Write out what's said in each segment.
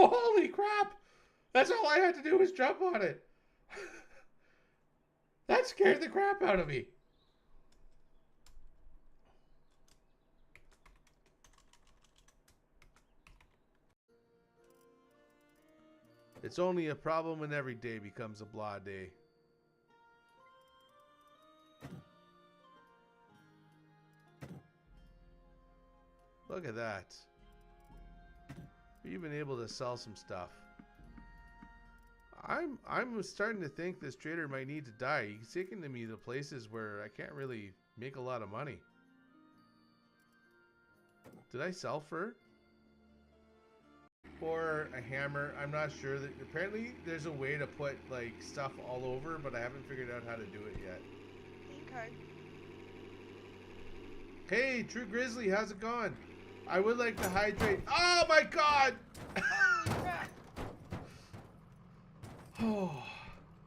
Holy crap! That's all I had to do was jump on it. That scared the crap out of me. It's only a problem when every day becomes a blah day. Look at that. We've even able to sell some stuff. I'm starting to think this trader might need to die. He's taking me to places where I can't really make a lot of money. Did I sell fur? Or a hammer? I'm not sure. That apparently there's a way to put like stuff all over, but I haven't figured out how to do it yet. Okay. Hey, True Grizzly, how's it going? I would like to hydrate. Oh my god! Holy crap! Oh,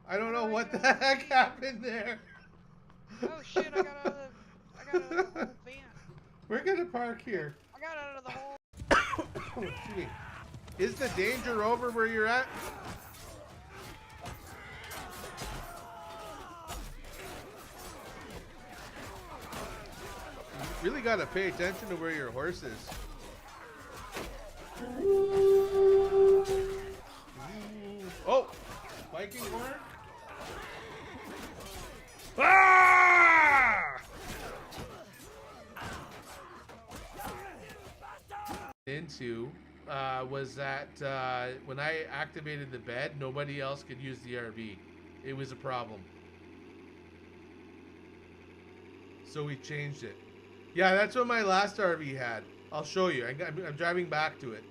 I don't know what the heck happened there. Oh shit! I got out of the whole van. We're gonna park here. I got out of the whole. Excuse me. Is the danger over where you're at? You really gotta pay attention to where your horse is. Oh! Viking horn? Ah! Into was that when I activated the bed, nobody else could use the RV. It was a problem. So we changed it. Yeah, that's what my last RV had. I'll show you. I'm driving back to it.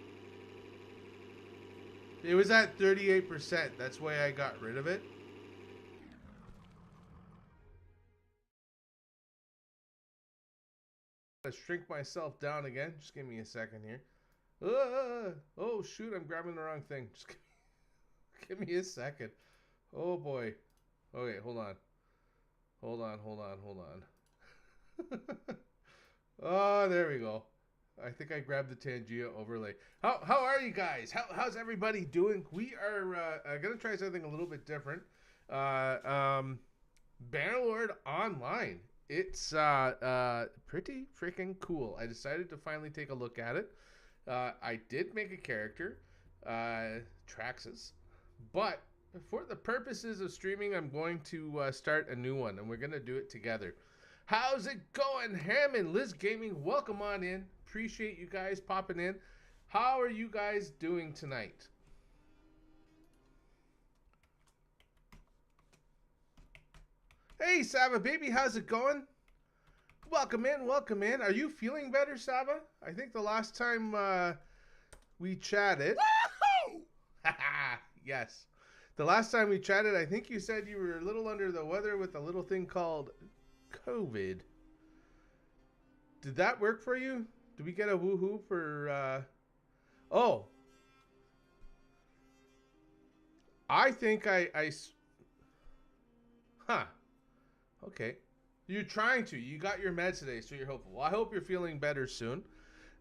It was at 38%. That's why I got rid of it. I'm gonna shrink myself down again. Just give me a second here. Oh shoot, I'm grabbing the wrong thing. Just give me a second. Oh boy. Okay, hold on. Hold on. Oh, there we go. I think I grabbed the Tangia overlay. How are you guys? How's everybody doing? We are gonna try something a little bit different. Bannerlord Online. It's pretty freaking cool. I decided to finally take a look at it. I did make a character, Traxxas, but for the purposes of streaming, I'm going to start a new one, and we're gonna do it together. How's it going, Ham and Liz Gaming? Welcome on in. Appreciate you guys popping in. How are you guys doing tonight? Hey, Saba baby, how's it going? Welcome in, welcome in. Are you feeling better, Saba? I think the last time we chatted... Woohoo! Yes. The last time we chatted, I think you said you were a little under the weather with a little thing called COVID. Did that work for you? Did we get a woohoo for... Oh. I think I... Huh. Okay. You're trying to. You got your meds today, so you're hopeful. Well, I hope you're feeling better soon.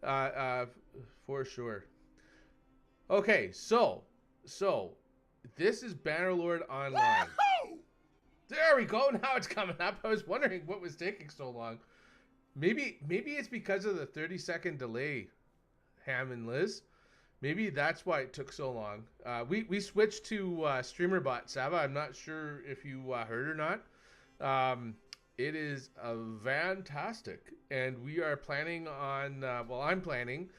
For sure. Okay, so this is Bannerlord Online. Woo-hoo! There we go. Now it's coming up. I was wondering what was taking so long. Maybe it's because of the 30-second delay, Ham and Liz. Maybe that's why it took so long. We switched to StreamerBot, Sava. I'm not sure if you heard or not. It is fantastic, and we are planning on. Well, I'm planning.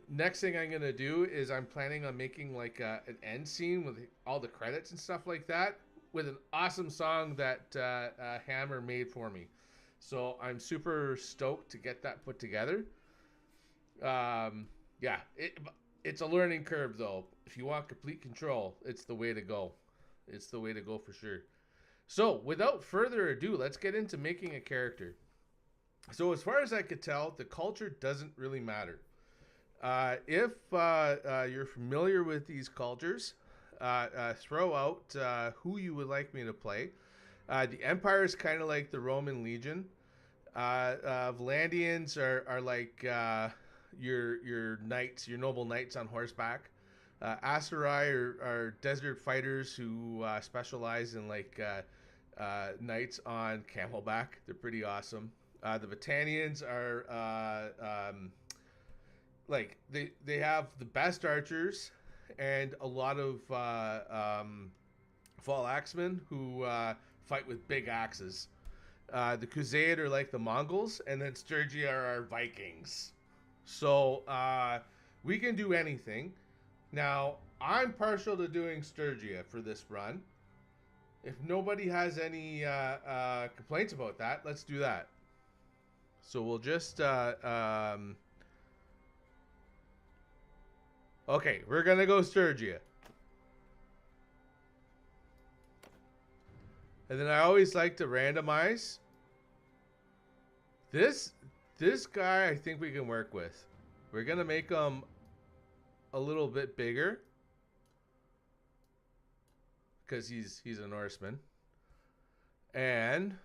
Next thing I'm gonna do is I'm planning on making like an end scene with all the credits and stuff like that, with an awesome song that Hammer made for me. So I'm super stoked to get that put together. Yeah, it's a learning curve though. If you want complete control, it's the way to go. It's the way to go for sure. So without further ado, let's get into making a character. So as far as I could tell, the culture doesn't really matter. If you're familiar with these cultures, throw out who you would like me to play. The Empire is kind of like the Roman Legion. Vlandians are like your knights, your noble knights on horseback. Aserai are desert fighters who specialize in like knights on camelback. They're pretty awesome. The Battanians are like they have the best archers and a lot of fall axemen who fight with big axes. The Khuzad are like the Mongols, and then Sturgia are our Vikings. So we can do anything. Now, I'm partial to doing Sturgia for this run. If nobody has any complaints about that, let's do that. So we'll just... okay, we're going to go Sturgia. And then I always like to randomize. This guy I think we can work with. We're going to make him a little bit bigger. Because he's a Norseman. And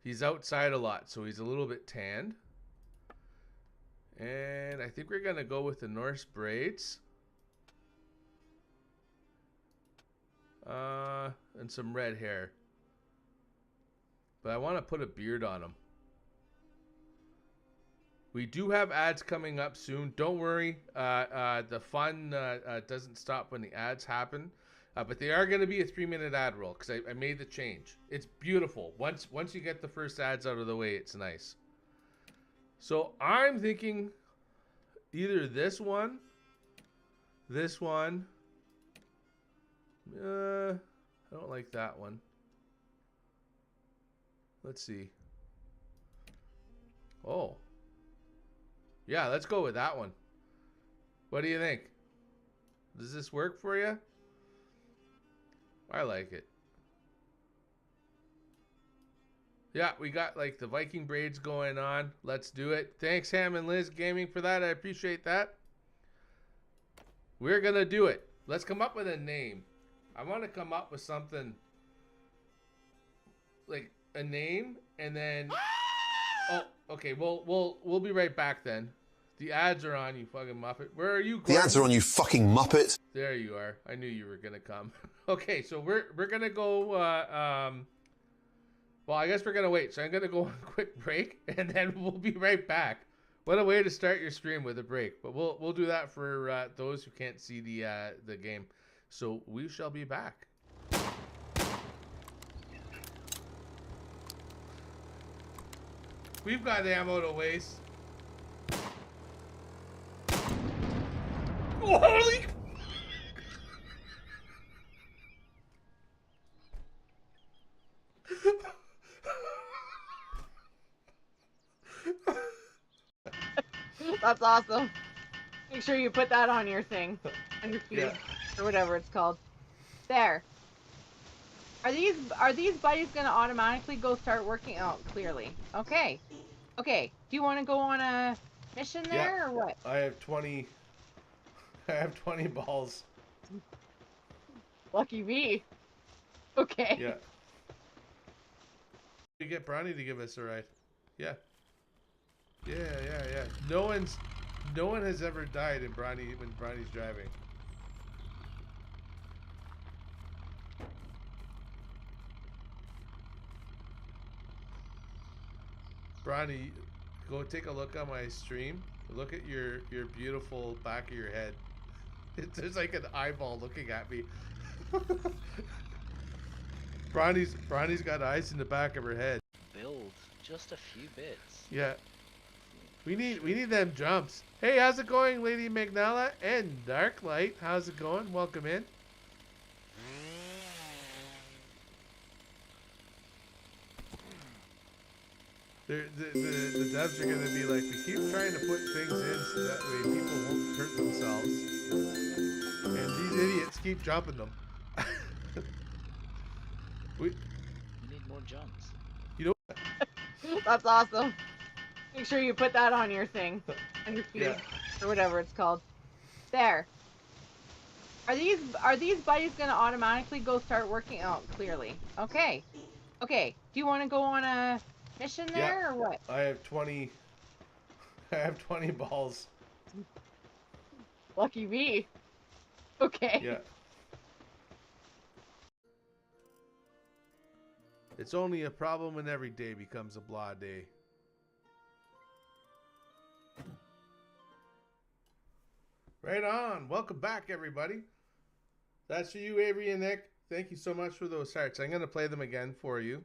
he's outside a lot, so he's a little bit tanned. And I think we're going to go with the Norse braids. And some red hair. But I want to put a beard on him. We do have ads coming up soon. Don't worry. The fun doesn't stop when the ads happen. But they are going to be a 3-minute ad roll because I made the change. It's beautiful. Once you get the first ads out of the way, it's nice. So I'm thinking either this one. I don't like that one. Let's see. Oh. Yeah, let's go with that one. What do you think? Does this work for you? I like it. Yeah, we got like the Viking braids going on. Let's do it. Thanks, Ham and Liz Gaming, for that. I appreciate that. We're going to do it. Let's come up with a name. I want to come up with something like a name and then... Oh, okay. We'll be right back then. The ads are on, you fucking muppet. Where are you, Gordon? The ads are on, you fucking muppet. There you are. I knew you were gonna come. Okay, so we're gonna go. Well, I guess we're gonna wait. So I'm gonna go on a quick break, and then we'll be right back. What a way to start your stream with a break. But we'll do that for those who can't see the game. So we shall be back. We've got ammo to waste. Holy! That's awesome. Make sure you put that on your thing, on your feed, or whatever it's called. There. Are these buddies gonna automatically go start working out? Clearly. Okay. Okay. Do you want to go on a mission there or what? I have 20 balls. Lucky me. Okay. Yeah. We get Bronny to give us a ride. Yeah. Yeah. No one has ever died in Bronny when Bronny's driving. Bronny, go take a look on my stream. Look at your beautiful back of your head. There's like an eyeball looking at me. Bronny's got eyes in the back of her head. Build just a few bits. Yeah. We need them jumps. Hey, how's it going, Lady Magnala and Darklight? How's it going? Welcome in. The devs are gonna be like, we keep trying to put things in so that way people won't hurt themselves, and these idiots keep jumping them. we need more jumps. You know. That's awesome. Make sure you put that on your thing, on your feed, or whatever it's called. There. Are these buddies gonna automatically go start working out? Clearly. Okay. Okay. Do you want to go on a mission there or what? I have 20 balls. Lucky me. Okay. Yeah. It's only a problem when every day becomes a blah day. Right on. Welcome back, everybody. That's for you, Avery and Nick. Thank you so much for those hearts. I'm going to play them again for you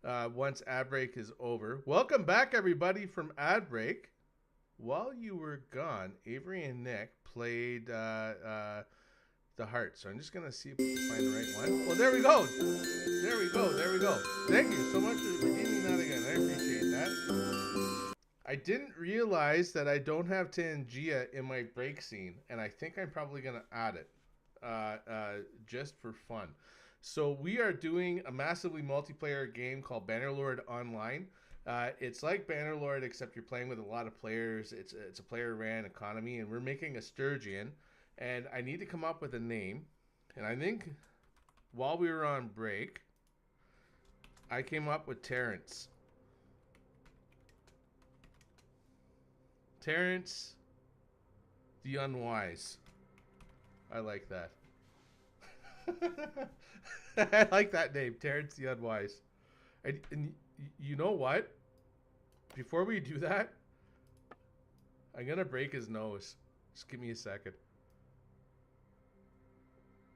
once ad break is over. Welcome back, everybody, from ad break. While you were gone, Avery and Nick played the heart. So I'm just going to see if we can find the right one. Well, there we go. There we go. There we go. Thank you so much for redeeming that again. I appreciate that. I didn't realize that I don't have Tangia in my break scene, and I think I'm probably going to add it just for fun. So we are doing a massively multiplayer game called Bannerlord Online. It's like Bannerlord, except you're playing with a lot of players. It's a player-ran economy, and we're making a Sturgeon. And I need to come up with a name. And I think while we were on break, I came up with Terrence. Terrence the Unwise. I like that. I like that name, Terrence the Unwise. And you know what? Before we do that, I'm going to break his nose. Just give me a second.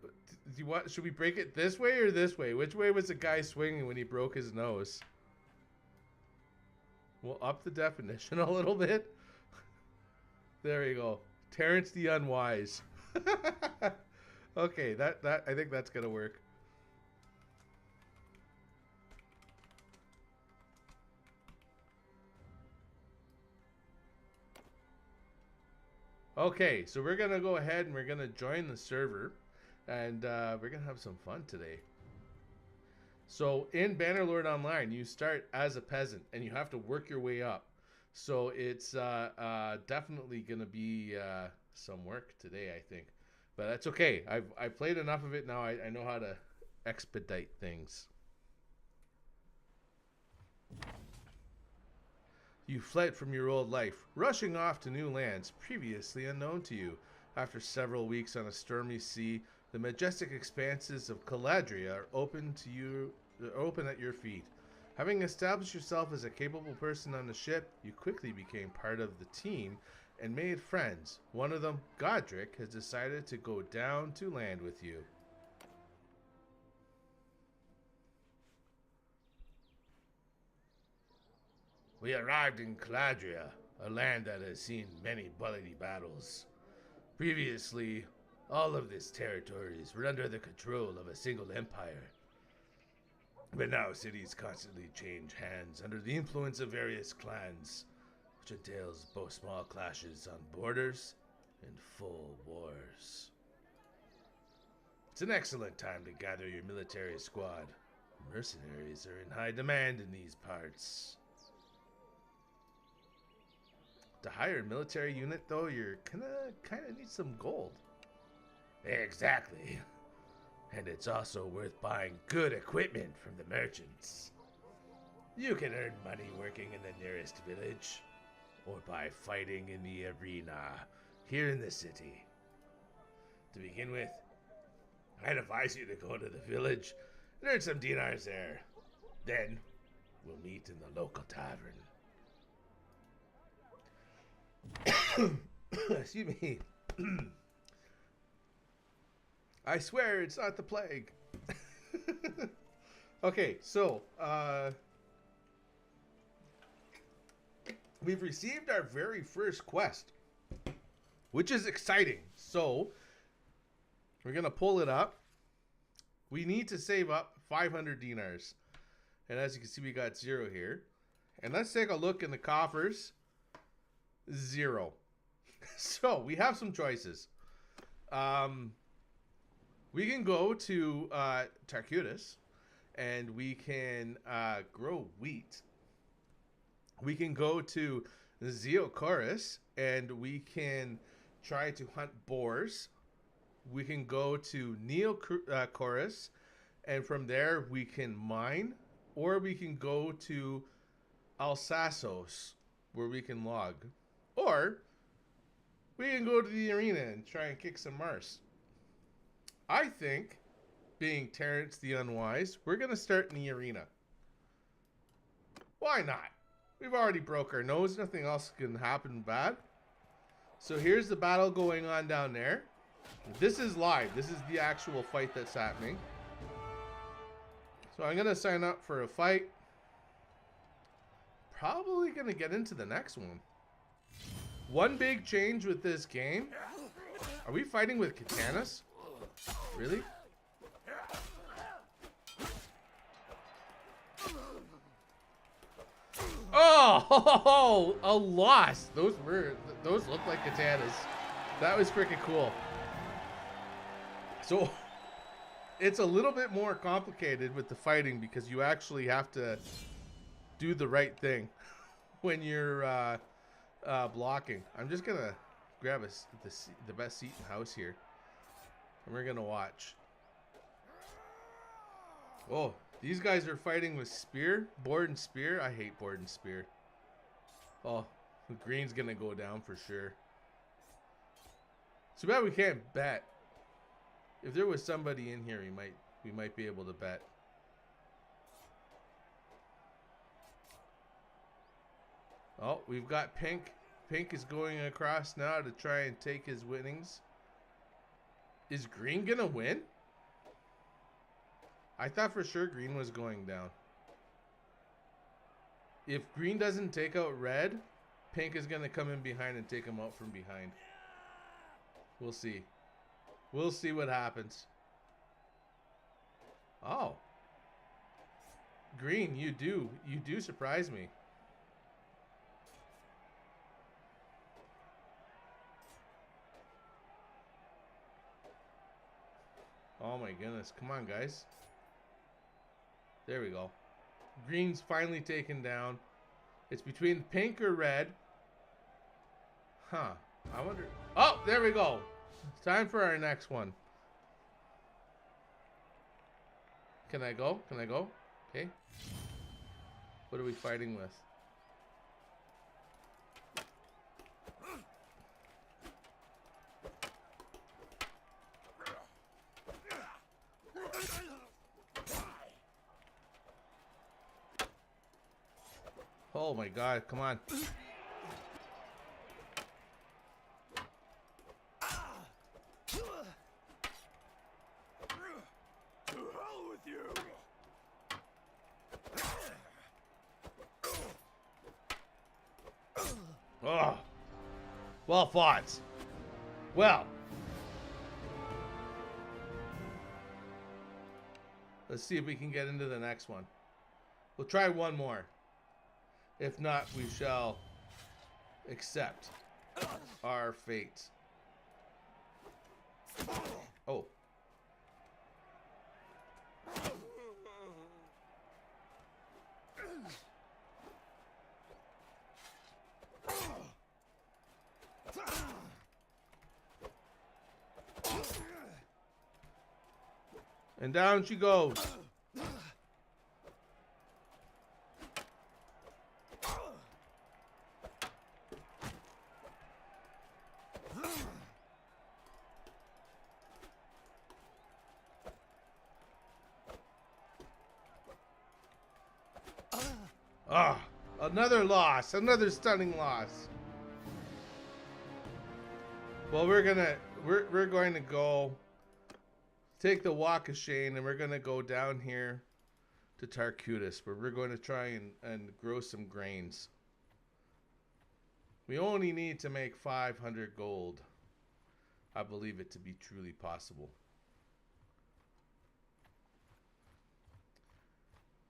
Do you want, should we break it this way or this way? Which way was the guy swinging when he broke his nose? We'll up the definition a little bit. There we go. Terrence the Unwise. Okay, that I think that's gonna work. Okay, so we're gonna go ahead and we're gonna join the server, and we're gonna have some fun today. So in Bannerlord Online, you start as a peasant and you have to work your way up. So it's definitely gonna be some work today, I think. But that's okay. I've played enough of it now. I know how to expedite things. You fled from your old life, rushing off to new lands previously unknown to you. After several weeks on a stormy sea, the majestic expanses of Caladria are open at your feet. Having established yourself as a capable person on the ship, you quickly became part of the team and made friends. One of them, Godric, has decided to go down to land with you. We arrived in Caladria, a land that has seen many bloody battles. Previously, all of these territories were under the control of a single empire. But now cities constantly change hands under the influence of various clans, which entails both small clashes on borders and full wars. It's an excellent time to gather your military squad. Mercenaries are in high demand in these parts. To hire a military unit, though, you're kinda need some gold. Exactly. And it's also worth buying good equipment from the merchants. You can earn money working in the nearest village, or by fighting in the arena here in the city. To begin with, I'd advise you to go to the village and earn some dinars there. Then, we'll meet in the local tavern. Excuse me. I swear it's not the plague. Okay, so we've received our very first quest, which is exciting. So we're gonna pull it up. We need to save up 500 dinars, and as you can see, we got 0 here. And let's take a look in the coffers. 0. So we have some choices. We can go to Tarcutus, and we can grow wheat. We can go to Zeochorus, and we can try to hunt boars. We can go to Neochorus, and from there we can mine, or we can go to Alsasos, where we can log. Or We can go to the arena and try and kick some Mars. I think, being Terrence the Unwise, we're going to start in the arena. Why not? We've already broke our nose. Nothing else can happen bad. So here's the battle going on down there. This is live. This is the actual fight that's happening. So I'm going to sign up for a fight. Probably going to get into the next one. One big change with this game. Are we fighting with katanas? Really? Oh, a loss. Those look like katanas. That was freaking cool. So it's a little bit more complicated with the fighting because you actually have to do the right thing when you're blocking. I'm just gonna grab the best seat in the house here, and we're gonna watch. Oh, these guys are fighting with spear, board and spear. I hate board and spear. Oh, the green's gonna go down for sure. Too bad we can't bet. If there was somebody in here, we might be able to bet. Oh, we've got pink. Pink is going across now to try and take his winnings. Is green gonna win? I thought for sure green was going down. If green doesn't take out red, pink is gonna come in behind and take him out from behind. We'll see. We'll see what happens. Oh. Green, you do surprise me. Oh my goodness. Come on, guys. There we go. Green's finally taken down. It's between pink or red. Huh. I wonder. Oh, there we go. It's time for our next one. Can I go? Can I go? Okay. What are we fighting with? Oh my god, come on. Oh, well fought. Well, let's see if we can get into the next one. We'll try one more. If not, we shall accept our fate. Oh. And down she goes. Ah, another loss, another stunning loss. Well, we're going to go take the walk of shame, and we're going to go down here to Tarcutus, where we're going to try and grow some grains. We only need to make 500 gold. I believe it to be truly possible.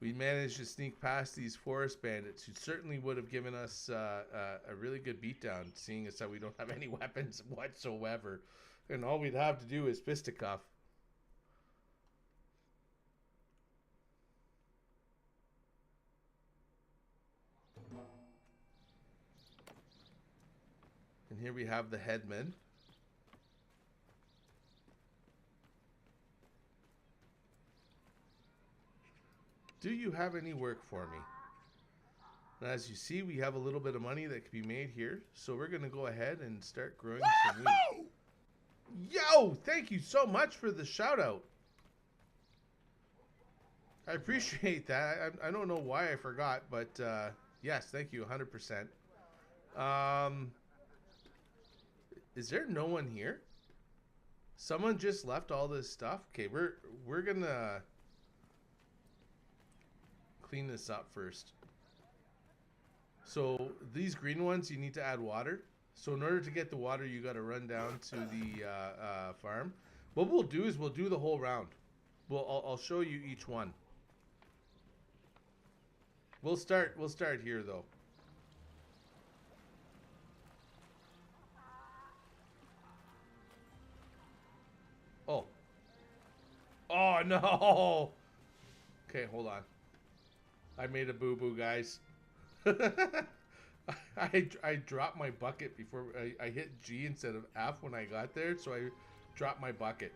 We managed to sneak past these forest bandits, who certainly would have given us a really good beatdown, seeing as how we don't have any weapons whatsoever. And all we'd have to do is fisticuff. And here we have the headman. Do you have any work for me? And as you see, we have a little bit of money that can be made here. So we're going to go ahead and start growing some wheat. Yo, thank you so much for the shout out. I appreciate that. I don't know why I forgot, but yes, thank you 100%. Is there no one here? Someone just left all this stuff. Okay, we're going to clean this up first. So these green ones, you need to add water. So in order to get the water, you got to run down to the farm. What we'll do is we'll do the whole round. I'll show you each one. We'll start here though. Oh no. Okay, hold on. I made a boo-boo, guys. I dropped my bucket before I hit G instead of F when I got there, so I dropped my bucket.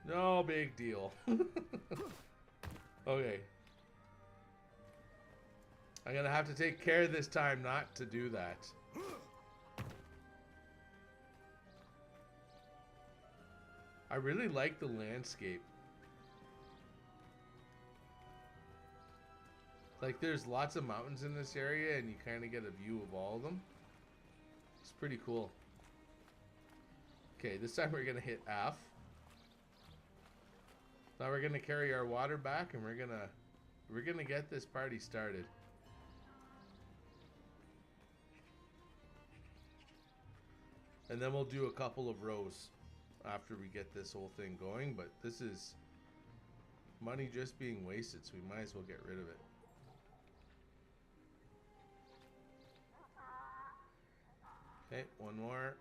No big deal. Okay. I'm gonna have to take care this time not to do that. I really like the landscape. Like, there's lots of mountains in this area, and you kind of get a view of all of them. It's pretty cool. Okay, this time we're gonna hit F. Now we're gonna carry our water back, and we're gonna get this party started. And then we'll do a couple of rows after we get this whole thing going, but this is money just being wasted, so we might as well get rid of it. Okay, one more.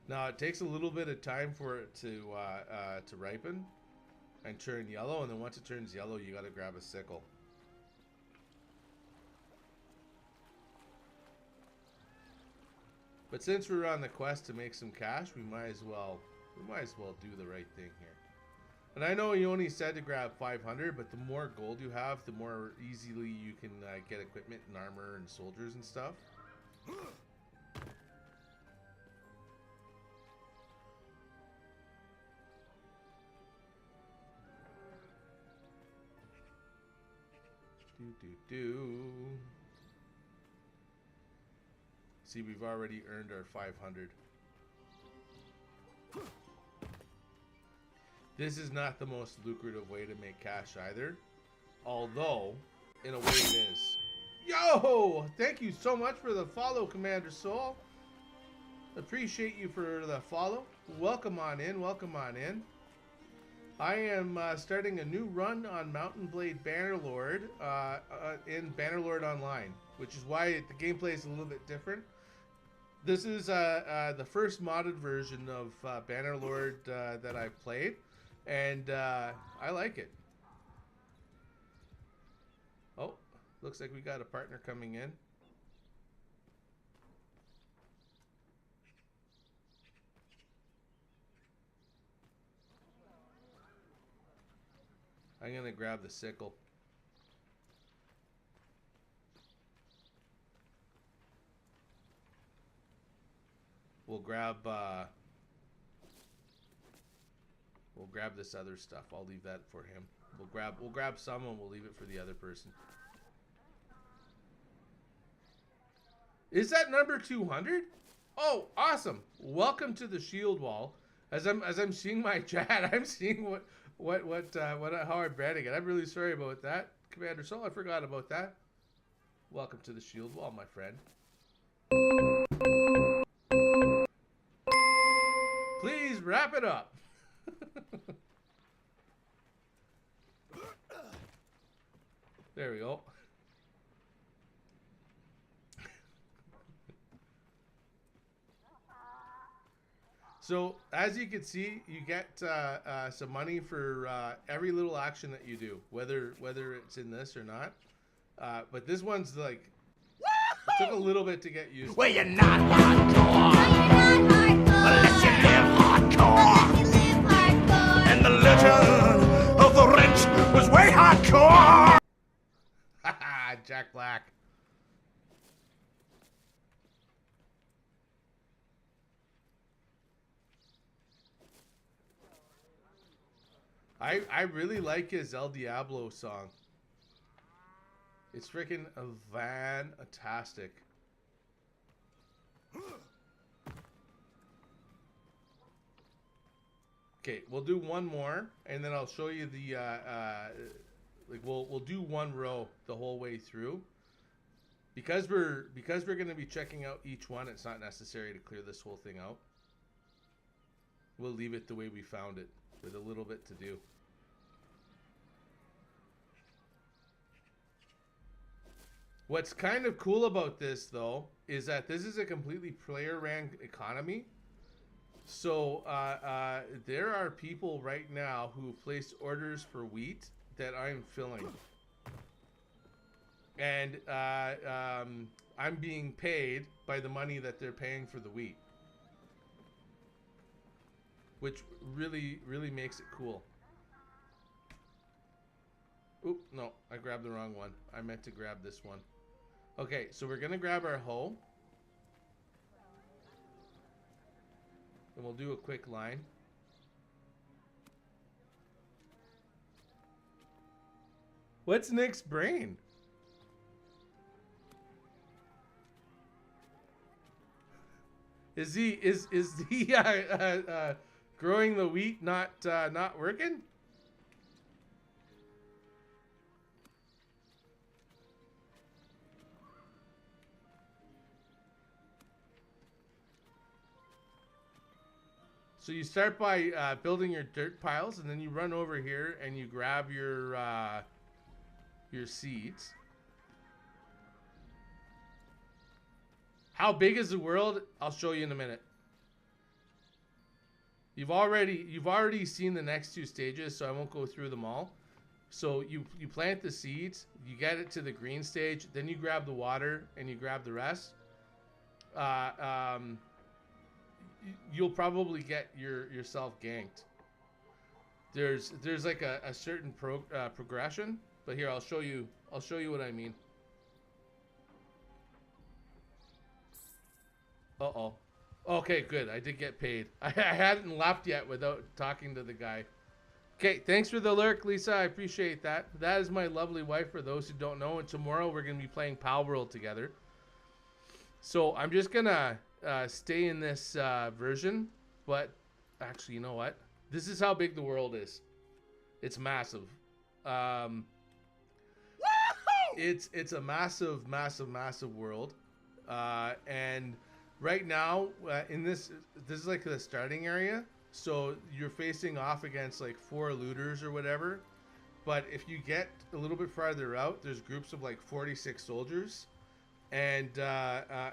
Now it takes a little bit of time for it to ripen and turn yellow, and then once it turns yellow, you got to grab a sickle. But since we're on the quest to make some cash, we might as well do the right thing here. And I know you only said to grab 500, but the more gold you have, the more easily you can get equipment and armor and soldiers and stuff. See, we've already earned our 500. This is not the most lucrative way to make cash either, although in a way it is. Yo, thank you so much for the follow, Commander Soul. Appreciate you for the follow. Welcome on in, welcome on in. I am starting a new run on Mountain Blade Bannerlord in Bannerlord Online, which is why the gameplay is a little bit different. This is the first modded version of Bannerlord that I've played, and I like it. Oh, looks like we got a partner coming in. I'm gonna grab the sickle. We'll grab this other stuff. I'll leave that for him. We'll grab some and we'll leave it for the other person. Is that number 200? Oh, awesome! Welcome to the shield wall. As I'm seeing my chat, I'm seeing how I'm branding it. I'm really sorry about that, Commander Soul. I forgot about that. Welcome to the shield wall, my friend. Please wrap it up. There we go. So as you can see, you get some money for every little action that you do, whether it's in this or not. But this one's like, it took a little bit to get used to. Well, you're not hardcore. Unless you live hardcore. Jack Black. I really like his El Diablo song. It's freaking fantastic. Okay, we'll do one more, and then I'll show you the like we'll do one row the whole way through. Because we're going to be checking out each one, it's not necessary to clear this whole thing out. We'll leave it the way we found it, with a little bit to do. What's kind of cool about this, though, is that this is a completely player-ran economy. So there are people right now who placed orders for wheat that I'm filling. And I'm being paid by the money that they're paying for the wheat. Which really, really makes it cool. Oop, no, I grabbed the wrong one. I meant to grab this one. Okay, so we're gonna grab our hoe. And we'll do a quick line. What's Nick's brain? Is he growing the wheat not working? So you start by building your dirt piles, and then you run over here and you grab your seeds. How big is the world? I'll show you in a minute. You've already seen the next two stages, so I won't go through them all. So you plant the seeds, you get it to the green stage, then you grab the water and you grab the rest. You'll probably get yourself ganked. There's like a certain progression, but here I'll show you what I mean. Uh-oh. Okay, good. I did get paid. I hadn't left yet without talking to the guy. Okay, thanks for the lurk, Lisa. I appreciate that. That is my lovely wife, for those who don't know. And tomorrow we're going to be playing Pal World together. So I'm just going to stay in this version. But actually, you know what? This is how big the world is. It's massive. It's a massive, massive, massive world. And right now, in this is like the starting area. So you're facing off against like 4 looters or whatever. But if you get a little bit farther out, there's groups of like 46 soldiers. And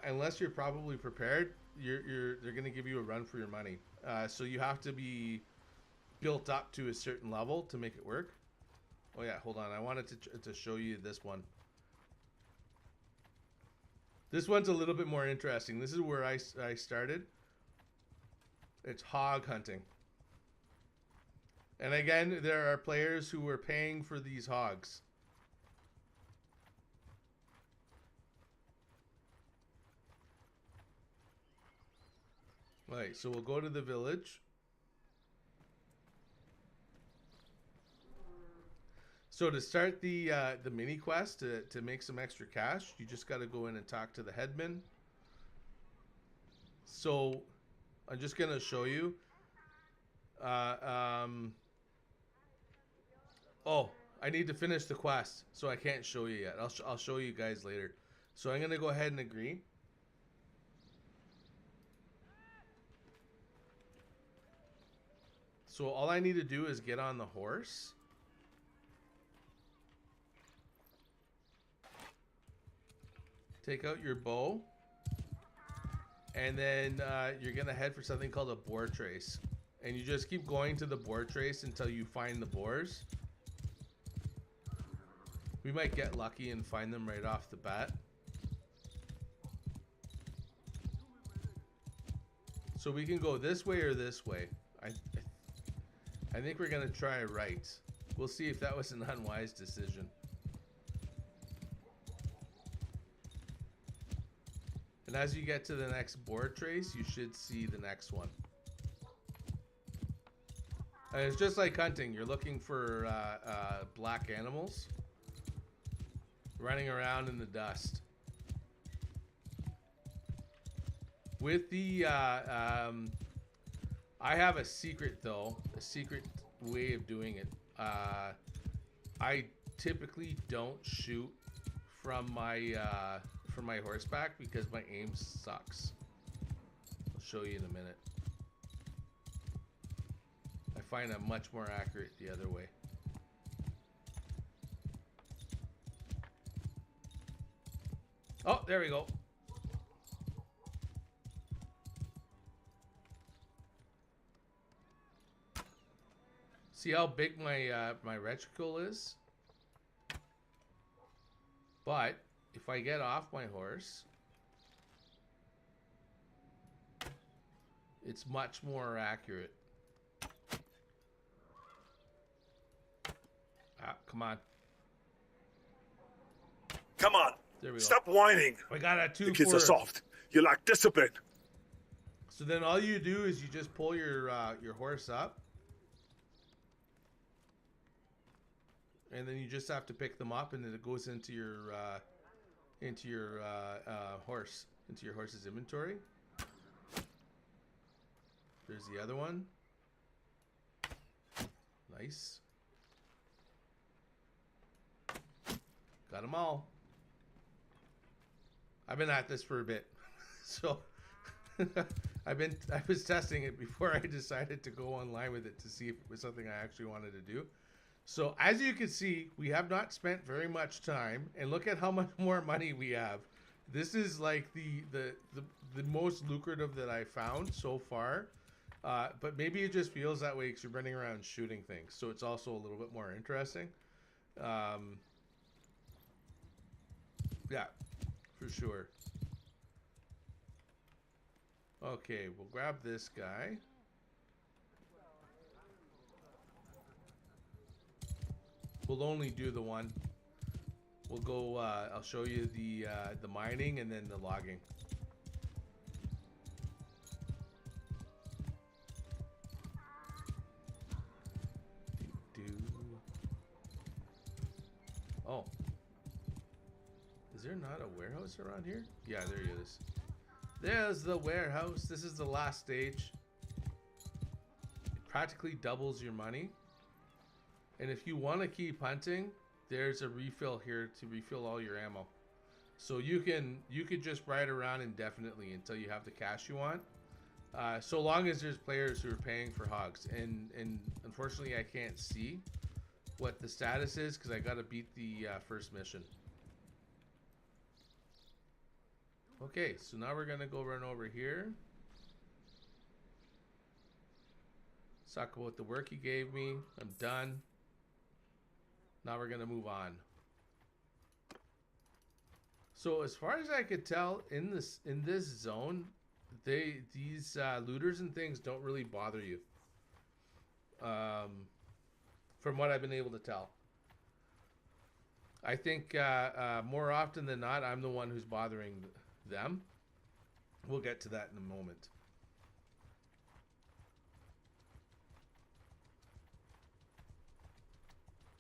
unless you're probably prepared, they're going to give you a run for your money. So you have to be built up to a certain level to make it work. Oh yeah, hold on. I wanted to show you this one. This one's a little bit more interesting. This is where I started. It's hog hunting. And again, there are players who were paying for these hogs. Alright, so we'll go to the village. So to start the mini quest to make some extra cash, you just got to go in and talk to the headman. So I'm just gonna show you. Oh, I need to finish the quest, so I can't show you yet. I'll show you guys later. So I'm gonna go ahead and agree. So all I need to do is get on the horse. Take out your bow. And then you're going to head for something called a boar trace. And you just keep going to the boar trace until you find the boars. We might get lucky and find them right off the bat. So we can go this way or this way. I think we're going to try right. We'll see if that was an unwise decision. And as you get to the next board trace, you should see the next one. And it's just like hunting. You're looking for black animals running around in the dust. With the, I have a secret though, a secret way of doing it. I typically don't shoot from my horseback because my aim sucks. I'll show you in a minute. I find I'm much more accurate the other way. Oh, there we go. See how big my my reticule is? But if I get off my horse, it's much more accurate. Ah, come on. Come on. There we go. Stop whining. I got a 2 The kids for are soft. You lack discipline. So then all you do is you just pull your horse up. And then you just have to pick them up, and then it goes into your horse, into your horse's inventory. There's the other one. Nice. Got them all. I've been at this for a bit, so I was testing it before I decided to go online with it to see if it was something I actually wanted to do. So as you can see, we have not spent very much time, and look at how much more money we have. This is like the most lucrative that I found so far, but maybe it just feels that way because you're running around shooting things, so it's also a little bit more interesting. Yeah, for sure. Okay, we'll grab this guy. We'll only do the one. We'll go, I'll show you the mining and then the logging. Oh. Is there not a warehouse around here? Yeah, there it is. There's the warehouse. This is the last stage. It practically doubles your money. And if you want to keep hunting, there's a refill here to refill all your ammo. So you could just ride around indefinitely until you have the cash you want. So long as there's players who are paying for hogs. And unfortunately I can't see what the status is because I got to beat the first mission. Okay, so now we're gonna go run over here. Talk about the work he gave me. I'm done. Now we're gonna move on. So as far as I could tell, in this zone, these looters and things don't really bother you. From what I've been able to tell, I think more often than not, I'm the one who's bothering them. We'll get to that in a moment.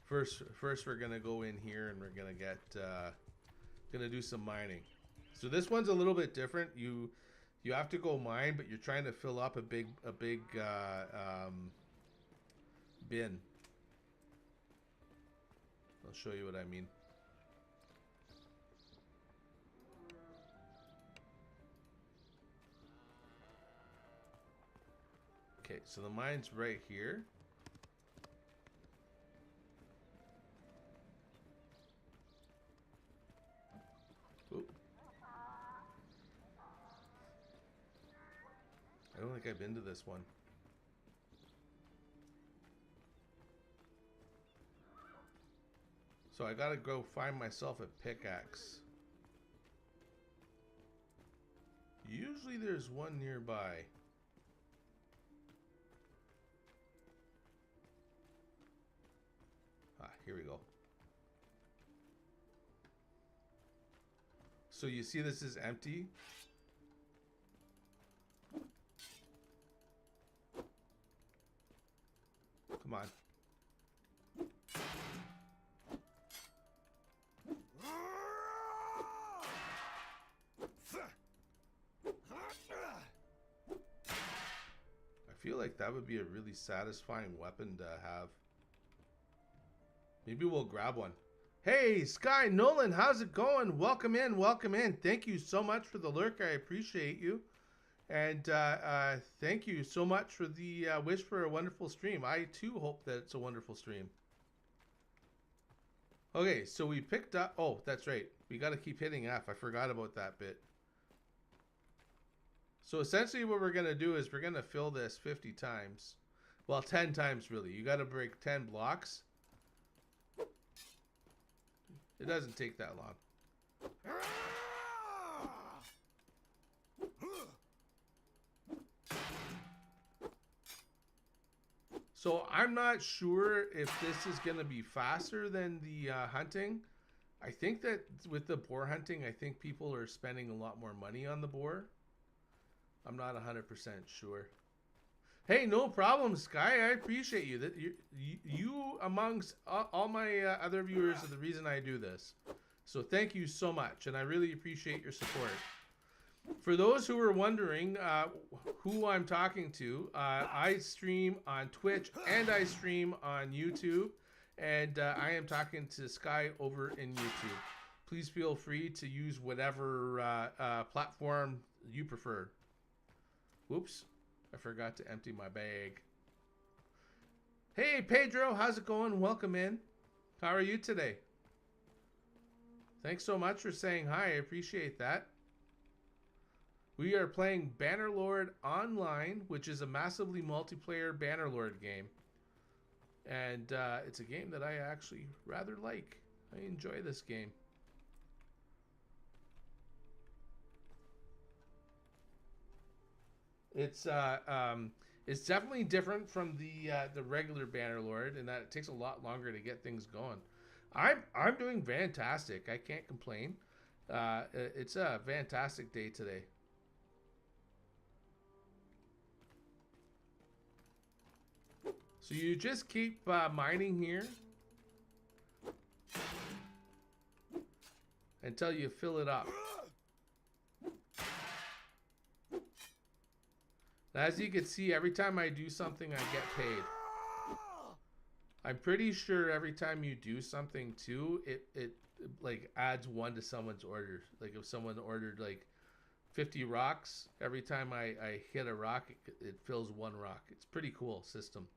First we're gonna go in here and we're gonna get gonna do some mining. So this one's a little bit different. You have to go mine, but you're trying to fill up a big bin. I'll show you what I mean. Okay, so the mine's right here. Oop. I don't think I've been to this one. So I gotta go find myself a pickaxe. Usually there's one nearby. Ah, here we go. So you see this is empty. Come on. I feel like that would be a really satisfying weapon to have. Maybe we'll grab one. Hey, Sky Nolan, how's it going? Welcome in, welcome in. Thank you so much for the lurk. I appreciate you. And thank you so much for the wish for a wonderful stream. I too hope that it's a wonderful stream. Okay, so we picked up... Oh, that's right. We got to keep hitting F. I forgot about that bit. So essentially what we're going to do is we're going to fill this 50 times. Well, 10 times really. You got to break 10 blocks. It doesn't take that long. So I'm not sure if this is going to be faster than the hunting. I think that with the boar hunting, I think people are spending a lot more money on the boar. I'm not 100% sure. Hey, no problem, Sky. I appreciate you. That you amongst all my other viewers are the reason I do this. So thank you so much, and I really appreciate your support. For those who are wondering who I'm talking to, I stream on Twitch and I stream on YouTube, and I am talking to Sky over in YouTube. Please feel free to use whatever platform you prefer. Whoops, I forgot to empty my bag. Hey Pedro, how's it going? Welcome in. How are you today? Thanks so much for saying hi. I appreciate that. We are playing Bannerlord Online, which is a massively multiplayer Bannerlord game. And it's a game that I actually rather like. I enjoy this game. It's definitely different from the regular Bannerlord in that it takes a lot longer to get things going. I'm doing fantastic. I can't complain. It's a fantastic day today. So you just keep mining here until you fill it up. As you can see, every time I do something, I get paid. I'm pretty sure every time you do something too, it like adds one to someone's order. Like if someone ordered like 50 rocks, every time I hit a rock, it fills one rock. It's a pretty cool system.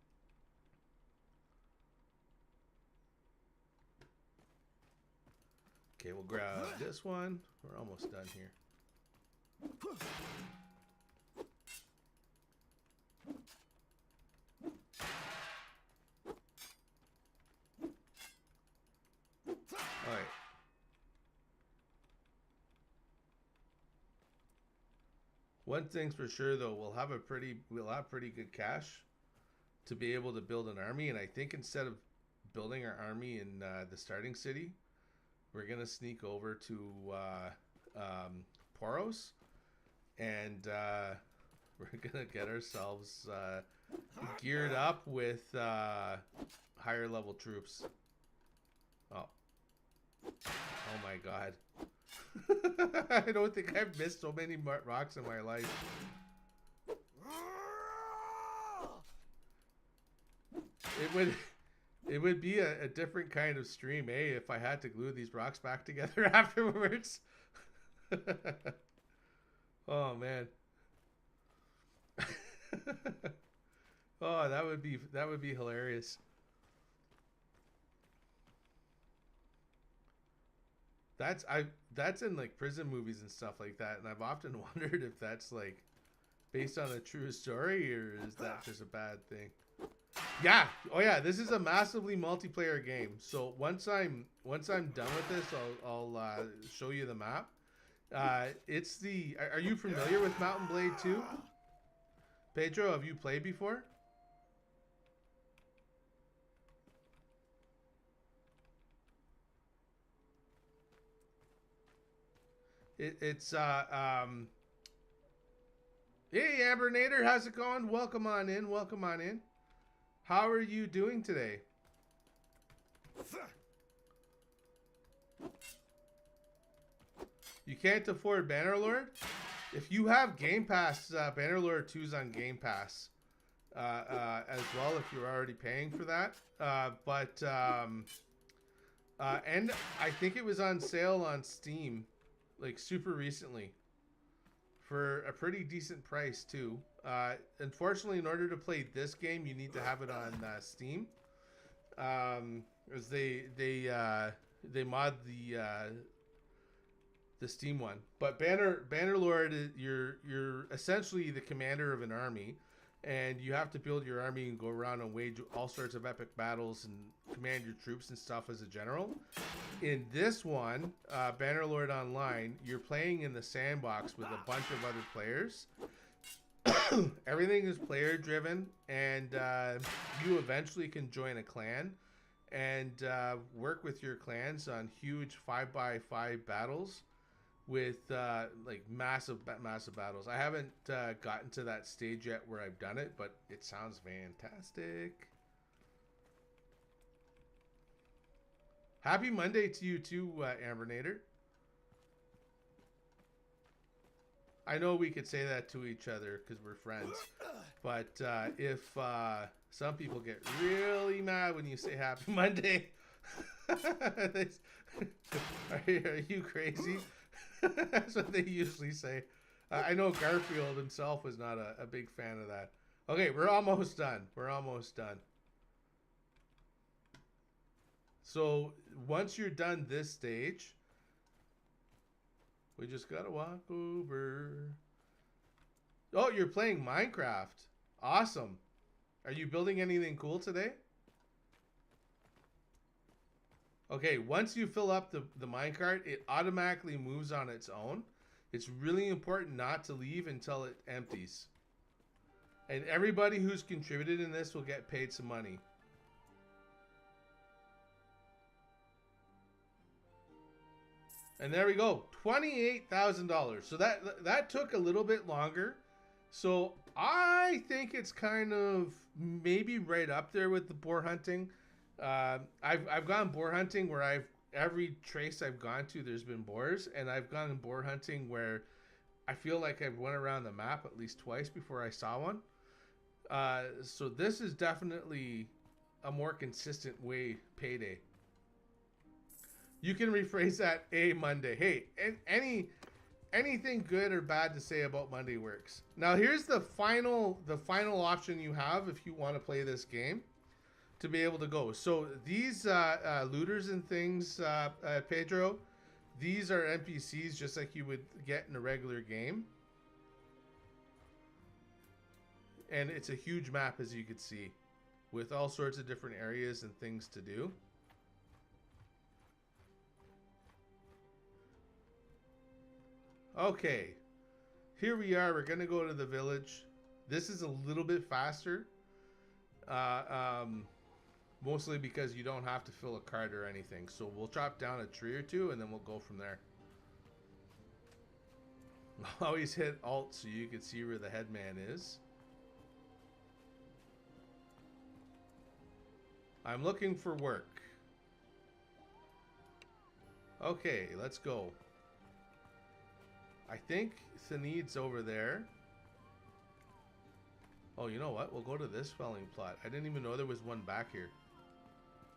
Okay, we'll grab this one. We're almost done here. All right. One thing's for sure though, we'll have pretty good cash to be able to build an army, and I think instead of building our army in the starting city, we're gonna sneak over to Poros, and we're gonna get ourselves geared up with higher level troops. Oh my god. I don't think I've missed so many rocks in my life. It would be a different kind of stream, eh, if I had to glue these rocks back together afterwards. Oh man. Oh, that would be hilarious. That's in like prison movies and stuff like that, and I've often wondered if that's like based on a true story or is that just a bad thing. Yeah. Oh yeah, this is a massively multiplayer game. So once I'm done with this, I'll show you the map. It's the Are you familiar with Mountain Blade 2? Pedro, have you played before? It's hey Ambernator, how's it going? Welcome on in. Welcome on in. How are you doing today? You can't afford Bannerlord? If you have Game Pass, Bannerlord 2's on Game Pass as well if you're already paying for that. And I think it was on sale on Steam, like super recently, for a pretty decent price too. Unfortunately, in order to play this game, you need to have it on Steam, as they mod the Steam one. But Bannerlord, you're essentially the commander of an army, and you have to build your army and go around and wage all sorts of epic battles and command your troops and stuff as a general. In this one, Bannerlord Online, you're playing in the sandbox with a bunch of other players. Everything is player driven, and you eventually can join a clan and work with your clans on huge 5x5 battles with like massive battles. I haven't gotten to that stage yet where I've done it, but it sounds fantastic. Happy Monday to you too, Ambernator. I know we could say that to each other because we're friends, but if some people get really mad when you say Happy Monday, are you crazy? That's what they usually say. I know Garfield himself was not a big fan of that. Okay, we're almost done. We're almost done. So once you're done this stage, we just gotta walk over. Oh, you're playing Minecraft. Awesome. Are you building anything cool today? Okay, once you fill up the minecart, it automatically moves on its own. It's really important not to leave until it empties. And everybody who's contributed in this will get paid some money. And there we go, $28,000. So that took a little bit longer. So I think it's kind of maybe right up there with the boar hunting. I've gone boar hunting where every trace I've gone to, there's been boars, and I've gone boar hunting where I feel like I've went around the map at least twice before I saw one. So this is definitely a more consistent payday. You can rephrase that Monday. Hey, anything good or bad to say about Monday works. Now here's the final option you have if you want to play this game to be able to go. So these looters and things, Pedro, these are NPCs just like you would get in a regular game. And it's a huge map, as you can see, with all sorts of different areas and things to do. Okay, here we are. We're gonna go to the village. This is a little bit faster, mostly because you don't have to fill a cart or anything. So we'll chop down a tree or two and then we'll go from there. Always hit Alt so you can see where the headman is. I'm looking for work. Okay, let's go. I think Thanid's over there. Oh, you know what? We'll go to this felling plot. I didn't even know there was one back here.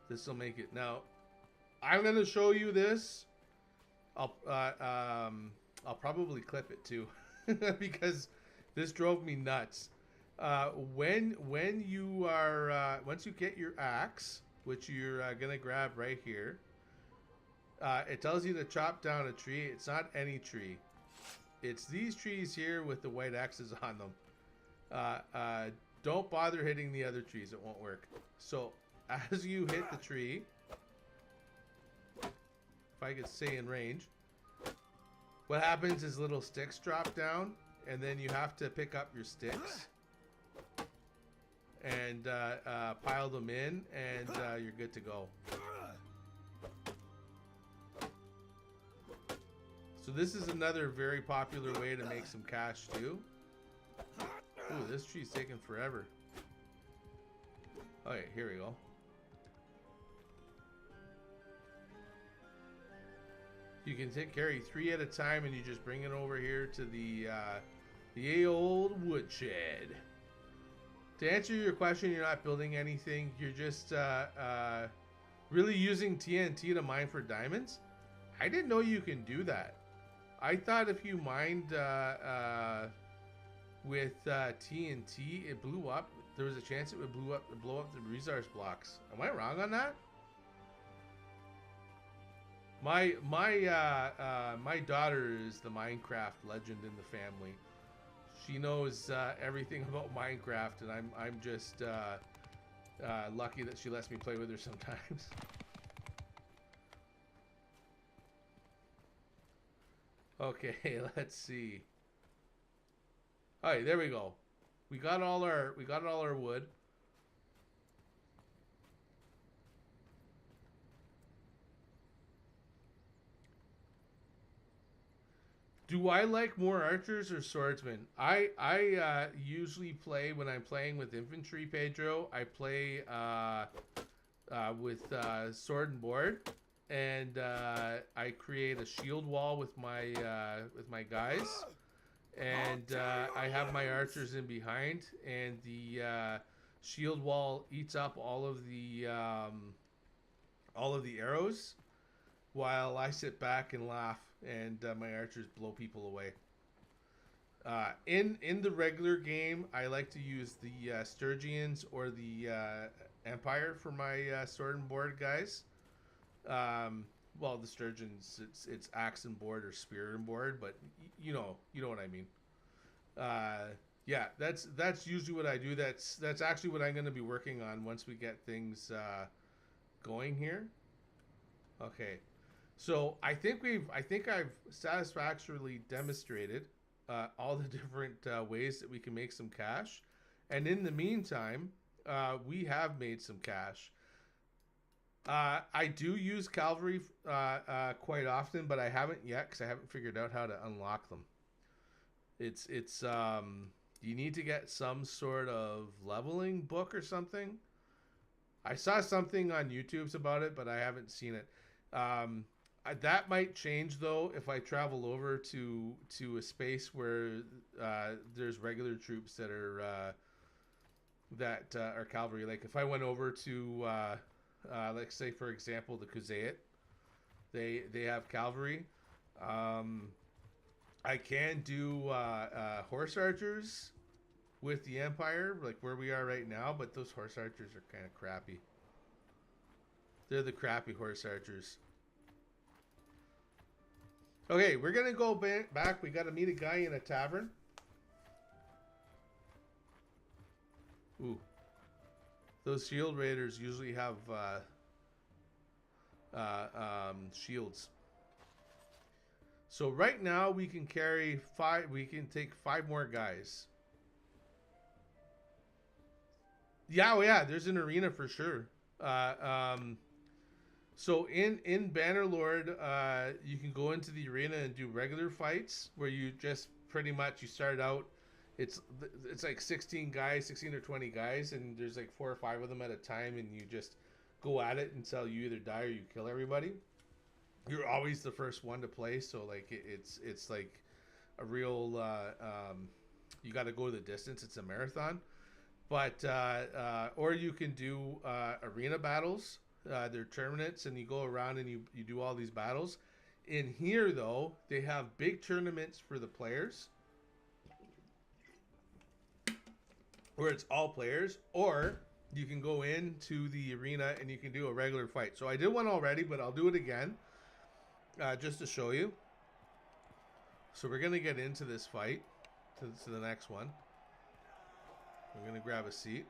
This will make it. Now, I'm gonna show you this. I'll probably clip it too, because this drove me nuts. When you are once you get your axe, which you're gonna grab right here, it tells you to chop down a tree. It's not any tree. It's these trees here with the white X's on them. Don't bother hitting the other trees. It won't work. So as you hit the tree, if I could stay in range, what happens is little sticks drop down, and then you have to pick up your sticks and pile them in, and you're good to go. So this is another very popular way to make some cash too. Ooh, this tree's taking forever. Okay, here we go. You can carry 3 at a time, and you just bring it over here to the old woodshed. To answer your question, you're not building anything. You're just really using TNT to mine for diamonds. I didn't know you can do that. I thought if you mined with TNT, it blew up. There was a chance it would blow up the resource blocks. Am I wrong on that? My daughter is the Minecraft legend in the family. She knows everything about Minecraft, and I'm just lucky that she lets me play with her sometimes. Okay, let's see. All right, there we go. We got all our wood. Do I like more archers or swordsmen? I usually play, when I'm playing with infantry, Pedro, I play with sword and board, and I create a shield wall with my guys, and I have my archers in behind, and the shield wall eats up all of the arrows, while I sit back and laugh, and my archers blow people away. In the regular game, I like to use the Sturgians or the Empire for my sword and board guys. Well, the Sturgeons, it's axe and board or spear and board, but you know what I mean. Yeah, that's usually what I do. That's actually what I'm going to be working on once we get things going here. Okay. So I think I've satisfactorily demonstrated all the different ways that we can make some cash, and in the meantime, we have made some cash. I do use cavalry quite often, but I haven't yet because I haven't figured out how to unlock them. It's you need to get some sort of leveling book or something. I saw something on YouTube's about it, but I haven't seen it. That might change though if I travel over to a space where there's regular troops that are cavalry. Like if I went over to like say for example the Kuzayat, they have cavalry. I can do horse archers with the Empire, like where we are right now, but those horse archers are kind of crappy. They're the crappy horse archers. Okay, we're gonna go back. We gotta meet a guy in a tavern. Ooh, those shield raiders usually have shields. So right now we can carry 5. We can take 5 more guys. Yeah, oh yeah. There's an arena for sure. So in Bannerlord, you can go into the arena and do regular fights where you just pretty much you start out. It's like 16 or 20 guys, and there's like 4 or 5 of them at a time, and you just go at it until you either die or you kill everybody. You're always the first one to play, so like it's like a real you got to go the distance. It's a marathon, but or you can do arena battles. They're tournaments, and you go around and you do all these battles. In here, though, they have big tournaments for the players, where it's all players, or you can go into the arena and you can do a regular fight. So I did one already, but I'll do it again, just to show you. So we're going to get into this fight, to the next one. We're going to grab a seat.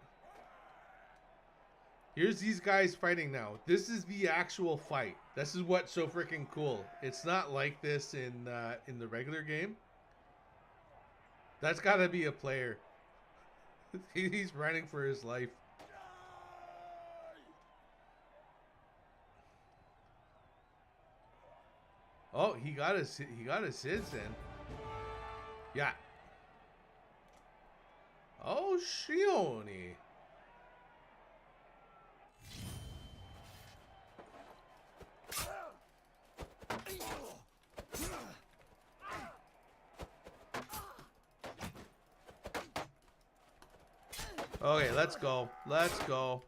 Here's these guys fighting now. This is the actual fight. This is what's so freaking cool. It's not like this in the regular game. That's got to be a player. He's running for his life. Oh, he got his hits in. Yeah. Oh, Shioni. Okay, let's go. Let's go.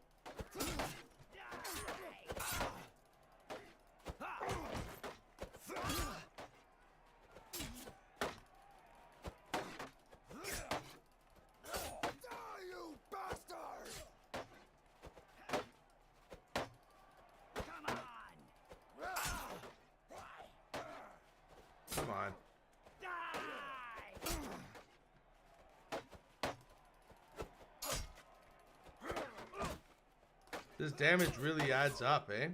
Come on. This damage really adds up, eh?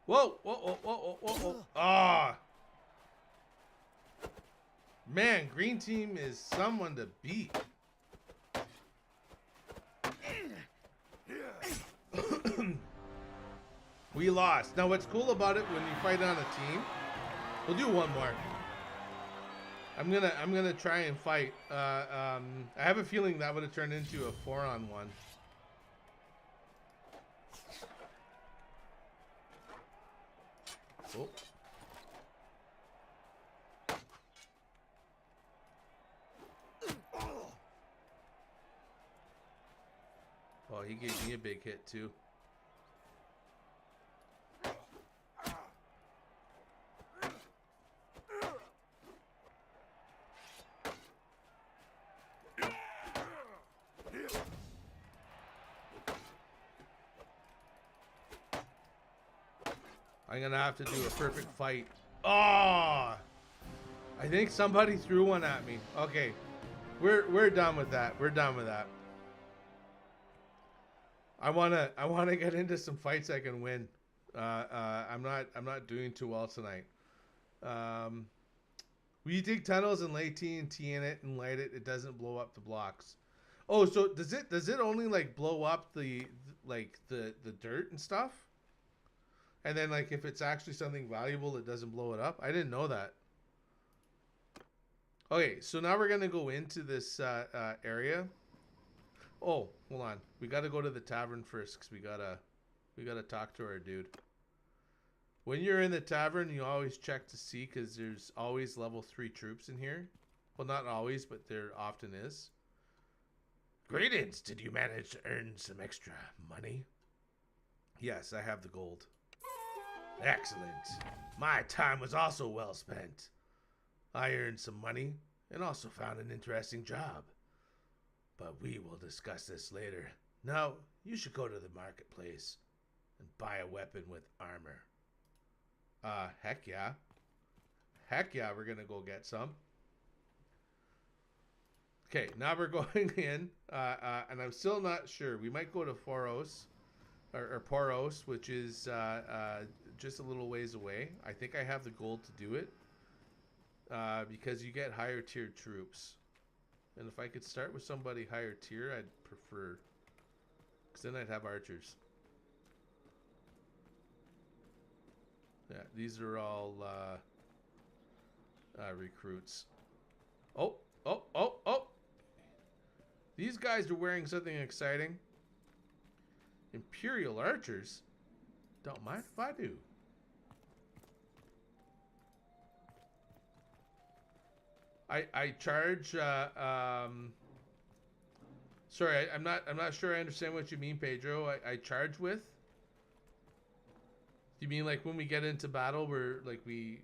Whoa, whoa, whoa, whoa, whoa, whoa. Ah! Man, green team is someone to beat. We lost. Now, what's cool about it when you fight on a team? We'll do one more. I'm gonna try and fight. I have a feeling that would have turned into a 4-on-1. Oh. Oh, he gave me a big hit too. I'm gonna have to do a perfect fight. Oh! I think somebody threw one at me. Okay, we're done with that. We're done with that. I wanna get into some fights I can win. I'm not doing too well tonight. When you dig tunnels and lay TNT in it and light it, it doesn't blow up the blocks. Oh, so does it only like blow up the dirt and stuff? And then, like, if it's actually something valuable, it doesn't blow it up? I didn't know that. Okay, so now we're going to go into this area. Oh, hold on. We got to go to the tavern first because we gotta talk to our dude. When you're in the tavern, you always check to see because there's always level 3 troops in here. Well, not always, but there often is. Greetings. Did you manage to earn some extra money? Yes, I have the gold. Excellent. My time was also well spent. I earned some money and also found an interesting job. But we will discuss this later. Now, you should go to the marketplace and buy a weapon with armor. Heck yeah. Heck yeah, we're gonna go get some. Okay, now we're going in, and I'm still not sure. We might go to Foros. Or Poros, which is just a little ways away. I think I have the gold to do it because you get higher tier troops. And if I could start with somebody higher tier, I'd prefer, because then I'd have archers. Yeah, these are all recruits. Oh, oh, oh, oh! These guys are wearing something exciting. Imperial archers? Don't mind if I do. I charge sorry, I'm not sure I understand what you mean, Pedro. I charge with? You mean like when we get into battle where like we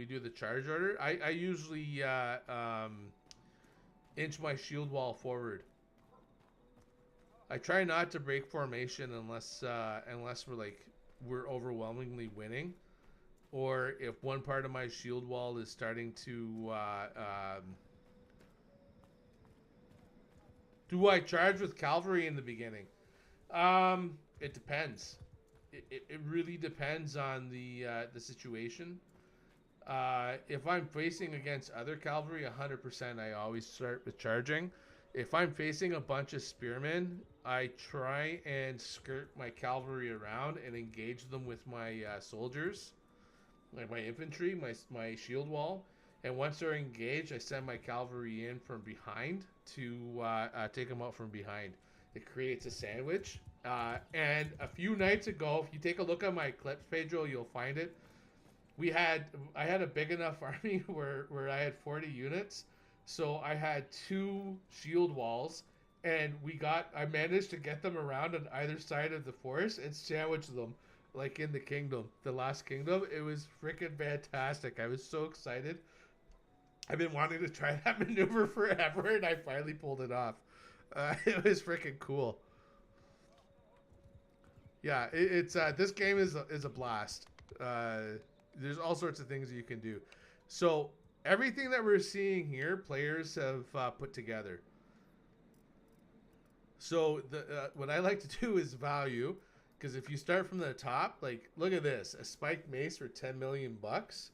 do the charge order? I usually inch my shield wall forward. I try not to break formation unless we're overwhelmingly winning, or if one part of my shield wall is starting to. Do I charge with cavalry in the beginning? It depends. It really depends on the situation. If I'm facing against other cavalry, 100%, I always start with charging. If I'm facing a bunch of spearmen, I try and skirt my cavalry around and engage them with my soldiers, like my infantry, my shield wall. And once they're engaged, I send my cavalry in from behind to take them out from behind. It creates a sandwich. And a few nights ago, if you take a look at my clips, Pedro, you'll find it. I had a big enough army where I had 40 units. So I had 2 shield walls, and I managed to get them around on either side of the forest and sandwich them, like in the kingdom, the last kingdom. It was freaking fantastic. I was so excited. I've been wanting to try that maneuver forever, and I finally pulled it off. It was freaking cool. Yeah, it's this game is a blast. There's all sorts of things that you can do. So everything that we're seeing here, players have put together. So what I like to do is value, because if you start from the top, like look at this, a spiked mace for 10 million bucks,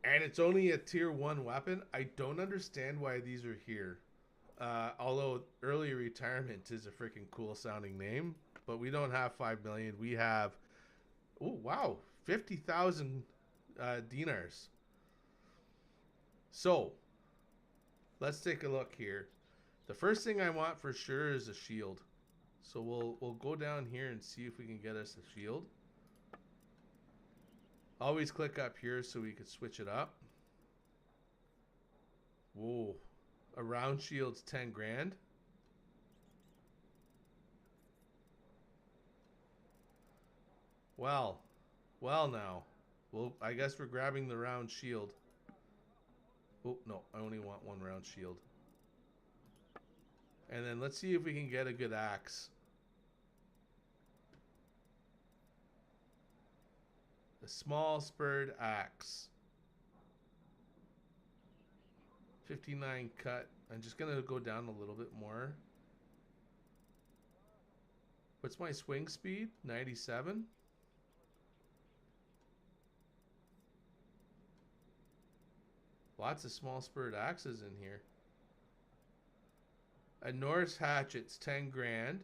and it's only a tier 1 weapon. I don't understand why these are here. Although early retirement is a freaking cool sounding name, but we don't have 5 million. We have, oh wow, 50,000 dinars. So let's take a look here. The first thing I want for sure is a shield. So we'll go down here and see if we can get us a shield. Always click up here so we can switch it up. Whoa. A round shield's 10 grand. Well now. Well, I guess we're grabbing the round shield. Oh, no, I only want 1 round shield. And then let's see if we can get a good axe. A small spurred axe. 59 cut. I'm just gonna go down a little bit more. What's my swing speed? 97. Lots of small spurred axes in here. A Norse hatchet's 10 grand.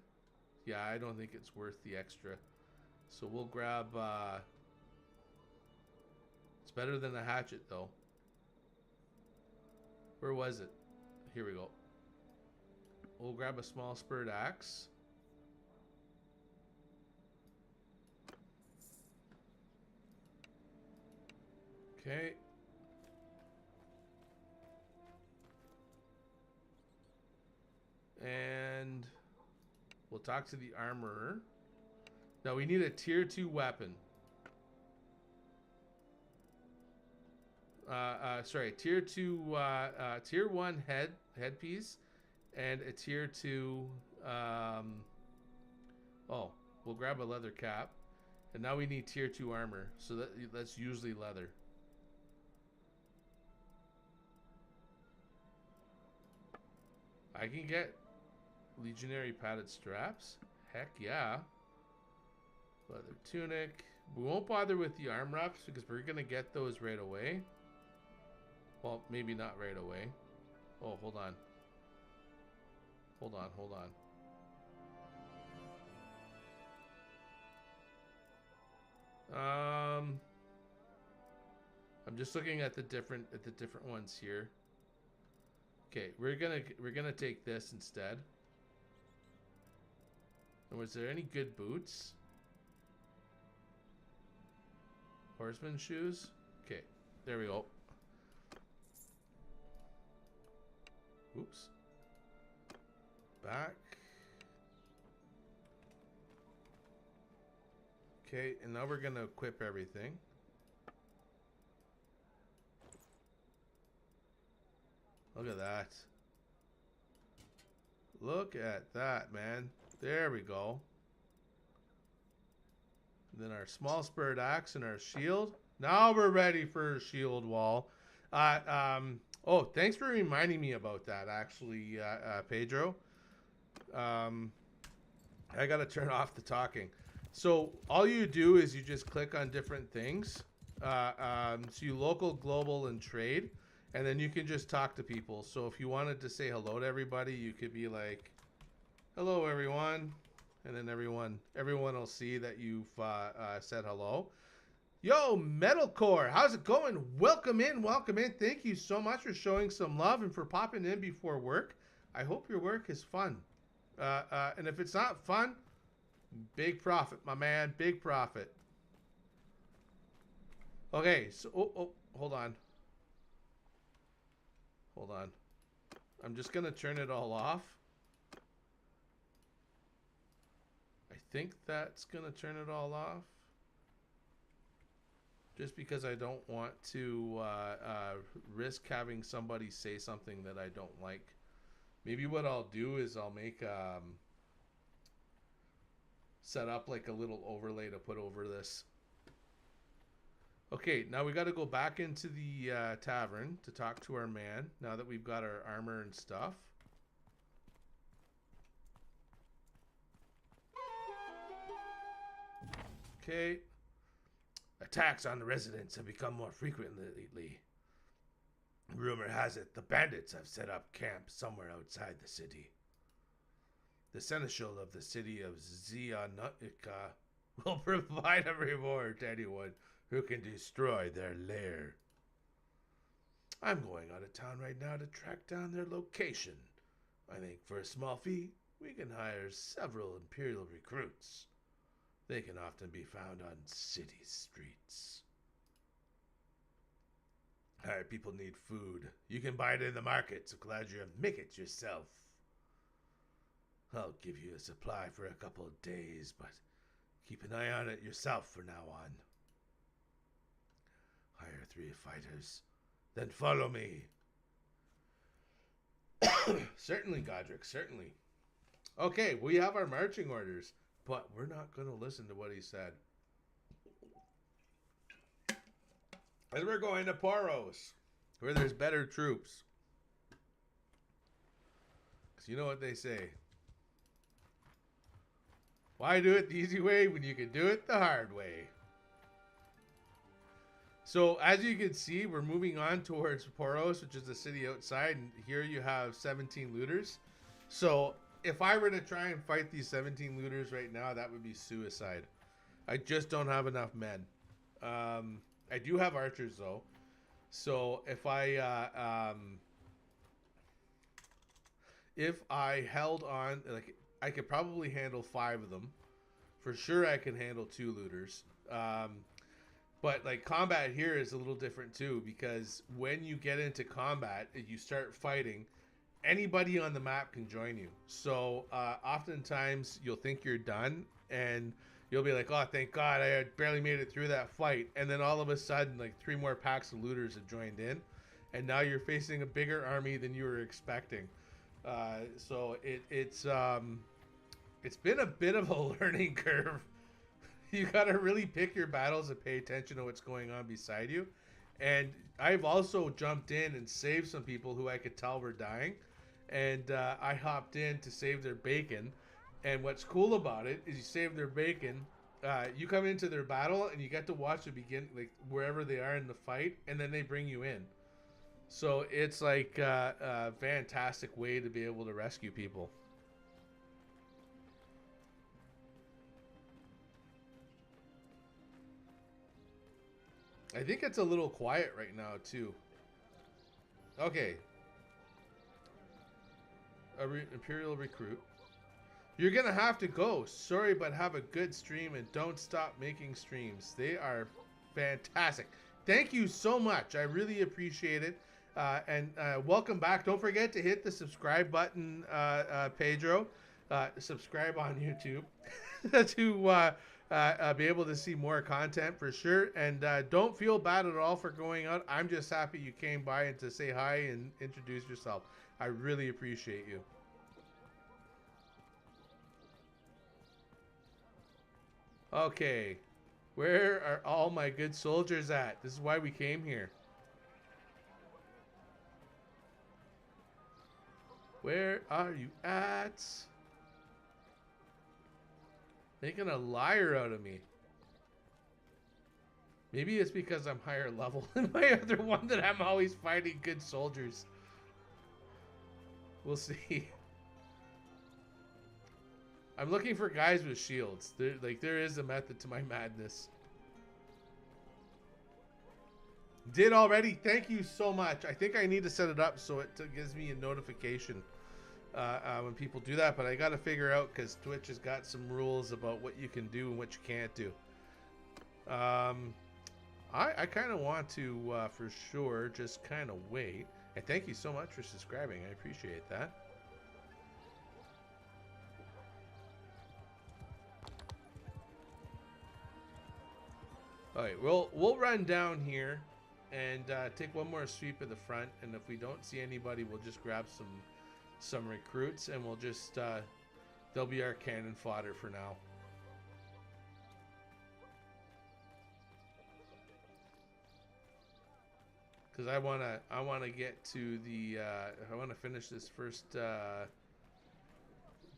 Yeah, I don't think it's worth the extra. So we'll grab it's better than a hatchet though. Where was it? Here we go. We'll grab a small spurred axe. Okay. And we'll talk to the armorer. Now we need a tier 2 weapon. Sorry, tier 2, tier 1 headpiece, and a tier 2. Oh, we'll grab a leather cap, and now we need tier 2 armor. So that's usually leather. I can get legionary padded straps. Heck yeah. Leather tunic. We won't bother with the arm wraps because we're gonna get those right away. Well, maybe not right away. Oh, hold on. Hold on. I'm just looking at the different ones here. Okay, we're gonna take this instead. And was there any good boots? Horseman shoes? Okay, there we go. Oops. Back. Okay, and now we're gonna equip everything. Look at that. Look at that, man. There we go. And then our small spurred axe and our shield. Now we're ready for a shield wall. Oh, thanks for reminding me about that, actually, Pedro. I gotta turn off the talking. So all you do is you just click on different things. So you local, global, and trade. And then you can just talk to people. So if you wanted to say hello to everybody, you could be like, hello, everyone. And then everyone will see that you've said hello. Yo, Metalcore, how's it going? Welcome in. Thank you so much for showing some love and for popping in before work. I hope your work is fun. And if it's not fun, big profit, my man, big profit. Okay, so, oh, hold on. Hold on. I'm just gonna turn it all off. I think that's gonna turn it all off. Just because I don't want to risk having somebody say something that I don't like. Maybe what I'll do is I'll make set up like a little overlay to put over this. Okay, now we got to go back into the tavern to talk to our man. Now that we've got our armor and stuff. Okay. Attacks on the residents have become more frequent lately. Rumor has it the bandits have set up camp somewhere outside the city. The seneschal of the city of Zianutka will provide a reward to anyone who can destroy their lair. I'm going out of town right now to track down their location. I think for a small fee, we can hire several Imperial recruits. They can often be found on city streets. Alright, people need food. You can buy it in the markets of Caladria. Make it yourself. I'll give you a supply for a couple of days, but keep an eye on it yourself for now on. Hire 3 fighters, then follow me. Certainly, Godric, certainly. Okay, we have our marching orders, but we're not going to listen to what he said. As we're going to Poros, where there's better troops. Because you know what they say. Why do it the easy way when you can do it the hard way? So, as you can see, we're moving on towards Poros, which is the city outside. And here you have 17 looters. So, if I were to try and fight these 17 looters right now, that would be suicide. I just don't have enough men. I do have archers, though. So, if I held on, like, I could probably handle 5 of them. For sure, I can handle 2 looters. But like combat here is a little different too, because when you get into combat, you start fighting, anybody on the map can join you. So oftentimes you'll think you're done and you'll be like, oh, thank God, I had barely made it through that fight. And then all of a sudden, like 3 more packs of looters have joined in. And now you're facing a bigger army than you were expecting. So it's been a bit of a learning curve. You got to really pick your battles and pay attention to what's going on beside you. And I've also jumped in and saved some people who I could tell were dying. And I hopped in to save their bacon. And what's cool about it is you save their bacon. You come into their battle and you get to watch it begin, like wherever they are in the fight. And then they bring you in. So it's like a fantastic way to be able to rescue people. I think it's a little quiet right now, too. Okay. Imperial recruit. You're going to have to go. Sorry, but have a good stream and don't stop making streams. They are fantastic. Thank you so much. I really appreciate it. And welcome back. Don't forget to hit the subscribe button, Pedro. Subscribe on YouTube to... be able to see more content for sure. And don't feel bad at all for going out. I'm just happy you came by and to say hi and introduce yourself. I really appreciate you. Okay. Where are all my good soldiers at? This is why we came here. Where are you at? Making a liar out of me. Maybe it's because I'm higher level than my other one that I'm always fighting good soldiers. We'll see. I'm looking for guys with shields. There is a method to my madness. Did already. Thank you so much. I think I need to set it up so it gives me a notification when people do that, but I got to figure out because Twitch has got some rules about what you can do and what you can't do. I kind of want to for sure just kind of wait And thank you so much for subscribing. I appreciate that. All right, we'll run down here and take one more sweep at the front, and if we don't see anybody, we'll just grab some recruits, and we'll just they'll be our cannon fodder for now. Because I wanna get to the I wanna finish this first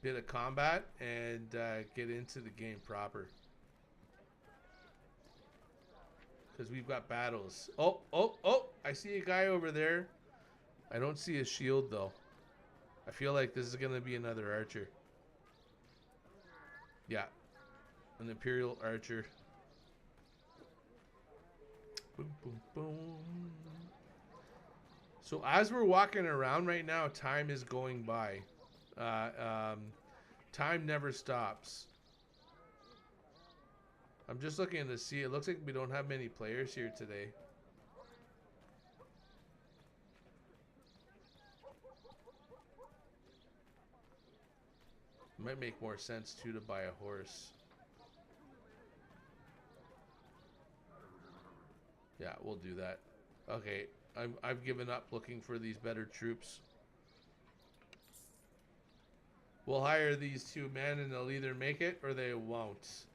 bit of combat and get into the game proper. Because we've got battles. Oh! I see a guy over there. I don't see a shield though. I feel like this is gonna be another archer. Yeah, an Imperial archer. Boom, boom, boom. So as we're walking around right now, time is going by. Time never stops. I'm just looking to see. It looks like we don't have many players here today. Might make more sense too to buy a horse. Yeah, we'll do that. Okay, I've given up looking for these better troops. We'll hire these two men and they'll either make it or they won't.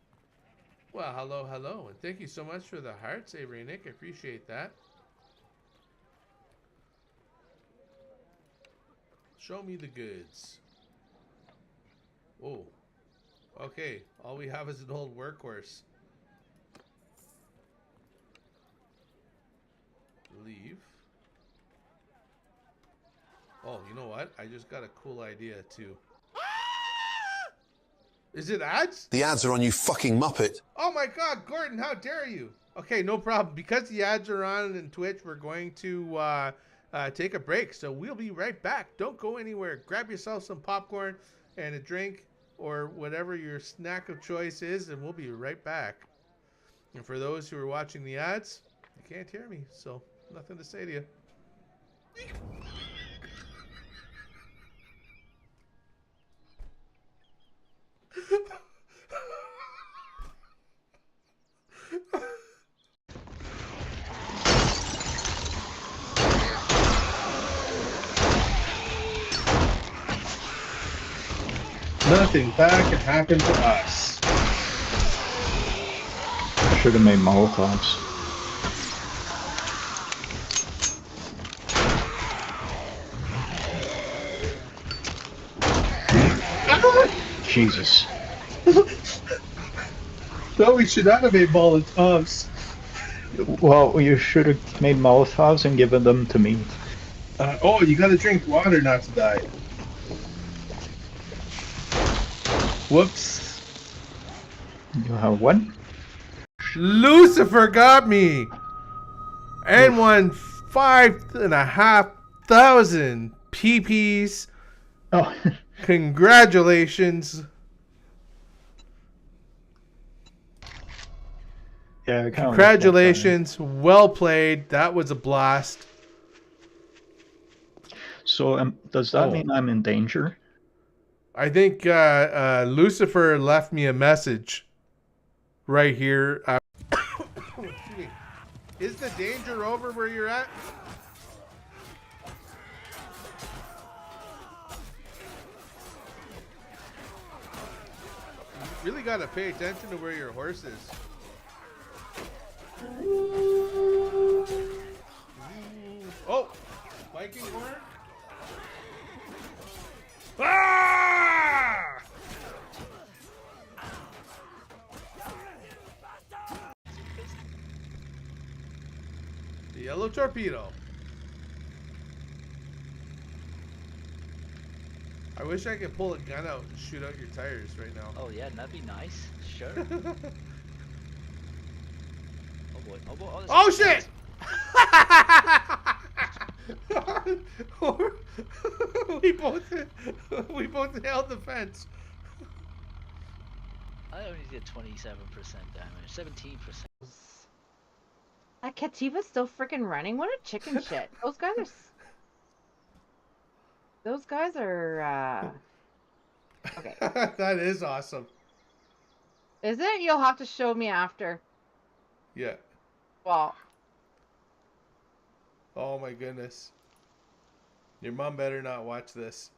Well, hello, and thank you so much for the hearts, Avery Nick. I appreciate that. Show me the goods. Oh, okay. All we have is an old workhorse. Leave. Oh, you know what? I just got a cool idea too. Is it ads? The ads are on, you fucking muppet. Oh my God, Gordon, how dare you? Okay, no problem. Because the ads are on in Twitch, we're going to take a break. So we'll be right back. Don't go anywhere. Grab yourself some popcorn and a drink or whatever your snack of choice is, and we'll be right back. And for those who are watching the ads, you can't hear me, so nothing to say to you. Nothing bad can happen to us. I should have made Molotovs. Jesus. No, we should not have made Molotovs. Well, you should have made Molotovs and given them to me. Oh, you gotta drink water not to die. Whoops. You have one? Lucifer got me! And won 5,500 PPs. Oh. Congratulations. Yeah, congratulations. Well played. That was a blast. So, does that mean I'm in danger? I think Lucifer left me a message right here. Is the danger over where you're at? You really got to pay attention to where your horse is. Oh! Viking horn? Ah! The yellow torpedo. I wish I could pull a gun out and shoot out your tires right now. Oh yeah, that'd be nice. Sure. Oh boy. Oh boy. Oh shit! we both nailed the fence. I only did 27% damage. 17%. That Kativa's still freaking running? What a chicken shit. Those guys are... Those guys are, okay. That is awesome. Is it? You'll have to show me after. Yeah. Well, Oh my goodness. Your mom better not watch this.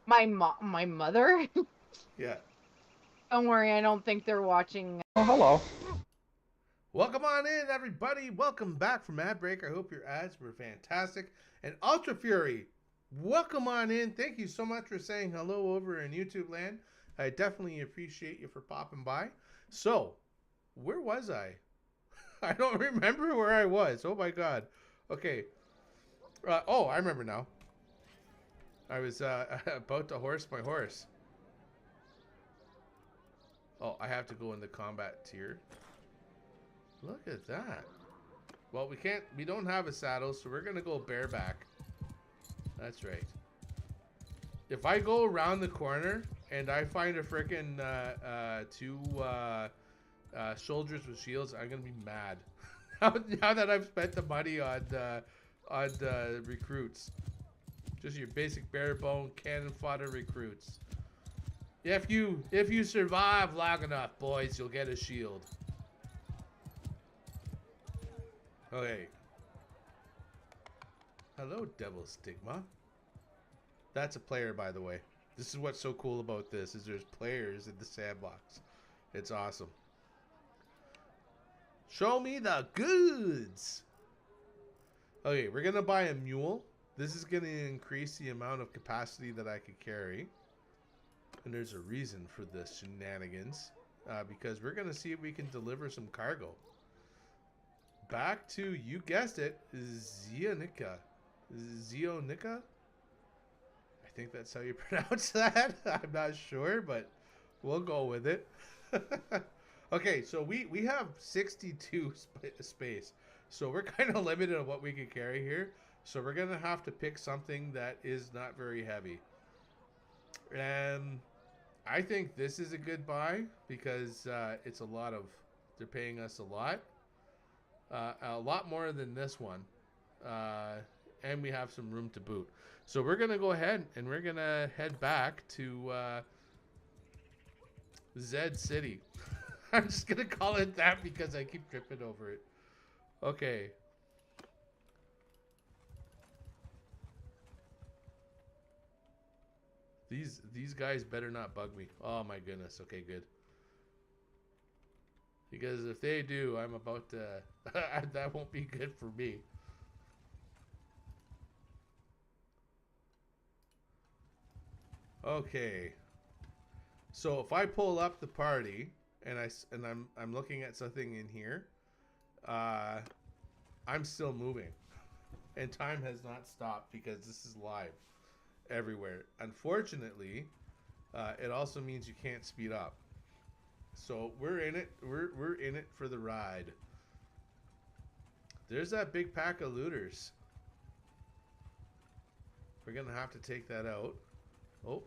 my mother? Yeah. Don't worry, I don't think they're watching. Oh, hello. Welcome on in, everybody. Welcome back from Ad Break. I hope your ads were fantastic. And Ultra Fury, welcome on in. Thank you so much for saying hello over in YouTube land. I definitely appreciate you for popping by. So, where was I? I don't remember where I was. Oh my god. Okay. Oh, I remember now. I was about to horse my horse. Oh, I have to go in the combat tier. Look at that. Well, we don't have a saddle, so we're gonna go bareback. That's right. If I go around the corner and I find a frickin' two soldiers with shields, I'm gonna be mad. now that I've spent the money on recruits. Just your basic bare bone cannon fodder recruits. If you survive long enough, boys, you'll get a shield. Okay. Hello, Devil Stigma. That's a player, by the way. This is what's so cool about this, is there's players in the sandbox. It's awesome. Show me the goods. Okay, we're gonna buy a mule. This is gonna increase the amount of capacity that I could carry. And there's a reason for this shenanigans. Because we're gonna see if we can deliver some cargo. Back to, you guessed it, Zionica. Zionica? I think that's how you pronounce that. I'm not sure, but we'll go with it. Okay, so we have 62 space. So we're kind of limited on what we can carry here. So we're going to have to pick something that is not very heavy. And I think this is a good buy because it's a lot of, they're paying us a lot more than this one. And we have some room to boot. So we're going to go ahead and we're going to head back to Zed City. I'm just going to call it that because I keep tripping over it. Okay. These guys better not bug me. Oh my goodness. Okay, good. Because if they do, I'm about to... that won't be good for me. Okay. So if I pull up the party and I'm looking at something in here, I'm still moving. And time has not stopped because this is live everywhere. Unfortunately, it also means you can't speed up. So we're in it. We're in it for the ride. There's that big pack of looters. We're gonna have to take that out. Oh.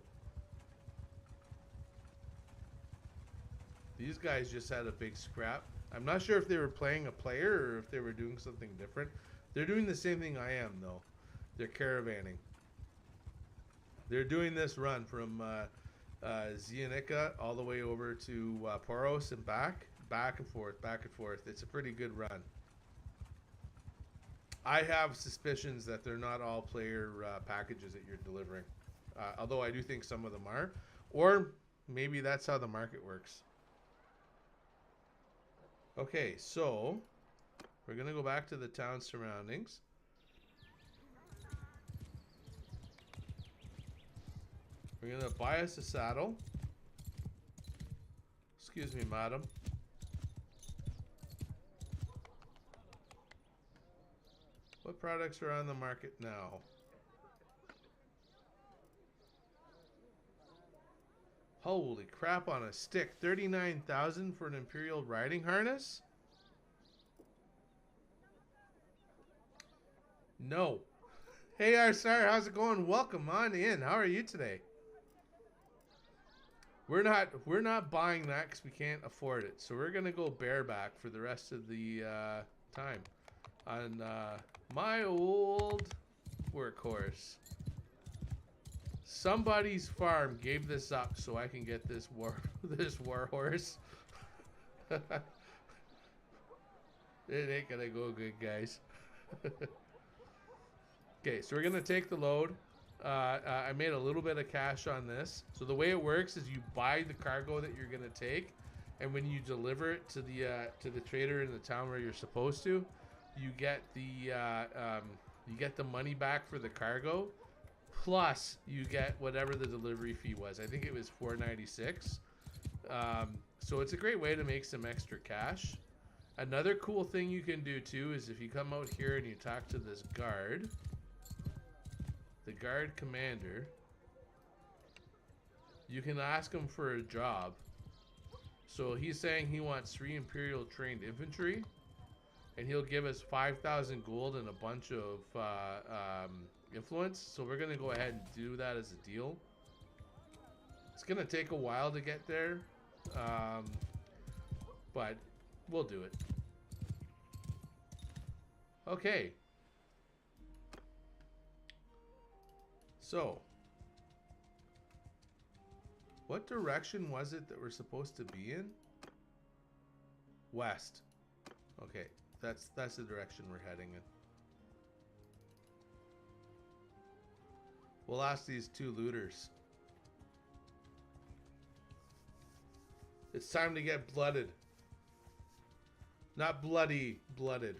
These guys just had a big scrap. I'm not sure if they were playing a player or if they were doing something different. They're doing the same thing I am, though. They're caravanning. They're doing this run from Zionica all the way over to Poros and back and forth, back and forth. It's a pretty good run. I have suspicions that they're not all player packages that you're delivering. Although I do think some of them are. Or maybe that's how the market works. Okay, so we're going to go back to the town surroundings. We're going to buy us a saddle. Excuse me, madam. What products are on the market now? Holy crap on a stick. 39,000 for an Imperial riding harness? No. Hey Arsar, how's it going? Welcome on in. How are you today? We're not buying that because we can't afford it. So we're gonna go bareback for the rest of the time on my old workhorse. Somebody's farm gave this up so I can get this war horse. It ain't gonna go good, guys. Okay, so we're gonna take the load. I made a little bit of cash on this. So the way it works is you buy the cargo that you're gonna take, and when you deliver it to the trader in the town where you're supposed to, you get the money back for the cargo, plus you get whatever the delivery fee was. I think it was $4.96. So it's a great way to make some extra cash. Another cool thing you can do too is if you come out here and you talk to this guard, the guard commander, you can ask him for a job. So he's saying he wants 3 Imperial trained infantry, and he'll give us 5,000 gold and a bunch of influence. So we're gonna go ahead and do that as a deal. It's gonna take a while to get there, but we'll do it. Okay. So, what direction was it that we're supposed to be in? West. Okay, that's the direction we're heading in. We'll ask these 2 looters. It's time to get blooded. Not bloody, blooded.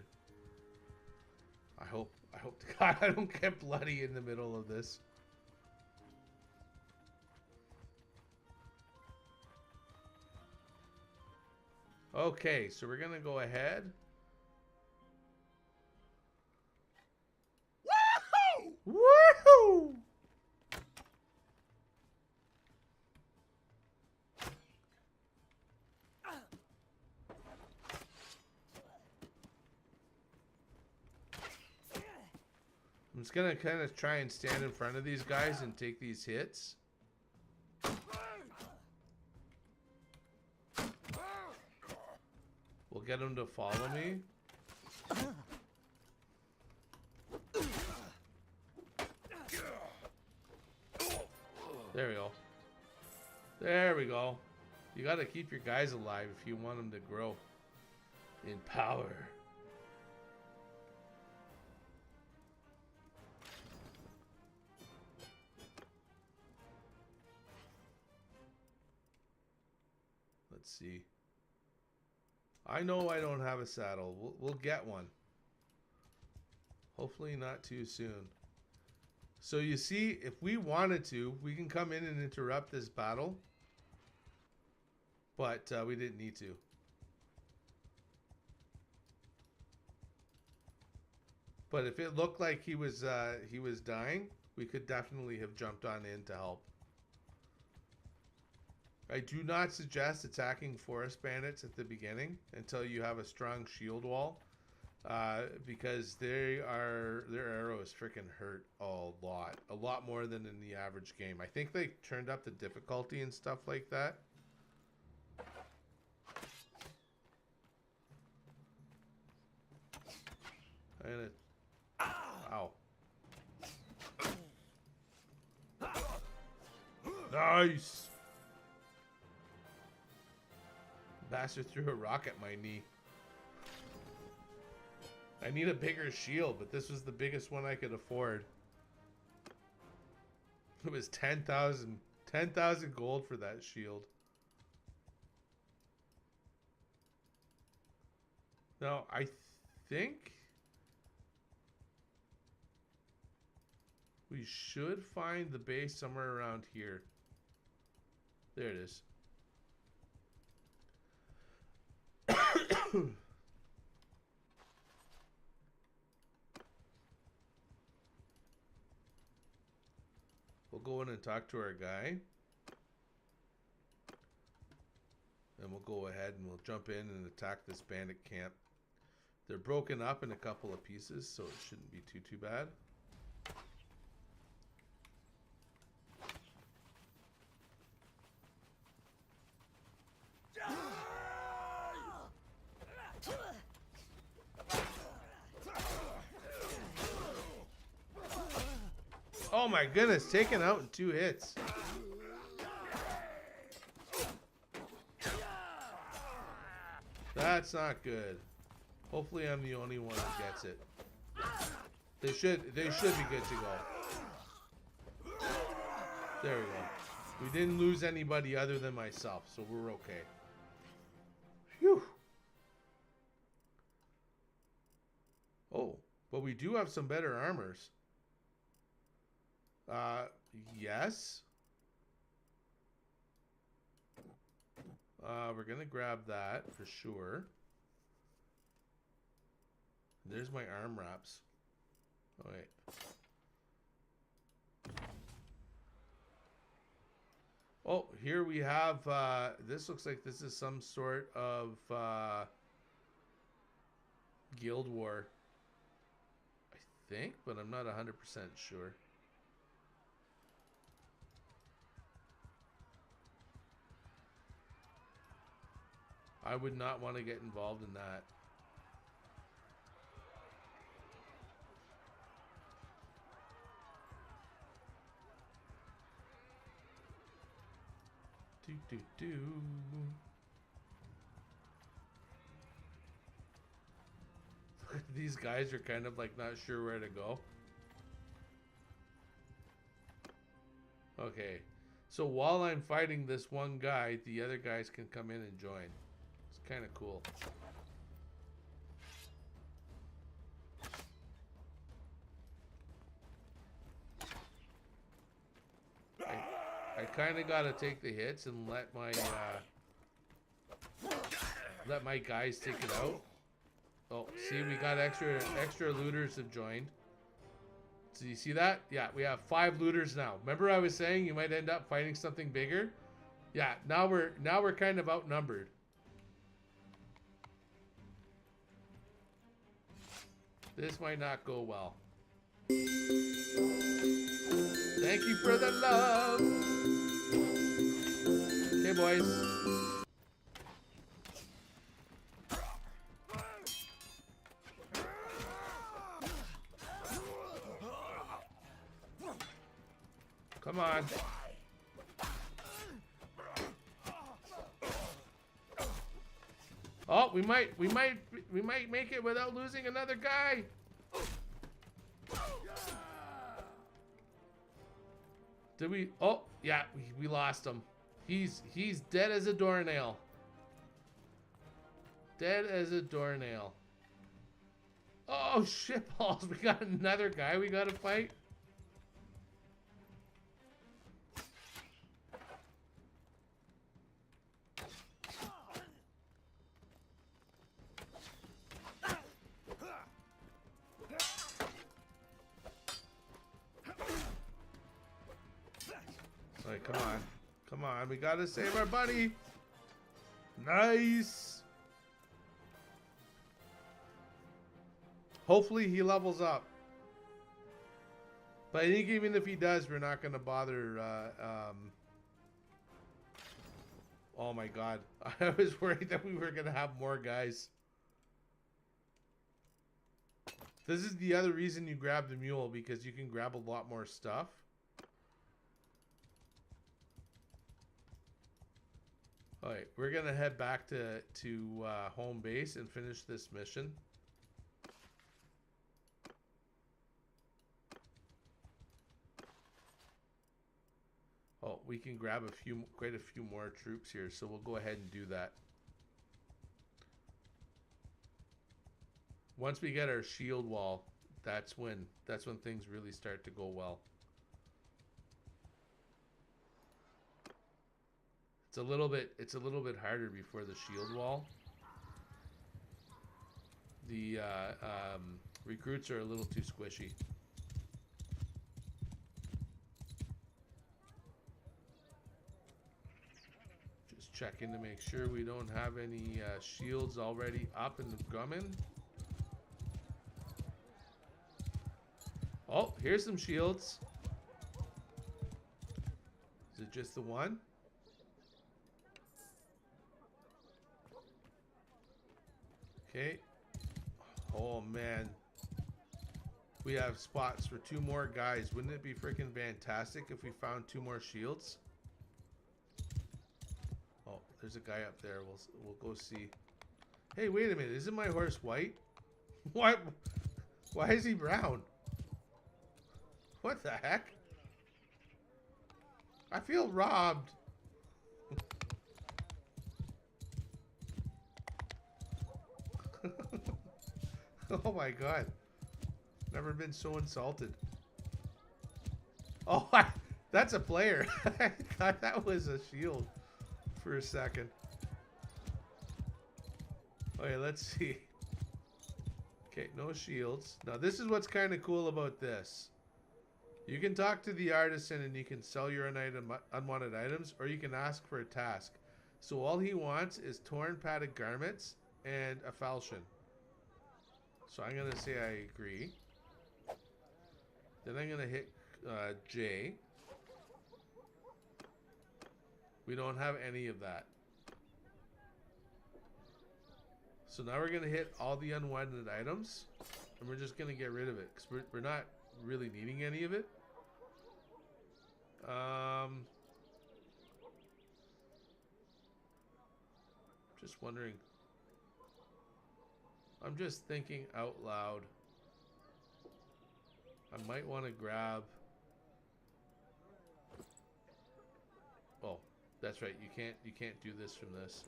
I hope to God I don't get bloody in the middle of this. Okay, so we're gonna go ahead. Woohoo! Woohoo! I'm just gonna kind of try and stand in front of these guys and take these hits. We'll get them to follow me. There we go. There we go. You gotta keep your guys alive if you want them to grow in power. Let's see. I know I don't have a saddle. We'll get one. Hopefully not too soon. So you see, if we wanted to, we can come in and interrupt this battle. But we didn't need to. But if it looked like he was dying, we could definitely have jumped on in to help. I do not suggest attacking forest bandits at the beginning until you have a strong shield wall, because their arrows freaking hurt a lot more than in the average game. I think they turned up the difficulty and stuff like that. And ow. Nice. Bastard threw a rock at my knee. I need a bigger shield, but this was the biggest one I could afford. It was 10,000 gold for that shield. Now, I think we should find the base somewhere around here. There it is. We'll go in and talk to our guy. And we'll go ahead and we'll jump in and attack this bandit camp. They're broken up in a couple of pieces, so it shouldn't be too bad. Oh my goodness, taken out in 2 hits. That's not good. Hopefully I'm the only one who gets it. They should be good to go. There we go. We didn't lose anybody other than myself, so we're okay. Phew. Oh, but we do have some better armors. Yes. We're gonna grab that for sure. There's my arm wraps. Oh, wait. Oh, here we have, this looks like this is some sort of, guild war. I think, but I'm not 100% sure. I would not want to get involved in that. Do. These guys are kind of like not sure where to go. Okay. So while I'm fighting this one guy, the other guys can come in and join. It's kind of cool. I kind of got to take the hits and let my guys take it out. Oh, see, we got extra looters have joined. So you see that? Yeah, we have 5 looters now. Remember I was saying you might end up fighting something bigger? Yeah, now we're kind of outnumbered. This might not go well. Thank you for the love. Okay, boys. Come on. Oh, we might make it without losing another guy. Did we? Oh, yeah, we lost him. He's dead as a doornail. Dead as a doornail. Oh, shitballs. We got another guy we gotta fight. Alright, come on. Come on, we gotta save our buddy. Nice. Hopefully he levels up. But I think even if he does, we're not gonna bother, oh my god. I was worried that we were gonna have more guys. This is the other reason you grab the mule, because you can grab a lot more stuff. Alright, we're gonna head back to home base and finish this mission. Oh, we can grab quite a few more troops here, so we'll go ahead and do that. Once we get our shield wall, that's when things really start to go well. It's a little bit harder before the shield wall. The recruits are a little too squishy. Just checking to make sure we don't have any shields already up and coming. Oh, here's some shields. Is it just the one? Okay. Oh man. We have spots for 2 more guys. Wouldn't it be freaking fantastic if we found 2 more shields? Oh, there's a guy up there. We'll go see. Hey, wait a minute. Isn't my horse white? What? Why is he brown? What the heck? I feel robbed. Oh my god. Never been so insulted. Oh, that's a player. I thought that was a shield for a second. Okay, let's see. Okay, no shields. Now this is what's kind of cool about this. You can talk to the artisan and you can sell your unwanted items, or you can ask for a task. So all he wants is torn padded garments and a falchion. So I'm going to say I agree. Then I'm going to hit J. We don't have any of that. So now we're going to hit all the unwanted items. And we're just going to get rid of it. Because we're not really needing any of it. Just wondering. I'm just thinking out loud. I might want to grab... Oh, that's right. You can't do this from this.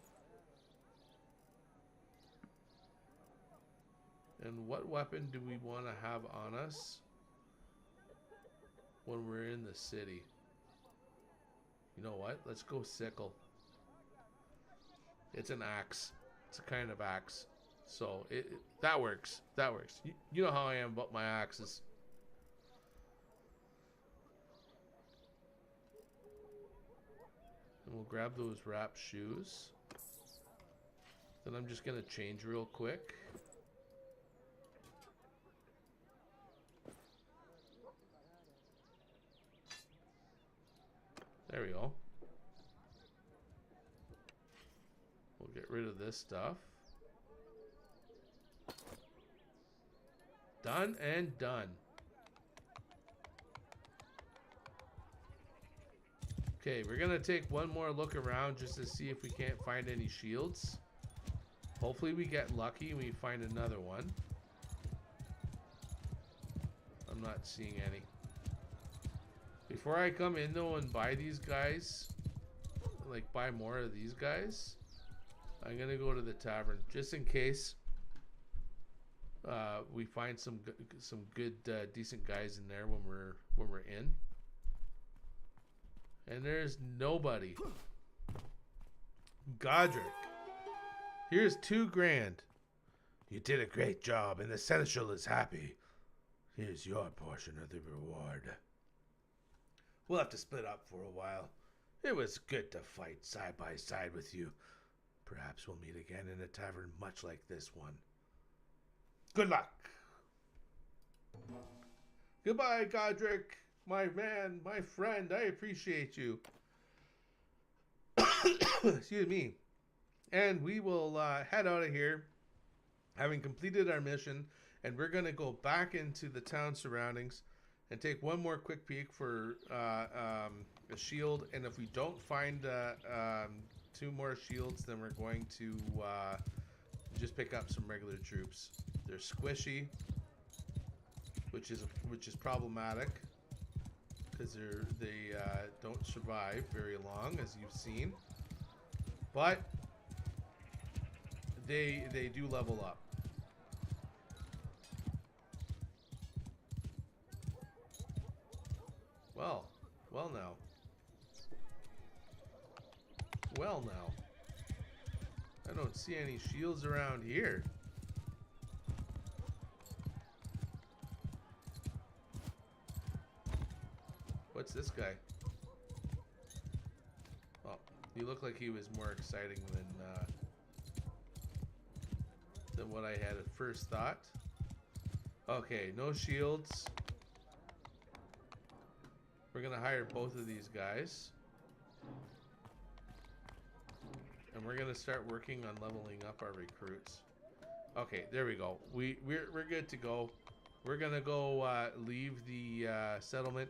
And what weapon do we want to have on us when we're in the city? You know what? Let's go sickle. It's an axe. It's a kind of axe. So that works. That works. You know how I am about my axes. And we'll grab those wrapped shoes. Then I'm just going to change real quick. There we go. We'll get rid of this stuff. Done and done. Okay, we're gonna take one more look around just to see if we can't find any shields. Hopefully we get lucky and we find another one. I'm not seeing any. Before I come in though and buy these guys, like buy more of these guys, I'm gonna go to the tavern just in case we find some good decent guys in there when we're in. And there's nobody. Godric, here's $2,000. You did a great job, and the seneschal is happy. Here's your portion of the reward. We'll have to split up for a while. It was good to fight side by side with you. Perhaps we'll meet again in a tavern much like this one. Good luck. Goodbye, Godric. My man, my friend, I appreciate you. Excuse me. And we will head out of here, having completed our mission, and we're going to go back into the town surroundings and take one more quick peek for a shield. And if we don't find 2 more shields, then we're going to just pick up some regular troops. They're squishy, which is problematic because they don't survive very long, as you've seen. But they do level up. Well now. Well now. I don't see any shields around here. What's this guy? Oh, he looked like he was more exciting than what I had at first thought. Okay, no shields. We're gonna hire both of these guys. And we're gonna start working on leveling up our recruits. Okay, there we go. We're good to go. we're gonna go leave the settlement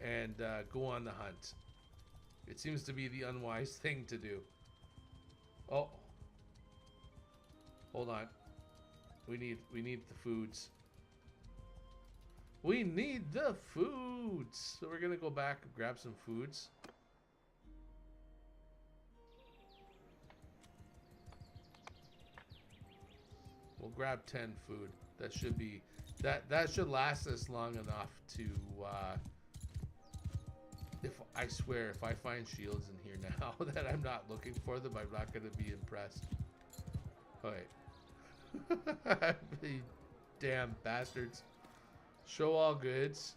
and go on the hunt. It seems to be the unwise thing to do. Oh, hold on. We need the foods. We need the foods. So we're gonna go back and grab some foods. We'll grab 10 food. That should be that should last us long enough to if I swear if I find shields in here now that I'm not looking for them, I'm not gonna be impressed. Okay. You damn bastards. Show all goods.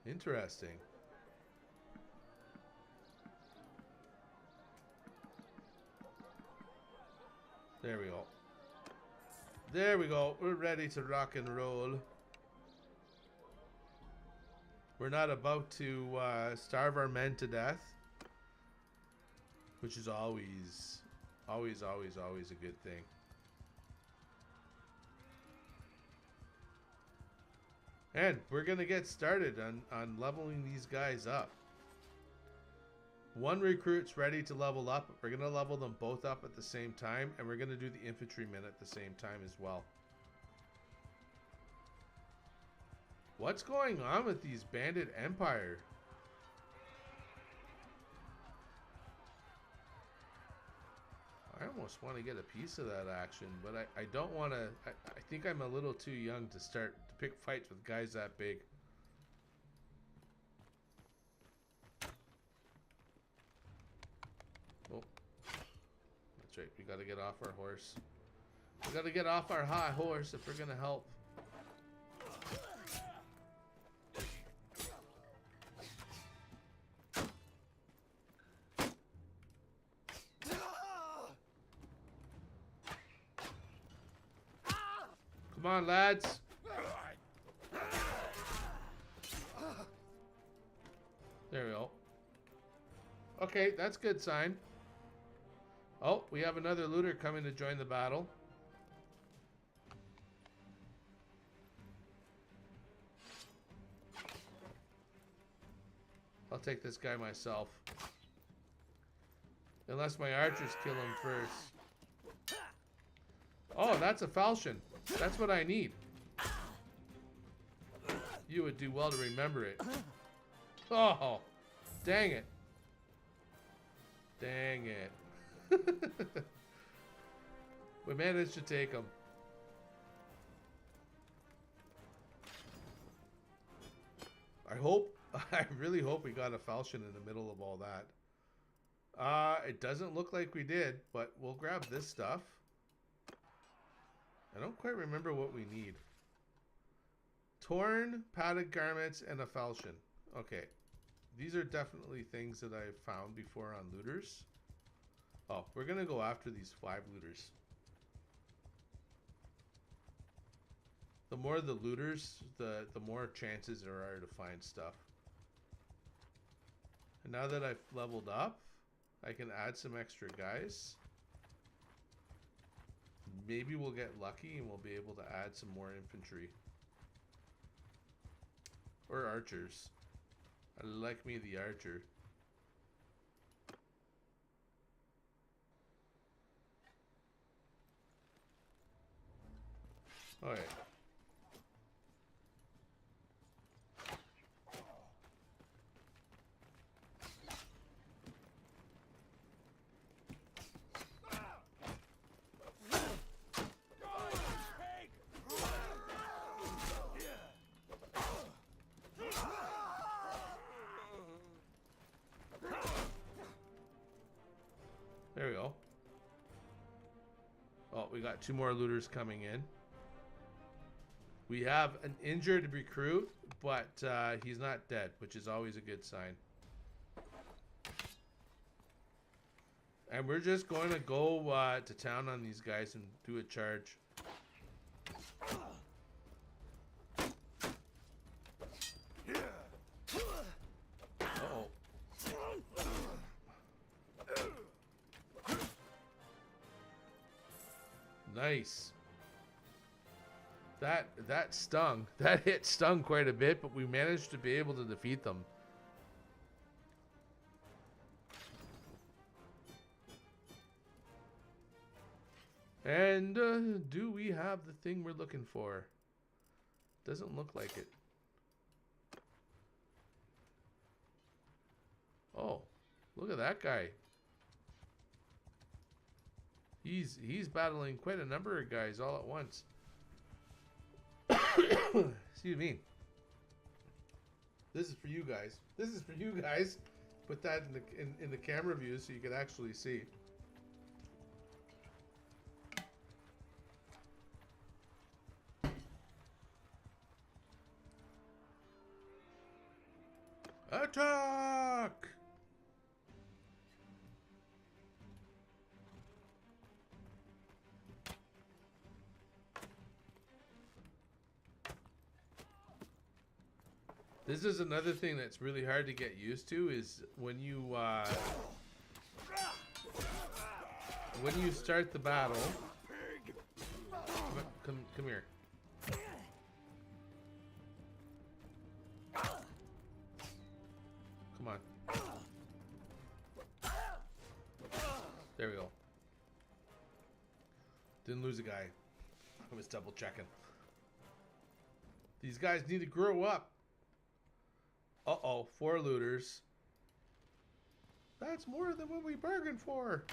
Interesting. There we go. There we go. We're ready to rock and roll. We're not about to starve our men to death, which is always a good thing. And we're gonna get started on leveling these guys up. One recruit's ready to level up. We're gonna level them both up at the same time, and we're gonna do the infantrymen at the same time as well. What's going on with these bandit empire? I almost want to get a piece of that action, but I don't want to. I think I'm a little too young to start to pick fights with guys that big. Oh, that's right. We got to get off our horse. We got to get off our high horse if we're gonna help. Come on, lads. There we go. Okay, that's a good sign. Oh, we have another looter coming to join the battle. I'll take this guy myself. Unless my archers kill him first. Oh, that's a falchion. That's what I need. You would do well to remember it. Oh, dang it. Dang it. We managed to take him. I really hope we got a falchion in the middle of all that. It doesn't look like we did, but we'll grab this stuff. I don't quite remember what we need. Torn, padded garments, and a falchion. Okay. These are definitely things that I've found before on looters. Oh, we're going to go after these 5 looters. The more the looters, the more chances there are to find stuff. And now that I've leveled up, I can add some extra guys. Maybe we'll get lucky and we'll be able to add some more infantry. Or archers. I like me the archer. Alright. There we go. Oh, we got 2 more looters coming in. We have an injured recruit, but he's not dead, which is always a good sign. And we're just going to go to town on these guys and do a charge. Uh-oh. Nice. That stung. That hit stung quite a bit, but we managed to be able to defeat them. And do we have the thing we're looking for? Doesn't look like it. Oh, look at that guy. He's battling quite a number of guys all at once. Excuse me. This is for you guys. This is for you guys. Put that in the camera view so you can actually see. Attack! This is another thing that's really hard to get used to is when you start the battle. Come here. Come on. There we go. Didn't lose a guy. I was double checking. These guys need to grow up. Uh-oh, 4 looters. That's more than what we bargained for.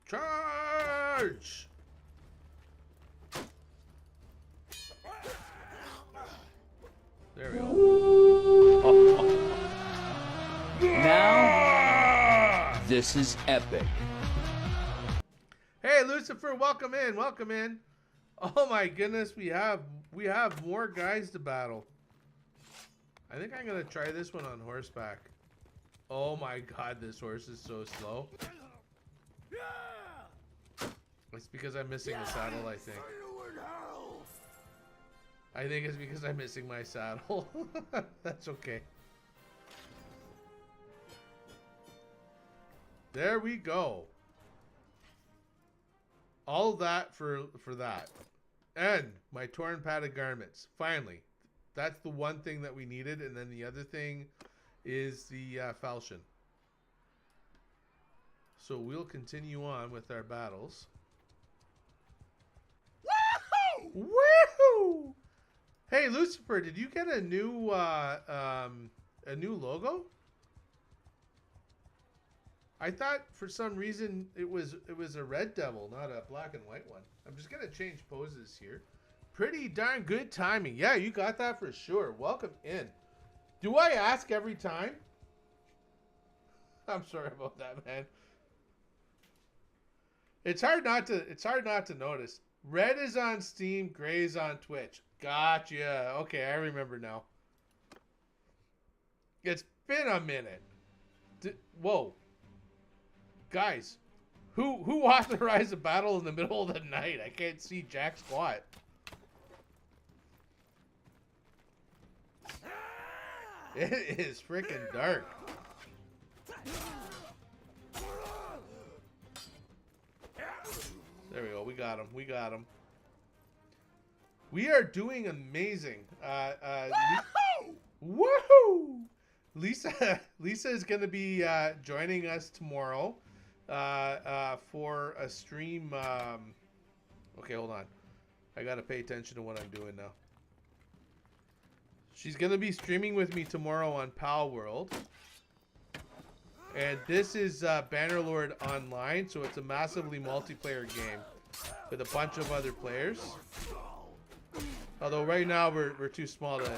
Charge! There we go. Now, this is epic. Hey, Lucifer, welcome in. Welcome in. Oh my goodness, we have more guys to battle. I think I'm gonna try this one on horseback. Oh my god, this horse is so slow. It's because I'm missing the saddle, I think. I think it's because I'm missing my saddle. That's okay. There we go. All that for that. And my torn padded garments. Finally. That's the one thing that we needed. And then the other thing is the falchion. So we'll continue on with our battles. Woohoo! Woohoo! Hey Lucifer, did you get a new logo? I thought for some reason it was a red devil, not a black and white one. I'm just gonna change poses here. Pretty darn good timing. Yeah, you got that for sure. Welcome in. Do I ask every time? I'm sorry about that, man. It's hard not to notice. Red is on Steam, gray is on Twitch. Gotcha. Okay, I remember now. It's been a minute. Whoa. Guys, who authorized a battle in the middle of the night? I can't see jack squat. It is freaking dark. There we go. We got him. We got him. We are doing amazing. Woohoo! Lisa is going to be joining us tomorrow for a stream. Okay, hold on. I got to pay attention to what I'm doing now. She's going to be streaming with me tomorrow on Pal World. And this is Bannerlord Online, so it's a massively multiplayer game with a bunch of other players. Although right now we're too small to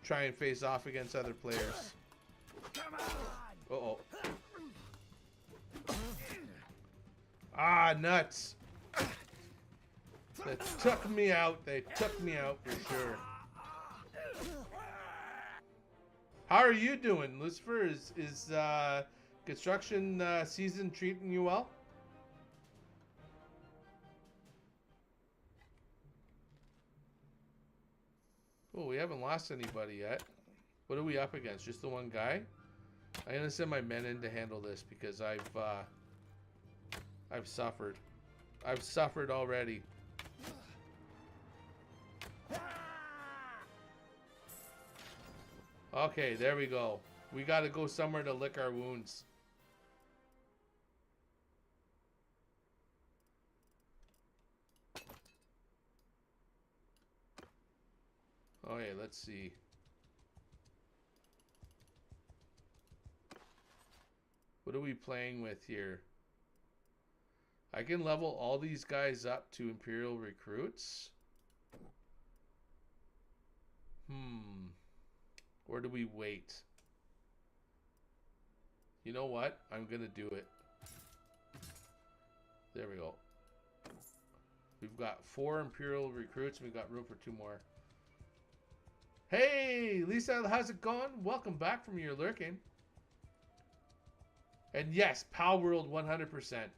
try and face off against other players. Uh-oh. Ah, nuts. They took me out. They took me out for sure. How are you doing, Lucifer? Is construction season treating you well? Oh, we haven't lost anybody yet. What are we up against? Just the one guy? I'm gonna send my men in to handle this because I've suffered. I've suffered already. Okay, there we go. We gotta go somewhere to lick our wounds. Okay, let's see. What are we playing with here? I can level all these guys up to Imperial recruits. Or do we wait? You know what? I'm gonna do it. There we go. We've got 4 Imperial recruits and we've got room for 2 more. Hey, Lisa, how's it going? Welcome back from your lurking. And yes, Pal World 100%.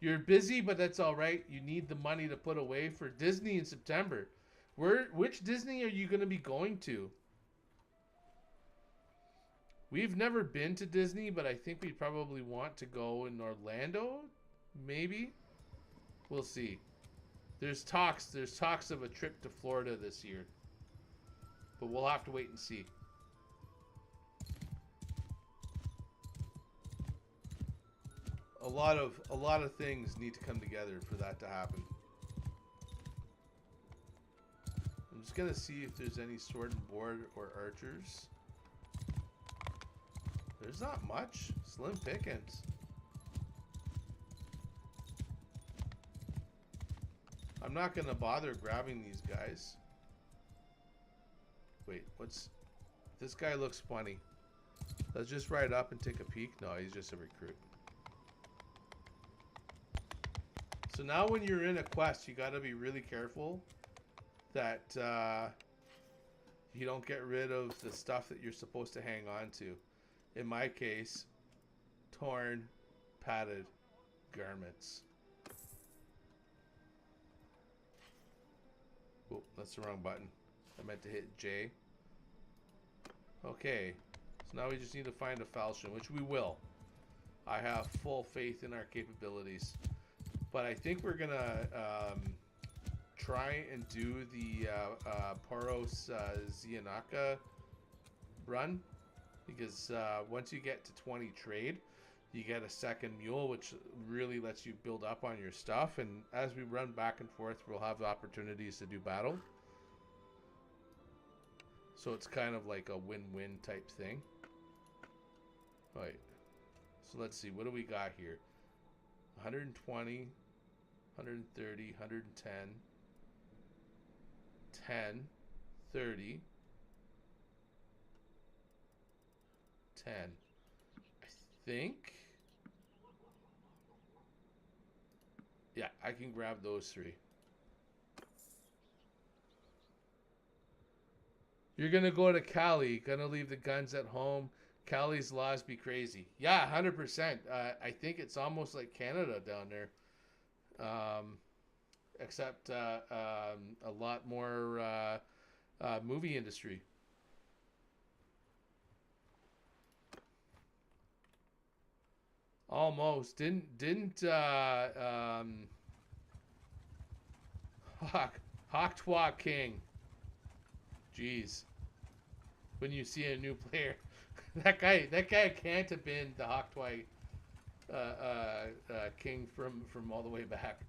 You're busy, but that's all right. You need the money to put away for Disney in September. Which Disney are you going to be going to? We've never been to Disney, but I think we probably want to go in Orlando, maybe. We'll see. There's talks of a trip to Florida this year. But we'll have to wait and see. A lot of things need to come together for that to happen. I'm just gonna see if there's any sword and board or archers. There's not much. Slim pickings. I'm not gonna bother grabbing these guys. Wait, this guy looks funny. Let's just ride up and take a peek. No, he's just a recruit. So now when you're in a quest, you gotta be really careful that you don't get rid of the stuff that you're supposed to hang on to. In my case, torn, padded garments. Oh, that's the wrong button. I meant to hit J. Okay, so now we just need to find a falchion, which we will. I have full faith in our capabilities. But I think we're gonna try and do the Poros Zianaka run. Because once you get to 20 trade, you get a second mule, which really lets you build up on your stuff. And as we run back and forth, we'll have opportunities to do battle. So it's kind of like a win-win type thing. All right. So let's see. What do we got here? 120, 130, 110, 10, 30, 10. I think. Yeah, I can grab those 3. You're going to go to Cali. Going to leave the guns at home. Cali's laws be crazy. Yeah, 100%. I think it's almost like Canada down there. Except a lot more movie industry. Almost. Didn't Hawktwa King. Jeez. When you see a new player. that guy can't have been the Hawktwa King from all the way back.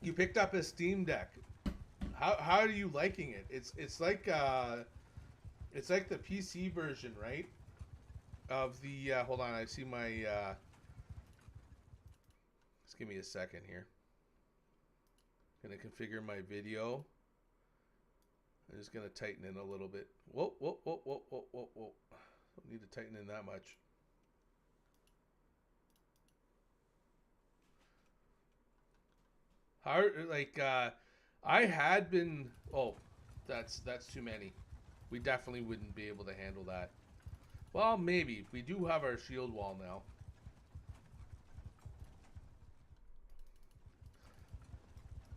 You picked up a Steam Deck. How are you liking it? It's like the PC version, right? Of the hold on, I see my just give me a second here. Gonna configure my video. I'm just gonna tighten in a little bit. Whoa. Don't need to tighten in that much. How I had been That's too many. We definitely wouldn't be able to handle that. Well, maybe. We do have our shield wall now.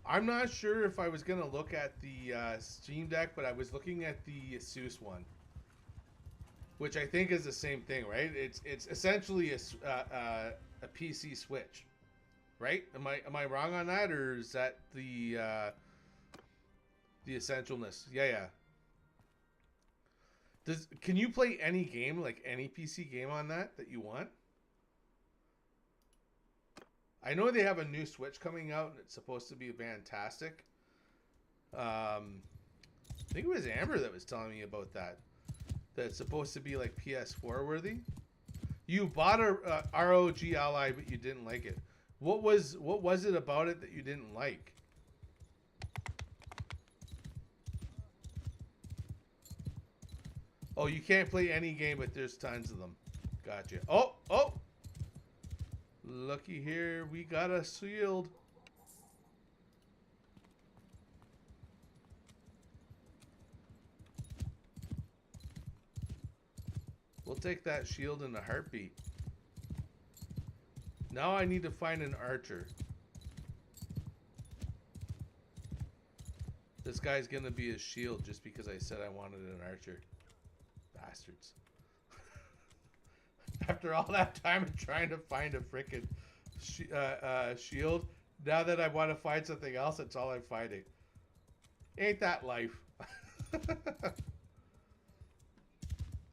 I'm not sure if I was going to look at the Steam Deck, but I was looking at the Asus one. Which I think is the same thing, right? It's essentially a PC Switch. Right? Am I wrong on that, or is that the essentialness? Yeah. Can you play any game, like any PC game on that you want? I know they have a new Switch coming out, and it's supposed to be fantastic. I think it was Amber that was telling me about that. That's supposed to be like PS4 worthy. You bought a ROG Ally, but you didn't like it. What was it about it that you didn't like? Oh, you can't play any game, but there's tons of them. Gotcha. Oh! Looky here, we got a shield. We'll take that shield in a heartbeat. Now I need to find an archer. This guy's gonna be a shield just because I said I wanted an archer. Bastards. After all that time of trying to find a frickin' shield, now that I want to find something else, that's all I'm finding. Ain't that life?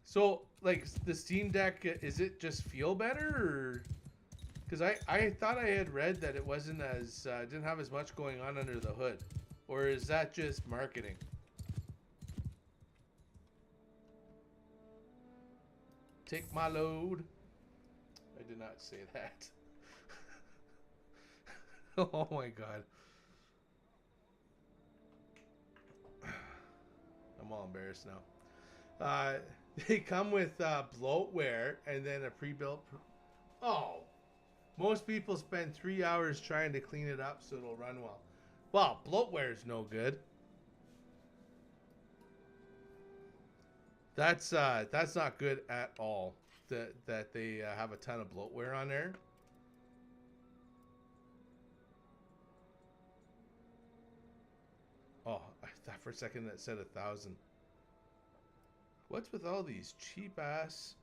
So, like, the Steam Deck, is it just feel better, or... Because I thought I had read that it wasn't as, didn't have as much going on under the hood. Or is that just marketing? Take my load. I did not say that. Oh my god. I'm all embarrassed now. They come with bloatware and then a pre-built... Oh! Most people spend 3 hours trying to clean it up so it'll run well. Well, bloatware is no good. That's not good at all. That they have a ton of bloatware on there. Oh, I thought for a second that said 1,000. What's with all these cheap ass?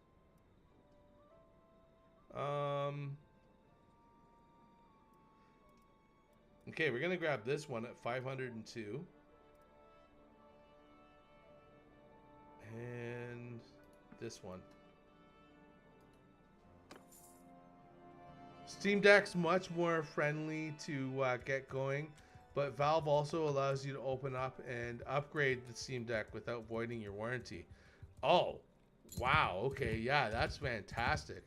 Okay, we're gonna grab this one at 502. And this one. Steam Deck's much more friendly to get going, but Valve also allows you to open up and upgrade the Steam Deck without voiding your warranty. Oh, wow. Okay, yeah, that's fantastic.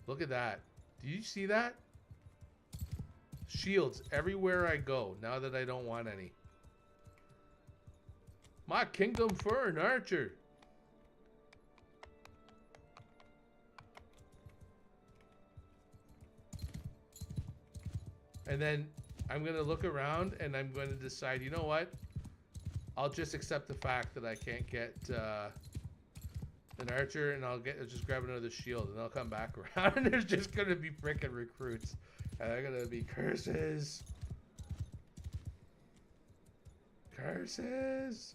Look at that. Do you see that? Shields everywhere I go, now that I don't want any. My kingdom for an archer. And then I'm going to look around and I'm going to decide, you know what? I'll just accept the fact that I can't get an archer, and I'll just grab another shield, and I'll come back around and there's just going to be frickin' recruits. And they're going to be curses. Curses.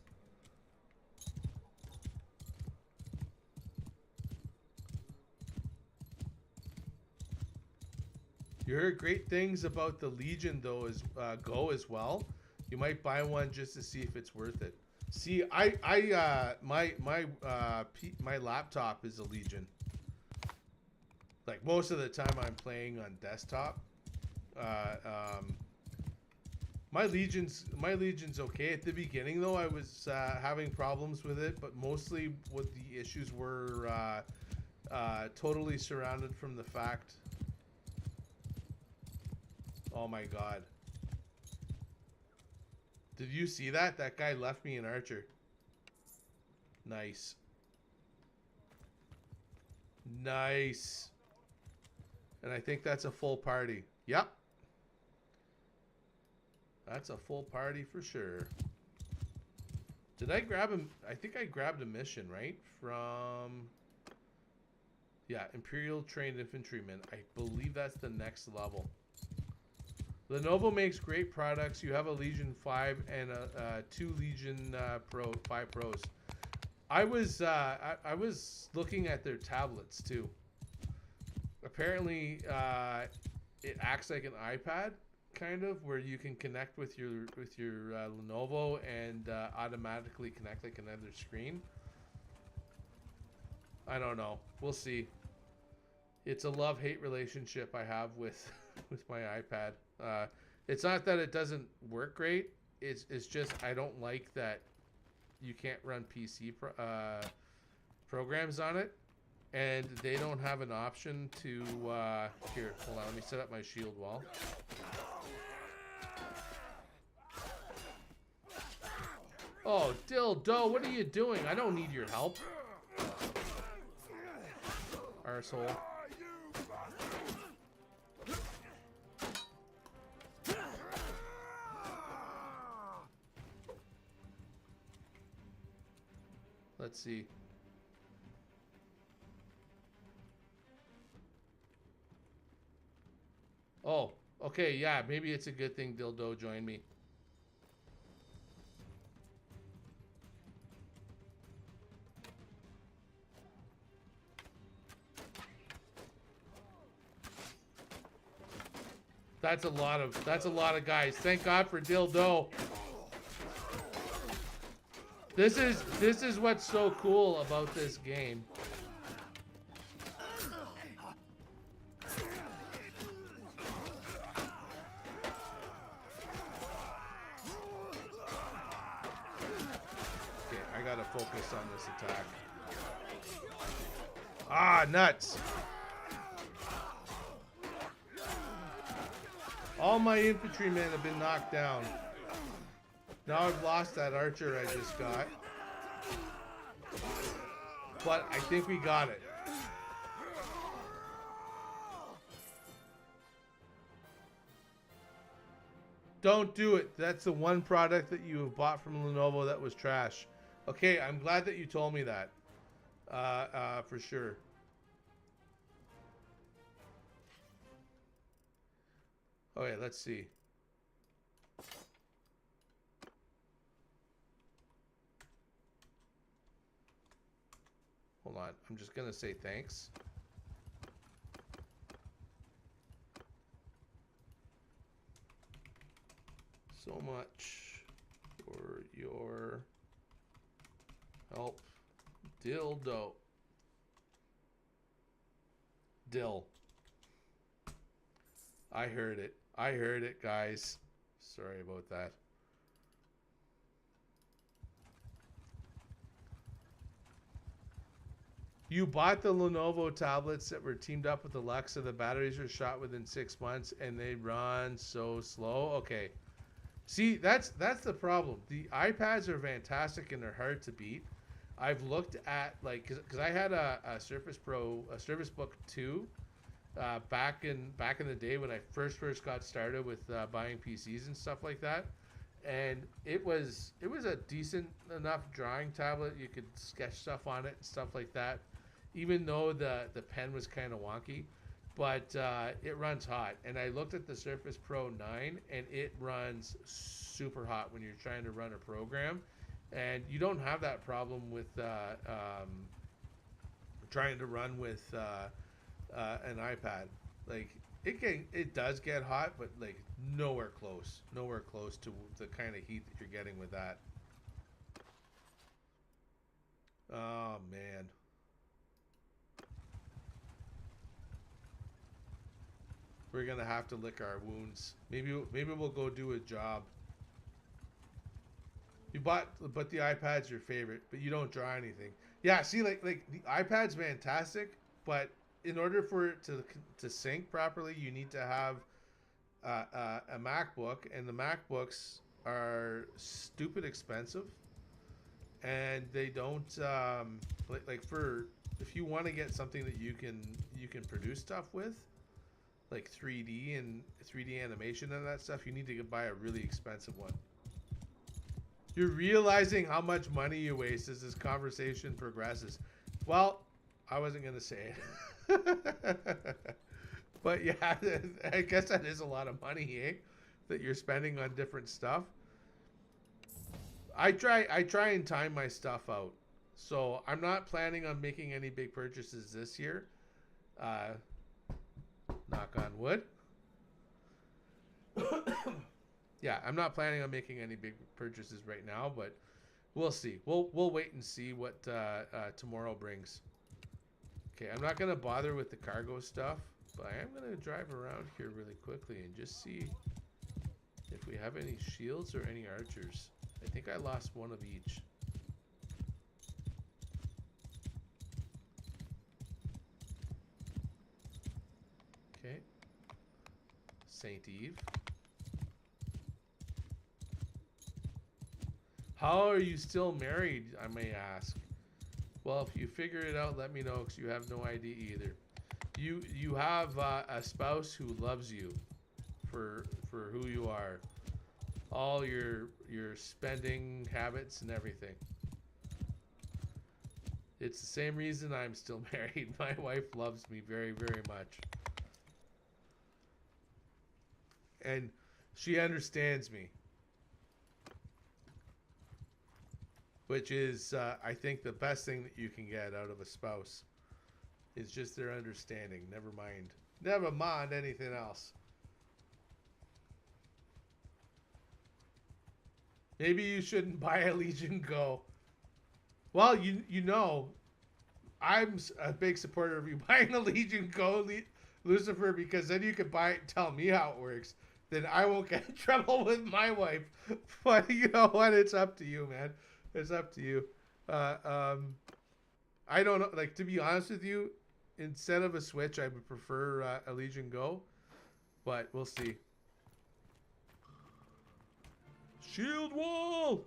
You heard great things about the Legion though, as Go as well. You might buy one just to see if it's worth it. See, my laptop is a Legion. Like most of the time I'm playing on desktop. My Legion's okay. At the beginning though, I was having problems with it, but mostly what the issues were totally surrounded from the fact. Oh my god. Did you see that? That guy left me an archer. Nice. Nice. And I think that's a full party. Yep. That's a full party for sure. Did I grab him? I think I grabbed a mission, right? From... Yeah, Imperial Trained Infantryman. I believe that's the next level. Lenovo makes great products. You have a Legion 5 and a 2 Legion 5 Pros. I was looking at their tablets too. Apparently, it acts like an iPad, kind of, where you can connect with your Lenovo and automatically connect like another screen. I don't know. We'll see. It's a love-hate relationship I have with with my iPad. It's not that it doesn't work great. It's just I don't like that you can't run PC programs on it, and they don't have an option to. Here, hold on. Let me set up my shield wall. Oh, dildo! What are you doing? I don't need your help. Arsehole. Let's see. Oh, okay, yeah, maybe it's a good thing Dildo joined me. That's a lot of guys. Thank God for Dildo. This is what's so cool about this game. Okay, I gotta focus on this attack. Ah, nuts! All my infantrymen have been knocked down. Now I've lost that archer I just got. But I think we got it. Don't do it. That's the one product that you have bought from Lenovo that was trash. Okay, I'm glad that you told me that. For sure. Okay, let's see. Hold on. I'm just going to say thanks. So much for your help. Dildo. Dill. I heard it. I heard it, guys. Sorry about that. You bought the Lenovo tablets that were teamed up with Alexa. The batteries were shot within 6 months, and they run so slow. Okay. See, that's the problem. The iPads are fantastic, and they're hard to beat. I've looked at, like, because I had a Surface Pro, a Surface Book 2, back in the day when I first got started with buying PCs and stuff like that, and it was a decent enough drawing tablet. You could sketch stuff on it and stuff like that, even though the pen was kind of wonky, but it runs hot. And I looked at the Surface Pro 9, and it runs super hot when you're trying to run a program, and you don't have that problem with trying to run with an iPad. Like it does get hot, but like nowhere close to the kind of heat that you're getting with that. Oh man. We're gonna have to lick our wounds. Maybe we'll go do a job. But the iPad's your favorite, but you don't draw anything. Yeah, see, like the iPad's fantastic, but in order for it to sync properly, you need to have a MacBook, and the MacBooks are stupid expensive, and they don't like for if you want to get something that you can produce stuff with, like 3D animation and that stuff, you need to buy a really expensive one. You're realizing how much money you waste as this conversation progresses. Well, I wasn't gonna say it. But yeah, I guess that is a lot of money, eh? That you're spending on different stuff. I try and time my stuff out. So I'm not planning on making any big purchases this year. Knock on wood. Yeah, I'm not planning on making any big purchases right now, but we'll see. We'll wait and see what tomorrow brings. Okay, I'm not gonna bother with the cargo stuff, but I am gonna drive around here really quickly and just see if we have any shields or any archers. I think I lost one of each. Okay. Saint Eve. How are you still married, I may ask? Well, if you figure it out, let me know, because you have no idea either. You have a spouse who loves you for who you are. All your spending habits and everything. It's the same reason I'm still married. My wife loves me very, very much. And she understands me. Which is, I think, the best thing that you can get out of a spouse. Is just their understanding. Never mind anything else. Maybe you shouldn't buy a Legion Go. Well, you know, I'm a big supporter of you buying a Legion Go, Lucifer, because then you can buy it and tell me how it works. Then I won't get in trouble with my wife. But you know what? It's up to you, man. It's up to you. I don't know. Like, to be honest with you, instead of a Switch, I would prefer a Legion Go. But we'll see. Shield wall!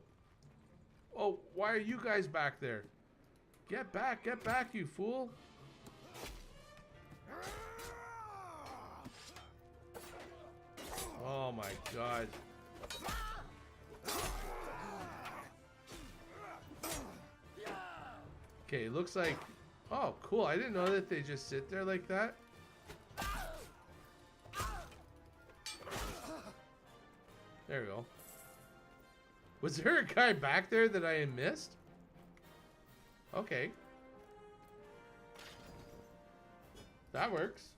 Oh, why are you guys back there? Get back, you fool! Oh my god. Okay, it looks like... Oh, cool. I didn't know that they just sit there like that. There we go. Was there a guy back there that I missed? Okay. That works.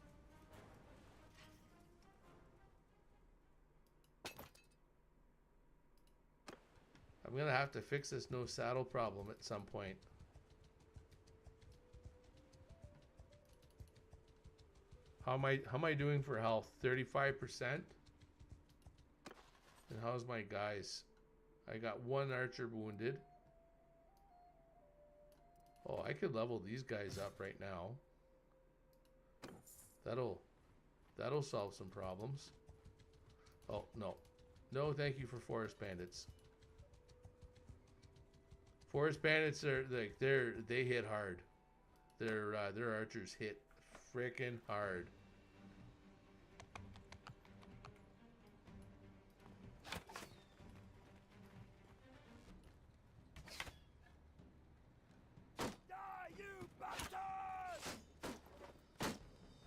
I'm gonna have to fix this no saddle problem at some point. How am I doing for health? 35%? And how's my guys? I got one archer wounded. Oh, I could level these guys up right now. That'll solve some problems. Oh, no. No, thank you for forest bandits. Forest bandits are like they hit hard. Their archers hit freaking hard.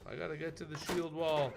I gotta get to the shield wall.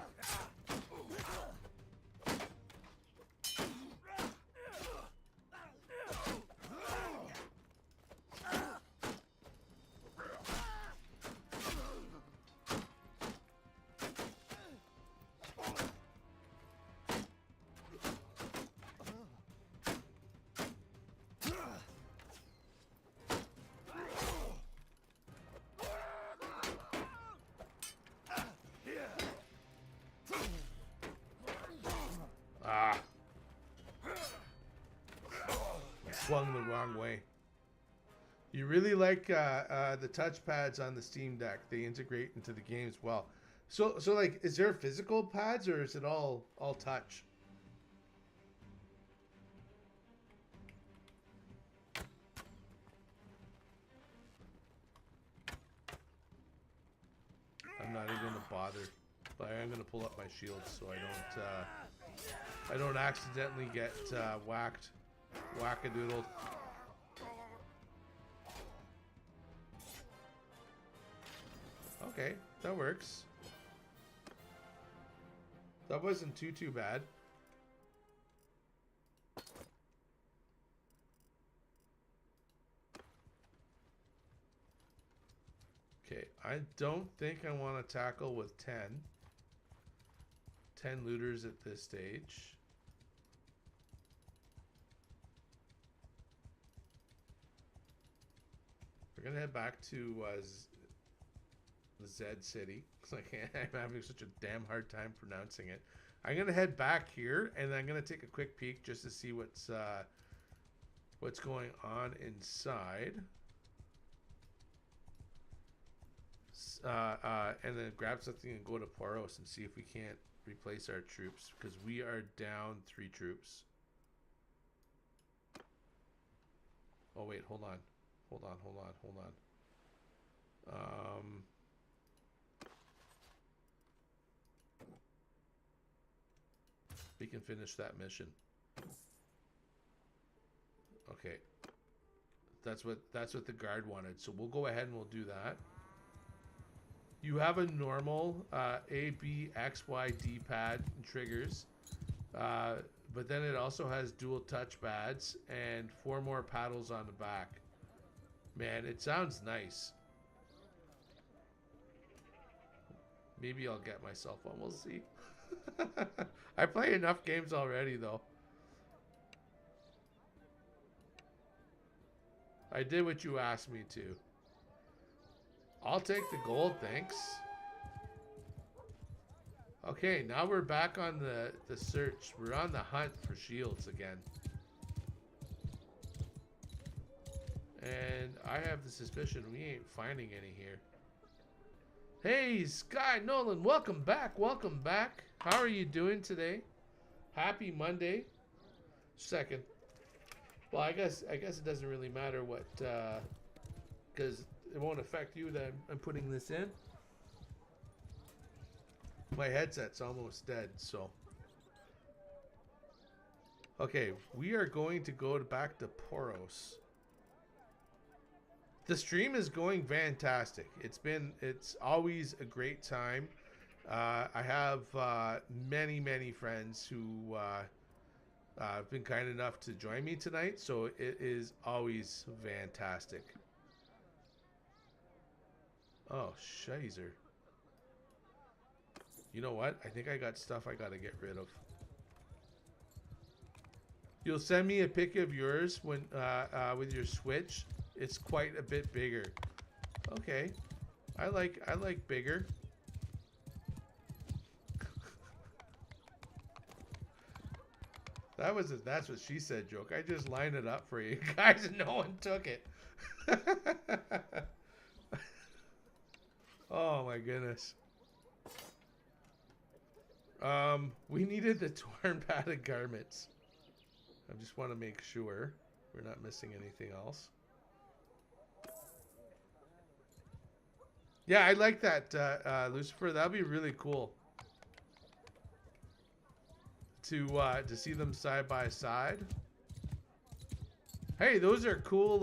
Swung the wrong way. You really like the touchpads on the Steam Deck. They integrate into the games well. So like, is there physical pads or is it all touch? I'm not even gonna bother, but I am gonna pull up my shields so I don't accidentally get whacked wackadoodled. Okay, that works. That wasn't too bad. Okay, I don't think I want to tackle with 10. 10 looters at this stage. We're gonna head back to the Zed City. I'm having such a damn hard time pronouncing it. I'm gonna head back here, and I'm gonna take a quick peek just to see what's going on inside. And then grab something and go to Poros and see if we can't replace our troops, because we are down 3 troops. Oh wait, hold on. We can finish that mission. Okay. That's what the guard wanted. So we'll go ahead and we'll do that. You have a normal A, B, X, Y, D pad and triggers. But then it also has dual touchpads and 4 more paddles on the back. Man, it sounds nice. Maybe I'll get myself one. We'll see. I play enough games already, though. I did what you asked me to. I'll take the gold, thanks. Okay, now we're back on the search. We're on the hunt for shields again. And I have the suspicion we ain't finding any here. Hey, Sky Nolan, welcome back. Welcome back. How are you doing today? Happy Monday. Second. Well, I guess it doesn't really matter what, because it won't affect you that I'm putting this in. My headset's almost dead, so. Okay, we are going to go back to Poros. The stream is going fantastic. It's always a great time. I have many friends who have been kind enough to join me tonight, so it is always fantastic. Oh, shizer. You know what? I think I got stuff I gotta get rid of. You'll send me a pic of yours when with your Switch. It's quite a bit bigger. Okay, I like bigger. That's what she said joke. I just lined it up for you guys, and no one took it. Oh my goodness. We needed the torn padded garments. I just want to make sure we're not missing anything else. Yeah, I like that, Lucifer. That'd be really cool to see them side by side. Hey, those are cool.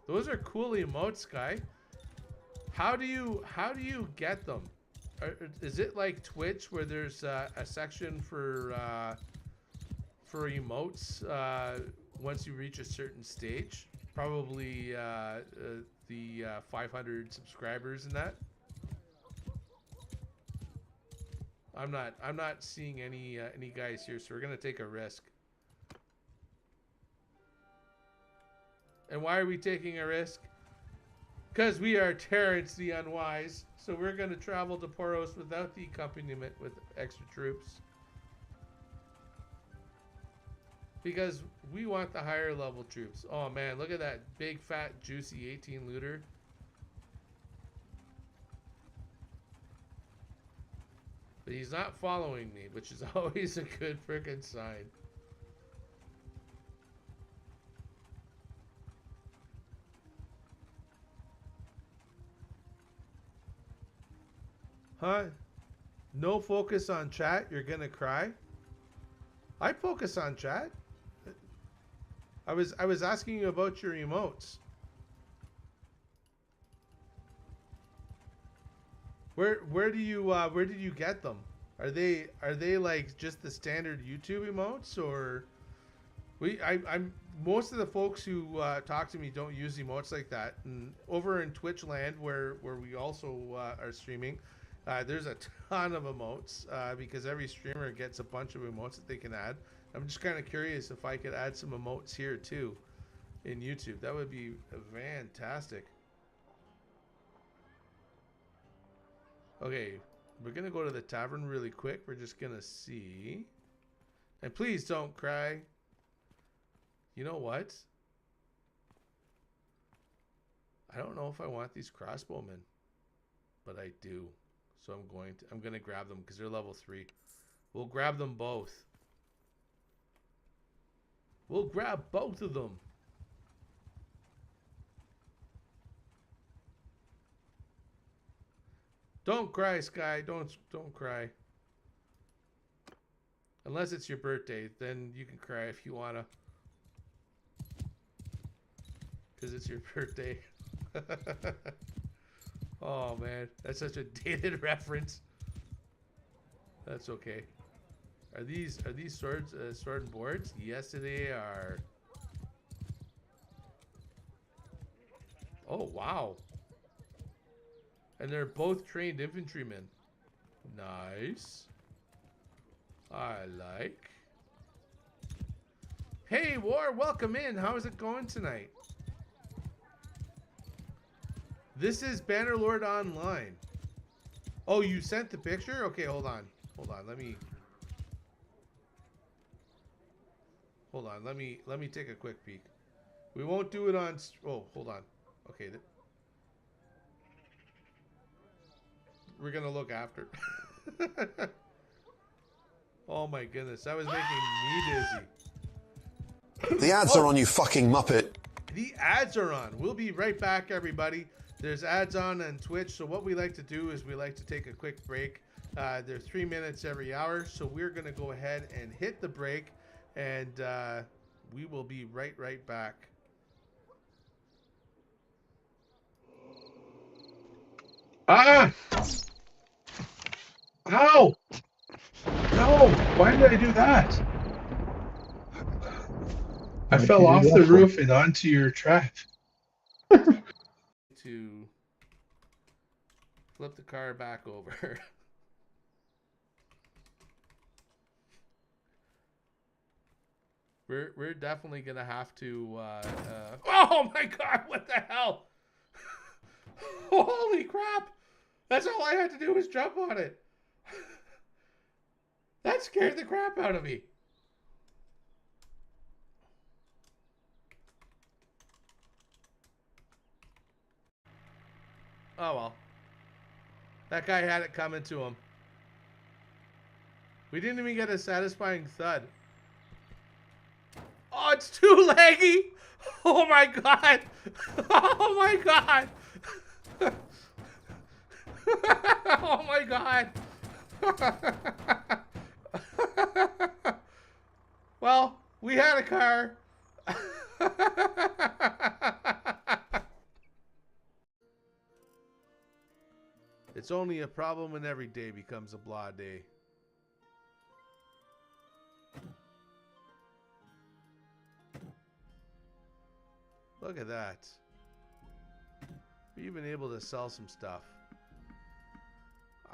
Those are cool emotes, Guy. How do you get them? Is it like Twitch where there's a section for emotes once you reach a certain stage? Probably the 500 subscribers in that. I'm not seeing any guys here, so we're gonna take a risk. And why are we taking a risk? Because we are Terrence the Unwise, so we're gonna travel to Poros without the accompaniment with extra troops. Because we want the higher level troops. Oh man, look at that big, fat, juicy 18 looter. But he's not following me, which is always a good frickin' sign. Huh? No focus on chat, you're gonna cry? I focus on chat. I was asking you about your emotes. Where do you get them? Are they like just the standard YouTube emotes, or I'm most of the folks who talk to me don't use emotes like that. And over in Twitch land where we also are streaming, there's a ton of emotes because every streamer gets a bunch of emotes that they can add. I'm just kind of curious if I could add some emotes here too in YouTube. That would be fantastic. Okay, we're gonna go to the tavern really quick. We're just gonna see. And please don't cry. You know what? I don't know if I want these crossbowmen, but I do. So I'm gonna grab them because they're level 3. We'll grab them both. We'll grab both of them. Don't cry, Sky. Don't cry. Unless it's your birthday, then you can cry if you wanna. Because it's your birthday. Oh man, that's such a dated reference. That's okay. Are these swords sword and boards? Yes, they are. Oh wow. And they're both trained infantrymen. Nice. I like. Hey, War, welcome in. How is it going tonight? This is Bannerlord Online. Oh, you sent the picture? Okay, hold on. Hold on. Let me take a quick peek. We won't do it on. Oh, hold on. Okay. We're gonna look after. Oh my goodness, that was making me dizzy. The ads are on, you fucking muppet. The ads are on. We'll be right back, everybody. There's ads on Twitch, so what we like to do is we like to take a quick break. They're 3 minutes every hour, so we're gonna go ahead and hit the break, and we will be right back. Ah! Ow! No! Why did I do that? I fell off the roof and onto your trap. To flip the car back over. We're definitely gonna have to oh my god, what the hell? Holy crap! That's all I had to do was jump on it. That scared the crap out of me. Oh well. That guy had it coming to him. We didn't even get a satisfying thud. Oh, it's too laggy! Oh my god! Oh my god! Oh my god! Well, we had a car. It's only a problem when every day becomes a blah day. Look at that. We're even able to sell some stuff.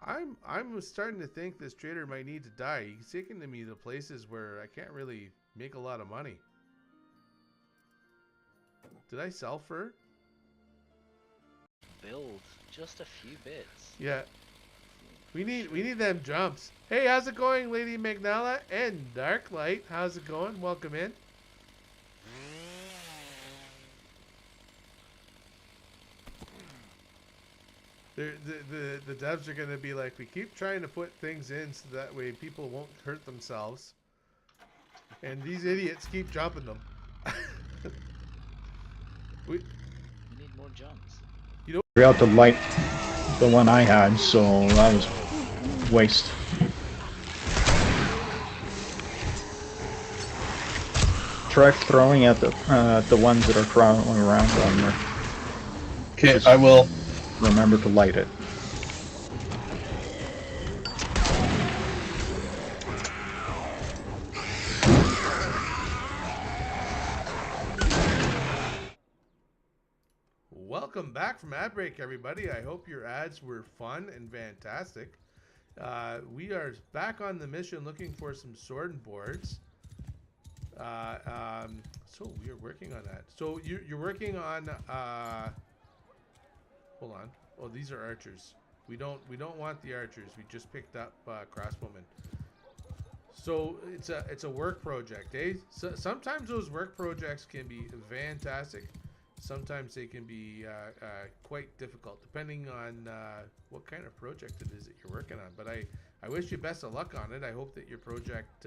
I'm starting to think this trader might need to die. He's taking me to places where I can't really make a lot of money. Did I sell fur? Build just a few bits. Yeah. We need them jumps. Hey, how's it going, Lady Magnala and Darklight? How's it going? Welcome in. The devs are going to be like, we keep trying to put things in so that way people won't hurt themselves. And these idiots keep jumping them. We need more jumps. You know, we out to light the one I had, so that was waste. try throwing at the ones that are crawling around on there. Okay, I will. Remember to light it. Welcome back from ad break, everybody. I hope your ads were fun and fantastic. We are back on the mission looking for some sword and boards. So we are working on that. So you're working on. Hold on. Oh, these are archers. We don't want the archers. We just picked up crossbowmen. So it's a work project, eh? So sometimes those work projects can be fantastic. Sometimes they can be quite difficult, depending on what kind of project it is that you're working on. But I wish you best of luck on it. I hope that your project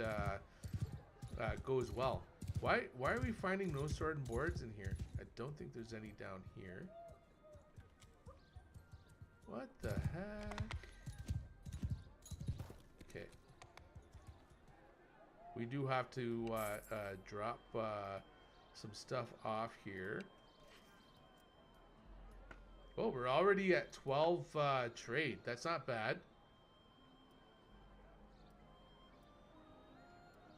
goes well. Why are we finding no sword and boards in here? I don't think there's any down here. What the heck? Okay. We do have to drop some stuff off here. Oh, we're already at 12 trade. That's not bad.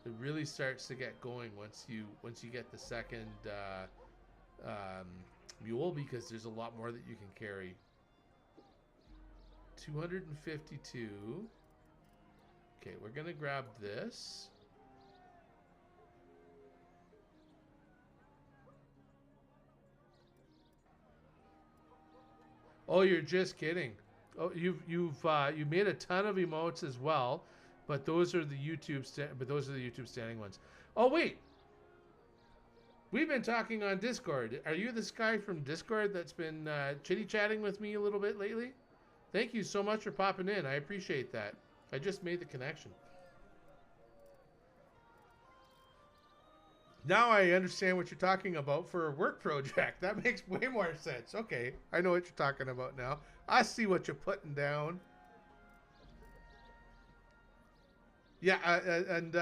It really starts to get going once you get the second mule, because there's a lot more that you can carry. 252. Okay, we're gonna grab this. Oh, you're just kidding. Oh, you made a ton of emotes as well, but those are the YouTube standing ones. Oh wait, we've been talking on Discord. Are you this guy from Discord that's been chitty chatting with me a little bit lately? Thank you so much for popping in. I appreciate that. I just made the connection. Now I understand what you're talking about for a work project. That makes way more sense. Okay, I know what you're talking about now. I see what you're putting down. Yeah, and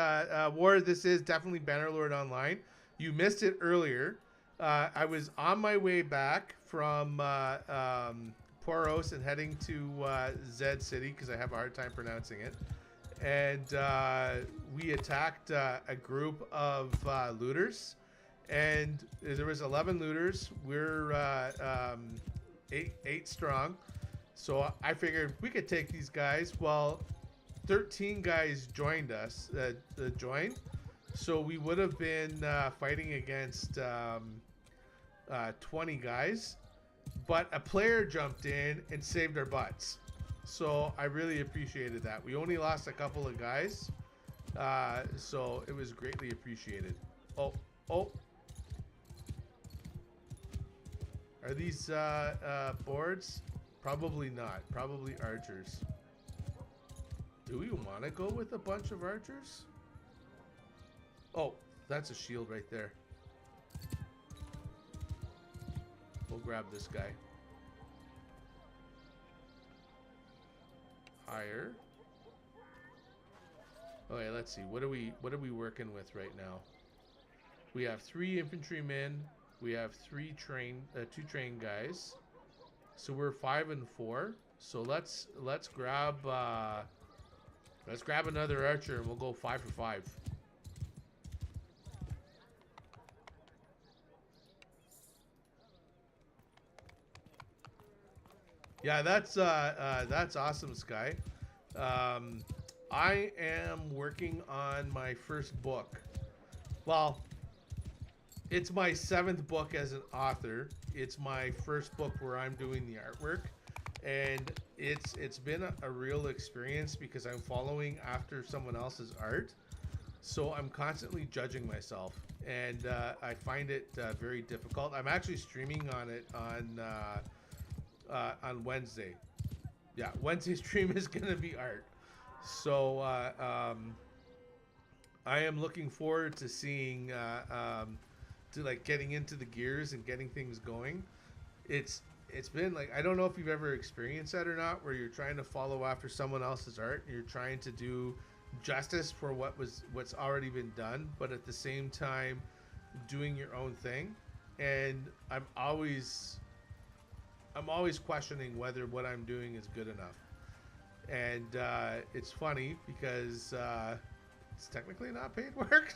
War, this is definitely Bannerlord Online. You missed it earlier. I was on my way back from Poros and heading to Zed City because I have a hard time pronouncing it. And we attacked a group of looters, and there was 11 looters. We're eight strong, so I figured we could take these guys. Well, 13 guys joined us. So we would have been fighting against 20 guys, but a player jumped in and saved our butts. So I really appreciated that. We only lost a couple of guys, so it was greatly appreciated. Oh. Are these boards? Probably not. Probably archers. Do we want to go with a bunch of archers? Oh, that's a shield right there. We'll grab this guy. Higher. Okay, let's see. What are we working with right now? We have 3 infantrymen. We have 2 trained guys. So we're 5 and 4. So let's grab another archer and we'll go 5 for 5. Yeah, that's awesome, Sky. I am working on my first book. Well, it's my 7th book as an author. It's my first book where I'm doing the artwork, and it's been a real experience because I'm following after someone else's art. So I'm constantly judging myself, and I find it very difficult. I'm actually streaming on it on Wednesday. Yeah, Wednesday stream is gonna be art. So I am looking forward to seeing to like getting into the gears and getting things going. It's been like, I don't know if you've ever experienced that or not, where you're trying to follow after someone else's art and you're trying to do justice for what's already been done, but at the same time doing your own thing, and I'm always questioning whether what I'm doing is good enough. And it's funny because it's technically not paid work,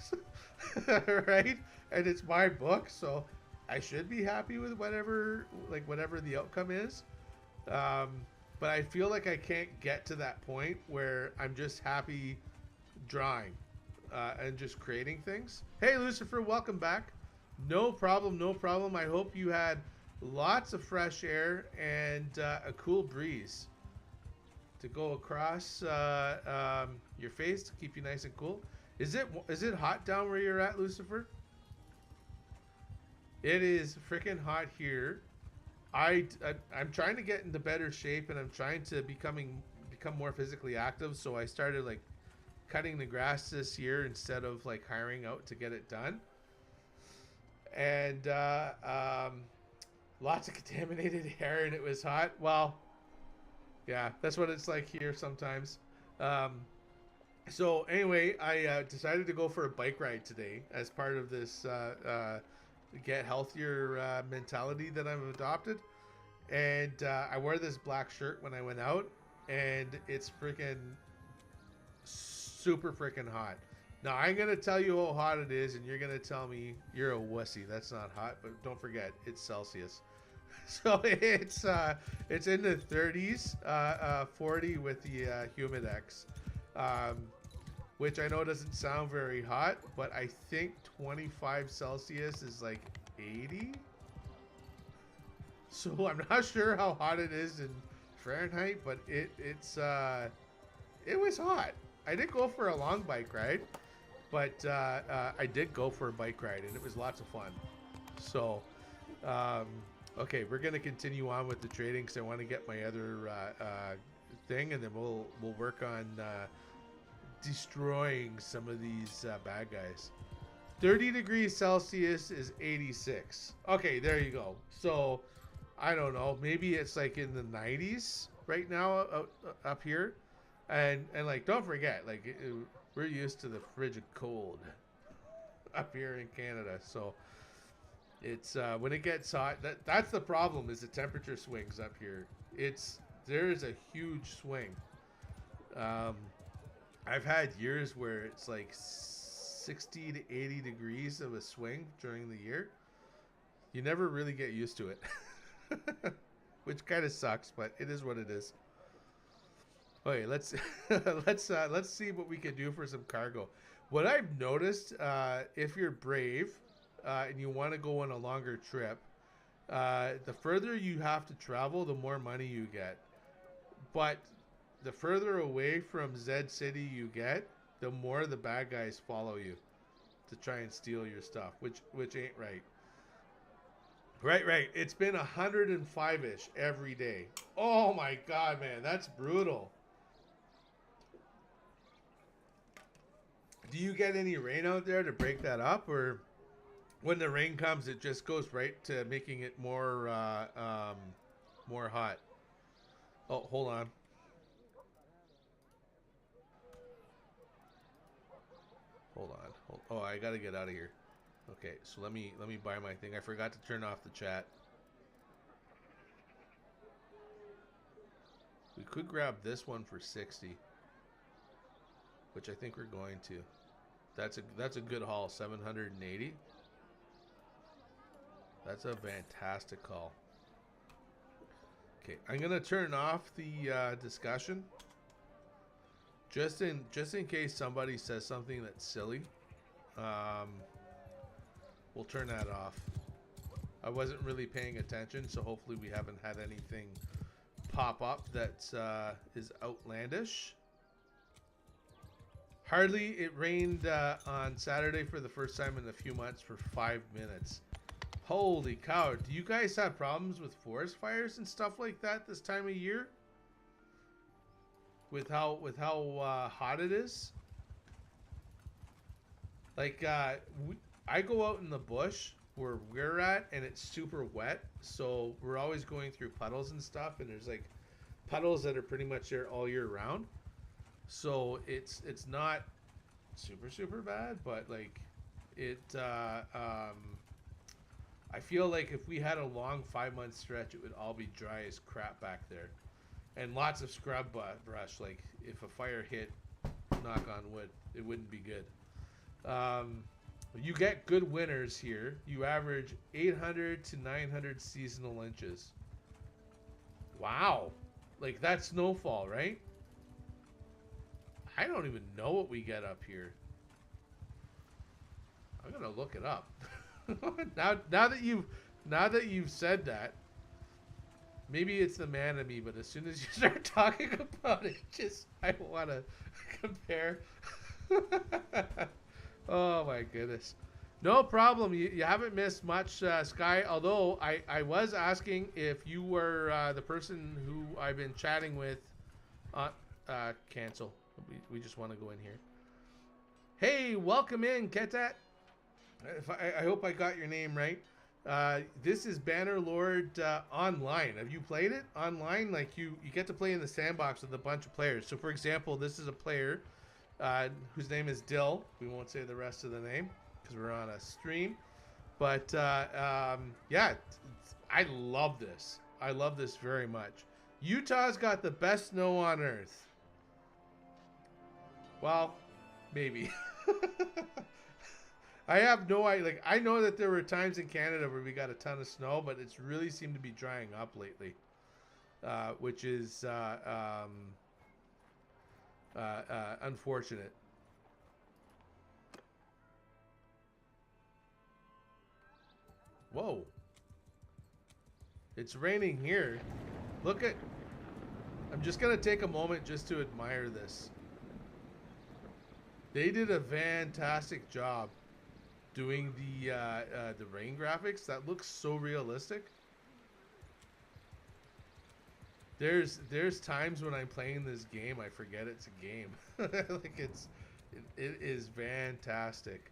right? And it's my book, so I should be happy with whatever the outcome is. But I feel like I can't get to that point where I'm just happy drawing and just creating things. Hey, Lucifer, welcome back. No problem, no problem. I hope you had lots of fresh air and a cool breeze to go across your face to keep you nice and cool. Is it hot down where you're at, Lucifer? It is freaking hot here. I'm trying to get into better shape, and I'm trying to become more physically active. So I started like cutting the grass this year instead of like hiring out to get it done. And lots of contaminated air, and it was hot. Well, yeah, that's what it's like here sometimes. So anyway, I decided to go for a bike ride today as part of this get healthier mentality that I've adopted. And I wore this black shirt when I went out, and it's freaking super freaking hot. Now I'm gonna tell you how hot it is, and you're gonna tell me you're a wussy. That's not hot, but don't forget it's Celsius. So it's in the 30s, 40 with the Humidex, which I know doesn't sound very hot, but I think 25 Celsius is like 80. So I'm not sure how hot it is in Fahrenheit, but it was hot. I did go for a long bike ride, but I did go for a bike ride, and it was lots of fun. So, okay, we're gonna continue on with the trading because I want to get my other thing, and then we'll work on destroying some of these bad guys. 30 degrees Celsius is 86. Okay, there you go. So I don't know, maybe it's like in the 90s right now up here, and like don't forget, like we're used to the frigid cold up here in Canada, so it's when it gets hot, that's the problem, is the temperature swings up here. There is a huge swing. I've had years where it's like 60 to 80 degrees of a swing during the year. You never really get used to it. Which kind of sucks, but it is what it is. Okay, let's see what we can do for some cargo. What I've noticed, if you're brave and you want to go on a longer trip, the further you have to travel, the more money you get. But the further away from Zed City you get, the more the bad guys follow you to try and steal your stuff, which ain't right. Right. It's been 105-ish every day. Oh my god, man, that's brutal. Do you get any rain out there to break that up, or when the rain comes, it just goes right to making it more hot? Oh, hold on. Hold on. Oh, I gotta get out of here. Okay, so let me buy my thing. I forgot to turn off the chat. We could grab this one for 60, which I think we're going to. That's a good haul, 780. That's a fantastic haul. Okay, I'm gonna turn off the discussion just in case somebody says something that's silly. We'll turn that off. I wasn't really paying attention, so hopefully we haven't had anything pop up that is outlandish. Hardly. It rained on Saturday for the first time in a few months for 5 minutes. Holy cow. Do you guys have problems with forest fires and stuff like that this time of year? With how hot it is? Like, I go out in the bush where we're at, and it's super wet, so we're always going through puddles and stuff, and there's like puddles that are pretty much there all year round. So it's not super bad, but like I feel like if we had a long 5-month stretch, it would all be dry as crap back there, and lots of scrub brush. Like if a fire hit, knock on wood, it wouldn't be good. You get good winters here. You average 800 to 900 seasonal inches. Wow, like that's snowfall, right? I don't even know what we get up here. I'm gonna look it up. now that you've said that, maybe it's the man in me, but as soon as you start talking about it, I want to compare. Oh my goodness. No problem. You haven't missed much, Sky. Although I was asking if you were the person who I've been chatting with. Cancel. We just want to go in here. Hey, welcome in, Ketat. I hope I got your name right. This is Bannerlord Online. Have you played it online? Like you get to play in the sandbox with a bunch of players. So for example, this is a player whose name is Dill. We won't say the rest of the name because we're on a stream. But yeah, I love this. I love this very much. Utah's got the best snow on earth. Well, maybe. I have no idea. Like, I know that there were times in Canada where we got a ton of snow, but it's really seemed to be drying up lately, which is unfortunate. Whoa. It's raining here. Look at... I'm just going to take a moment just to admire this. They did a fantastic job doing the rain graphics. That looks so realistic. There's times when I'm playing this game, I forget it's a game. Like it is fantastic.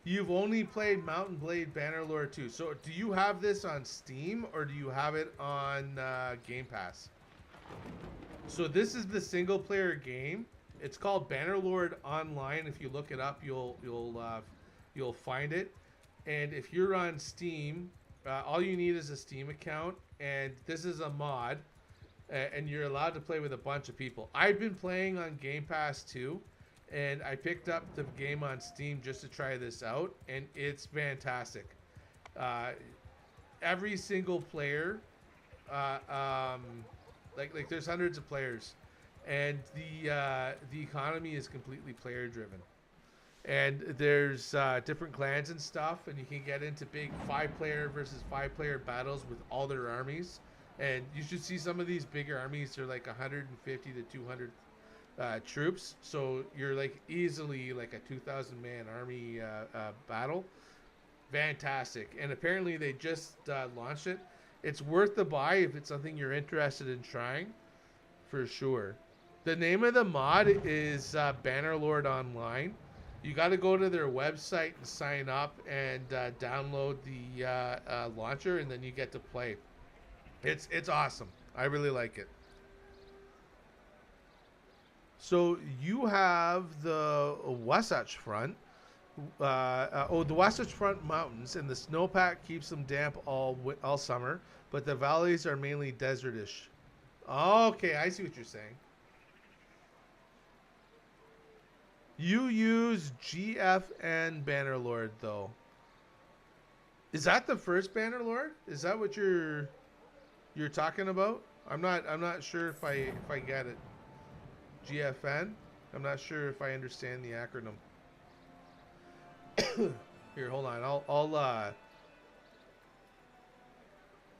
You've only played Mount and Blade Bannerlord 2. So do you have this on Steam or do you have it on Game Pass? So this is the single player game. It's called Bannerlord Online. If you look it up, you'll find it. And if you're on Steam, all you need is a Steam account, and this is a mod, and you're allowed to play with a bunch of people. I've been playing on Game Pass too. And I picked up the game on Steam just to try this out, and it's fantastic. Every single player, like there's hundreds of players, and the economy is completely player driven. And there's different clans and stuff, and you can get into big 5-player versus 5-player battles with all their armies. And you should see some of these bigger armies. They're like 150 to 200 troops, so you're like easily like a 2,000 man army battle. Fantastic. And apparently they just launched it. It's worth the buy if it's something you're interested in trying, for sure. The name of the mod is Bannerlord Online. You got to go to their website and sign up and download the launcher, and then you get to play. It's awesome. I really like it. So you have the Wasatch Front, the Wasatch Front Mountains, and the snowpack keeps them damp all summer, but the valleys are mainly desertish. Okay, I see what you're saying. You use GFN Bannerlord though. Is that the first Bannerlord? Is that what you're talking about? I'm not sure if I get it. GFN? I'm not sure if I understand the acronym. Here, hold on. I'll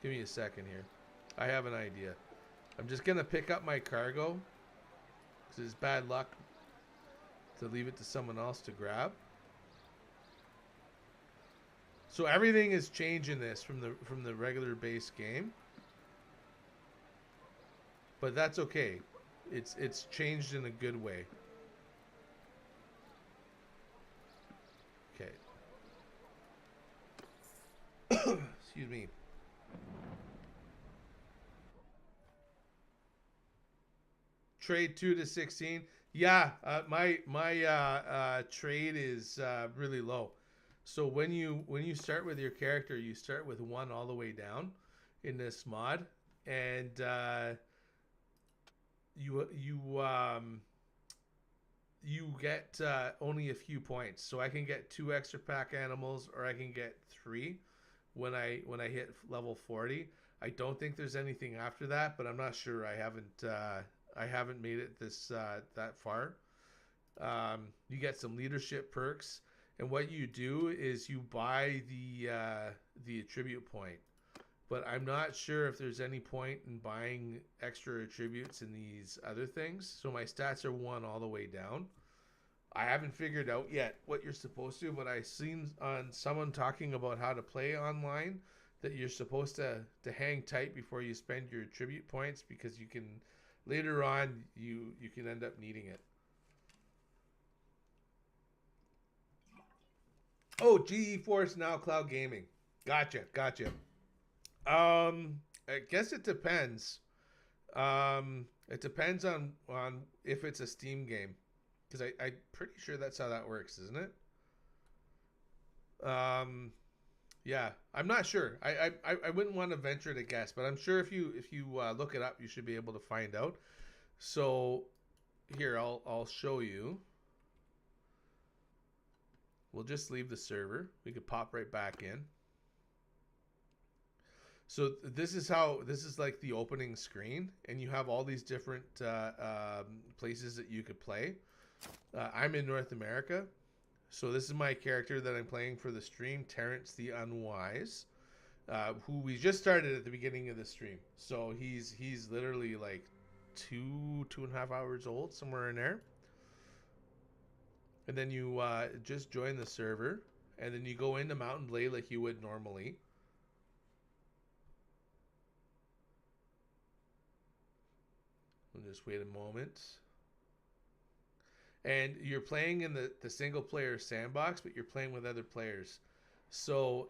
give me a second here. I have an idea. I'm just gonna pick up my cargo because it's bad luck to leave it to someone else to grab. So everything is changing this from the regular base game, but that's okay. It's changed in a good way. Okay. Excuse me. Trade 2 to 16. Yeah, my trade is really low. So when you start with your character, you start with 1 all the way down in this mod, and you get only a few points. So I can get 2 extra pack animals, or I can get 3 when I hit level 40. I don't think there's anything after that, but I'm not sure. I haven't made it this that far. You get some leadership perks, and what you do is you buy the attribute point. But I'm not sure if there's any point in buying extra attributes in these other things. So my stats are 1 all the way down. I haven't figured out yet what you're supposed to, but I've seen on someone talking about how to play online that you're supposed to hang tight before you spend your attribute points, because you can later on you can end up needing it. Oh, GE Force now cloud gaming. Gotcha. I guess it depends. It depends on if it's a Steam game, because I'm pretty sure that's how that works, isn't it? Yeah, I'm not sure. I wouldn't want to venture to guess, but I'm sure if you look it up, you should be able to find out. So here, I'll show you. We'll just leave the server. We could pop right back in. So this is like the opening screen, and you have all these different places that you could play. I'm in North America, so this is my character that I'm playing for the stream, Terrence the Unwise, who we just started at the beginning of the stream. So he's literally like 2.5 hours old, somewhere in there. And then you just join the server, and then you go into Mountain Blade like you would normally. We'll just wait a moment. And you're playing in the single player sandbox, but you're playing with other players. So,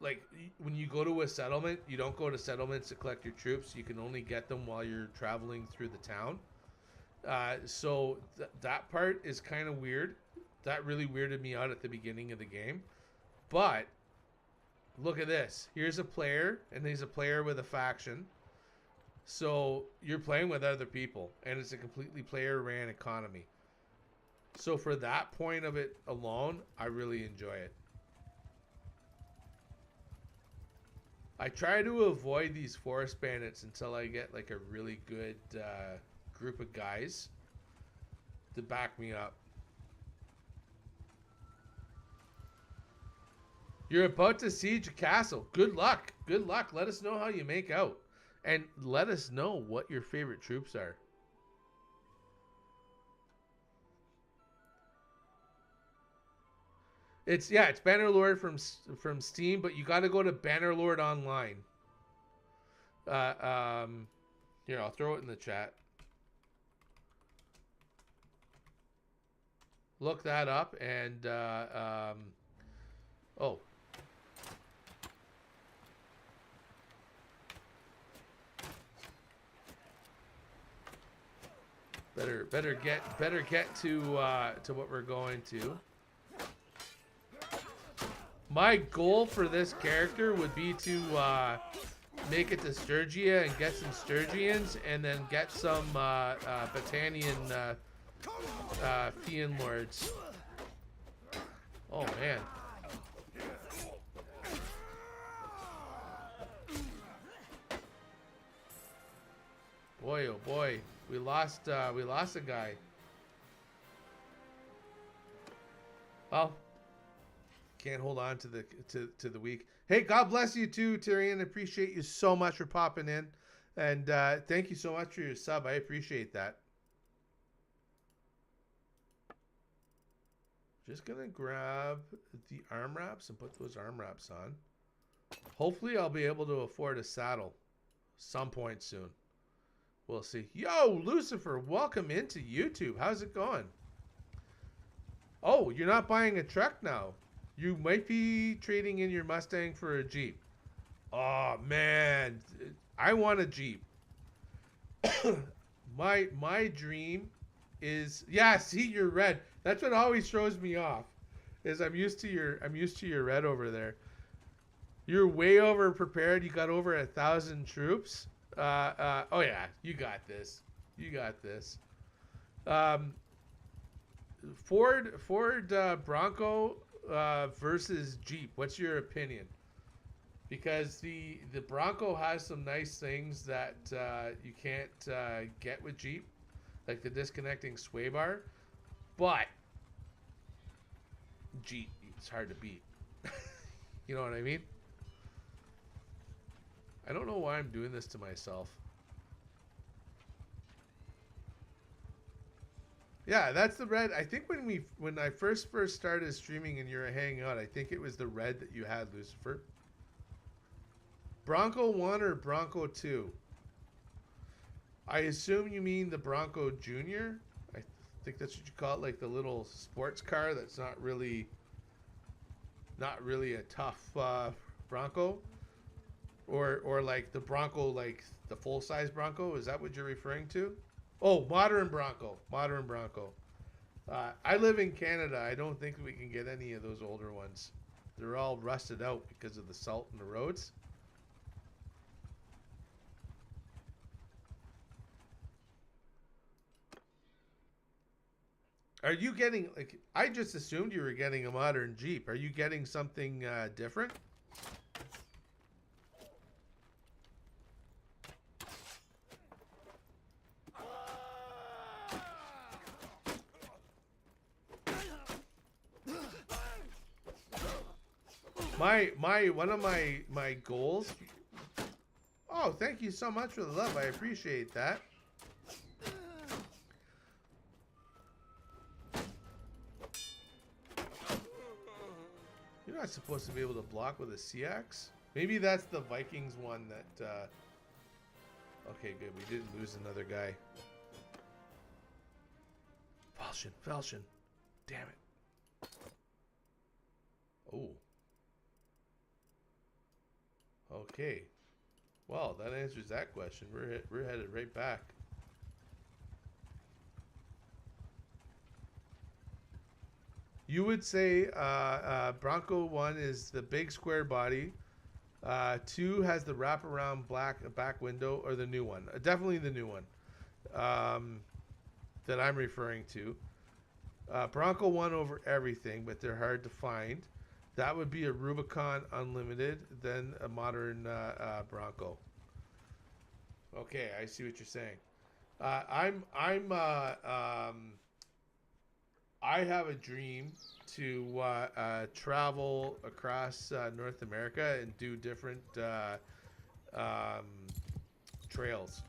like, when you go to a settlement, you don't go to settlements to collect your troops. You can only get them while you're traveling through the town. So that part is kind of weird. That really weirded me out at the beginning of the game. But look at this. Here's a player, and he's a player with a faction. So you're playing with other people, and it's a completely player-ran economy. So for that point of it alone, I really enjoy it. I try to avoid these forest bandits until I get like a really good group of guys to back me up. You're about to siege a castle. Good luck. Good luck. Let us know how you make out. And let us know what your favorite troops are. It's Bannerlord from Steam, but you got to go to Bannerlord Online. Here, I'll throw it in the chat. Look that up, and oh. Better get to what we're going to. My goal for this character would be to make it to Sturgia and get some Sturgians, and then get some Battanian Fian Lords. Oh man. Boy, oh boy, we lost a guy. Well, can't hold on to the weak. Hey, God bless you too, Tyrion. Appreciate you so much for popping in, and thank you so much for your sub. I appreciate that. Just gonna grab the arm wraps and put those arm wraps on. Hopefully, I'll be able to afford a saddle some point soon. We'll see. Yo, Lucifer, welcome into YouTube. How's it going? Oh, you're not buying a truck now. You might be trading in your Mustang for a Jeep. Oh, man. I want a Jeep. My dream is, yeah, see, you're red. That's what always throws me off. Is I'm used to your red over there. You're way over prepared. You got over 1,000 troops. Oh yeah, you got this. You got this. Ford Bronco versus Jeep. What's your opinion? Because the Bronco has some nice things that you can't get with Jeep, like the disconnecting sway bar, but Jeep, it's hard to beat. You know what I mean? I don't know why I'm doing this to myself. Yeah, that's the red. I think when I first started streaming and you were hanging out, I think it was the red that you had, Lucifer. Bronco 1 or Bronco 2? I assume you mean the Bronco Junior. I think that's what you call it, like the little sports car that's not really a tough Bronco. Or like the Bronco, like the full-size Bronco. Is that what you're referring to? Oh, modern Bronco. Modern Bronco. I live in Canada. I don't think we can get any of those older ones. They're all rusted out because of the salt in the roads. Are you getting, like, I just assumed you were getting a modern Jeep. Are you getting something different? One of my goals. Oh, thank you so much for the love. I appreciate that. You're not supposed to be able to block with a CX. Maybe that's the Vikings one that. Okay, good. We didn't lose another guy. Falchion. Damn it. Oh. Okay. Well, that answers that question. We're headed right back. You would say Bronco 1 is the big square body. 2 has the wraparound back window, or the new one. Definitely the new one that I'm referring to. Bronco 1 over everything, but they're hard to find. That would be a Rubicon Unlimited, then a modern Bronco. Okay, I see what you're saying. I have a dream to travel across North America and do different trails,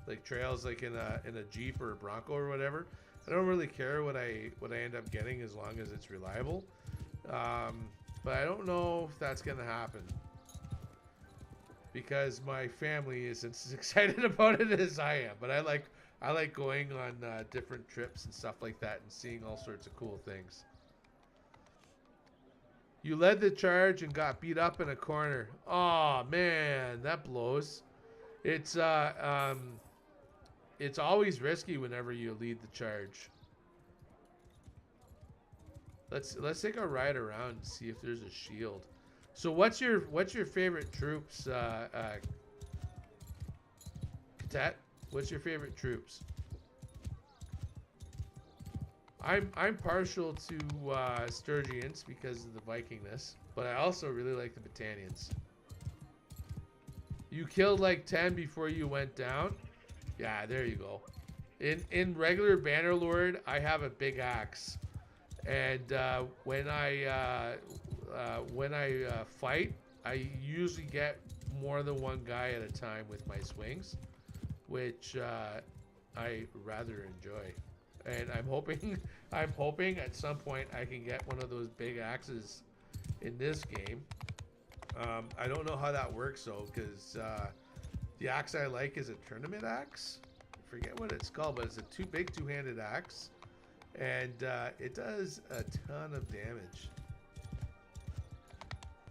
like in a Jeep or a Bronco or whatever. I don't really care what I end up getting as long as it's reliable. But I don't know if that's gonna happen because my family isn't as excited about it as I am. But I like going on different trips and stuff like that and seeing all sorts of cool things. You led the charge and got beat up in a corner. Oh man, that blows. It's always risky whenever you lead the charge. Let's take a ride around and see if there's a shield. So what's your favorite troops, Katet? What's your favorite troops? I'm partial to Sturgians because of the Vikingness, but I also really like the Battanians. You killed like 10 before you went down? Yeah, there you go. In regular Bannerlord, I have a big axe. And when I fight, I usually get more than one guy at a time with my swings, which I rather enjoy. And I'm hoping at some point I can get one of those big axes in this game. I don't know how that works though, because the axe I like is a tournament axe. I forget what it's called, but it's a big two-handed axe. And it does a ton of damage.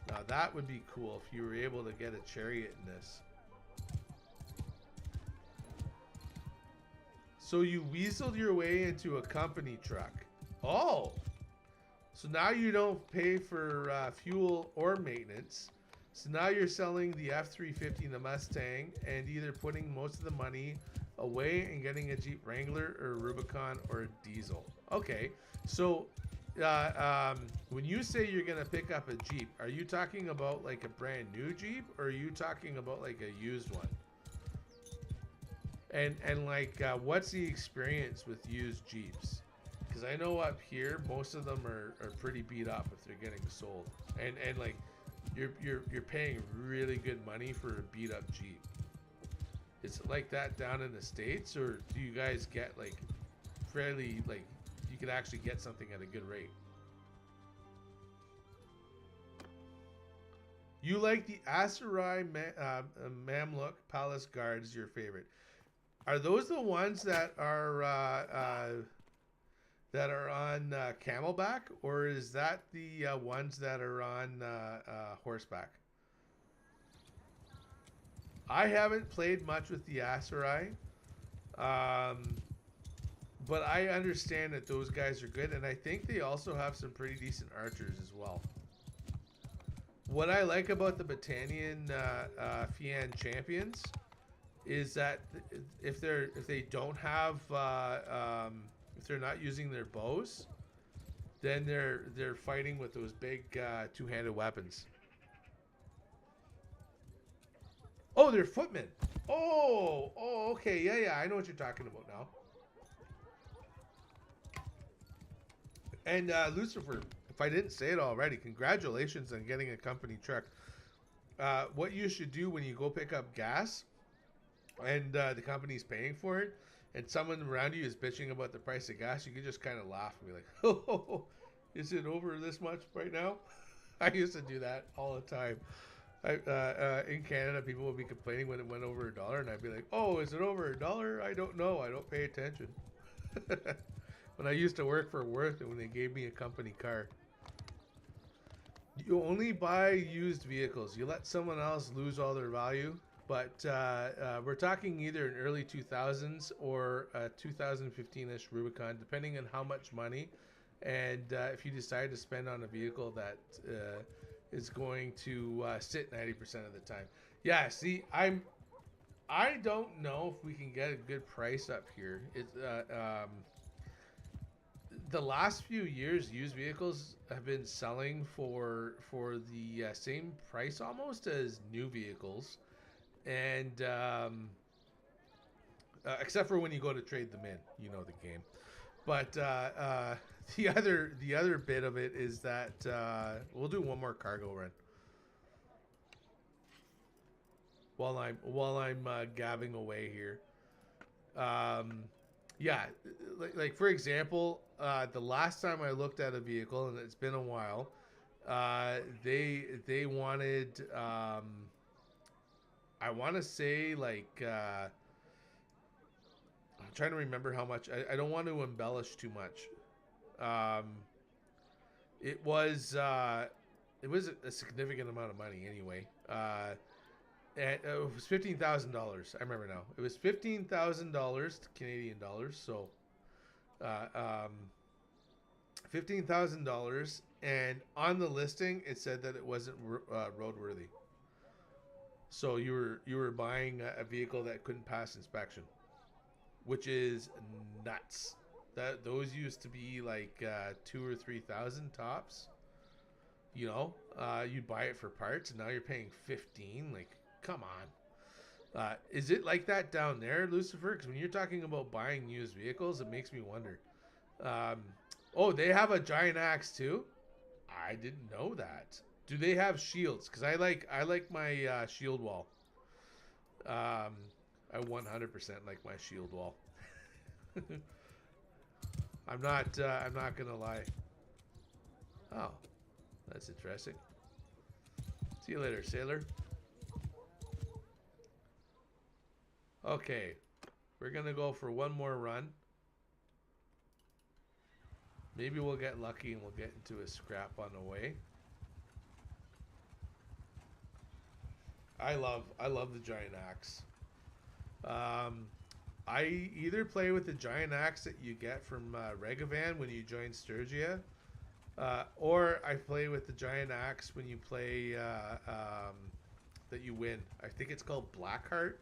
Now that would be cool if you were able to get a chariot in this. So you weaseled your way into a company truck. Oh. So now you don't pay for fuel or maintenance. So now you're selling the F-350 and the Mustang and either putting most of the money away and getting a Jeep Wrangler or a Rubicon or a diesel. Okay. So when you say you're going to pick up a Jeep, are you talking about like a brand new Jeep or are you talking about like a used one? And like, what's the experience with used Jeeps? Because I know up here, most of them are pretty beat up if they're getting sold. And like, you're paying really good money for a beat up Jeep. Is it like that down in the States, or do you guys get like fairly, like, you could actually get something at a good rate? You like the Aserai Mamluk Palace Guards, your favorite. Are those the ones that are on camelback, or is that the ones that are on horseback? I haven't played much with the Aserai, but I understand that those guys are good, and I think they also have some pretty decent archers as well. What I like about the Battanian Fian champions is that if they don't have if they're not using their bows, then they're fighting with those big two-handed weapons. Oh, they're footmen. Oh, okay, yeah, I know what you're talking about now. And Lucifer, if I didn't say it already, congratulations on getting a company truck. What you should do when you go pick up gas and the company's paying for it, and someone around you is bitching about the price of gas, you can just kind of laugh and be like, oh, is it over this much right now? I used to do that all the time. In Canada, people would be complaining when it went over $1, and I'd be like, oh, is it over $1? I don't know. I don't pay attention. When I used to work for Worth, and when they gave me a company car. You only buy used vehicles. You let someone else lose all their value. But we're talking either an early 2000s or a 2015-ish Rubicon, depending on how much money. And if you decide to spend on a vehicle that is going to sit 90% of the time. Yeah, see, I don't know if we can get a good price up here. It's the last few years, used vehicles have been selling for the same price almost as new vehicles, and except for when you go to trade them in, you know the game. But the other bit of it is that we'll do one more cargo run while I'm gabbing away here. Yeah, like for example, the last time I looked at a vehicle, and it's been a while, they wanted I want to say like I'm trying to remember how much. I don't want to embellish too much. It was a significant amount of money anyway. It was $15,000. I remember now. It was $15,000 Canadian dollars. So, $15,000, and on the listing it said that it wasn't roadworthy. So you were buying a vehicle that couldn't pass inspection, which is nuts. Those used to be like 2,000 or 3,000 tops. You know, you'd buy it for parts, and now you're paying 15. Like, come on. Is it like that down there, Lucifer? Because when you're talking about buying used vehicles, it makes me wonder. Oh, they have a giant axe too. I didn't know that. Do they have shields? Because I like my shield wall. I 100% like my shield wall. I'm not gonna lie. Oh, that's interesting. See you later, sailor. Okay, we're gonna go for one more run. Maybe we'll get lucky and we'll get into a scrap on the way. I love the giant axe. I either play with the giant axe that you get from Regavan when you join Sturgia, or I play with the giant axe when you play that you win. I think it's called Blackheart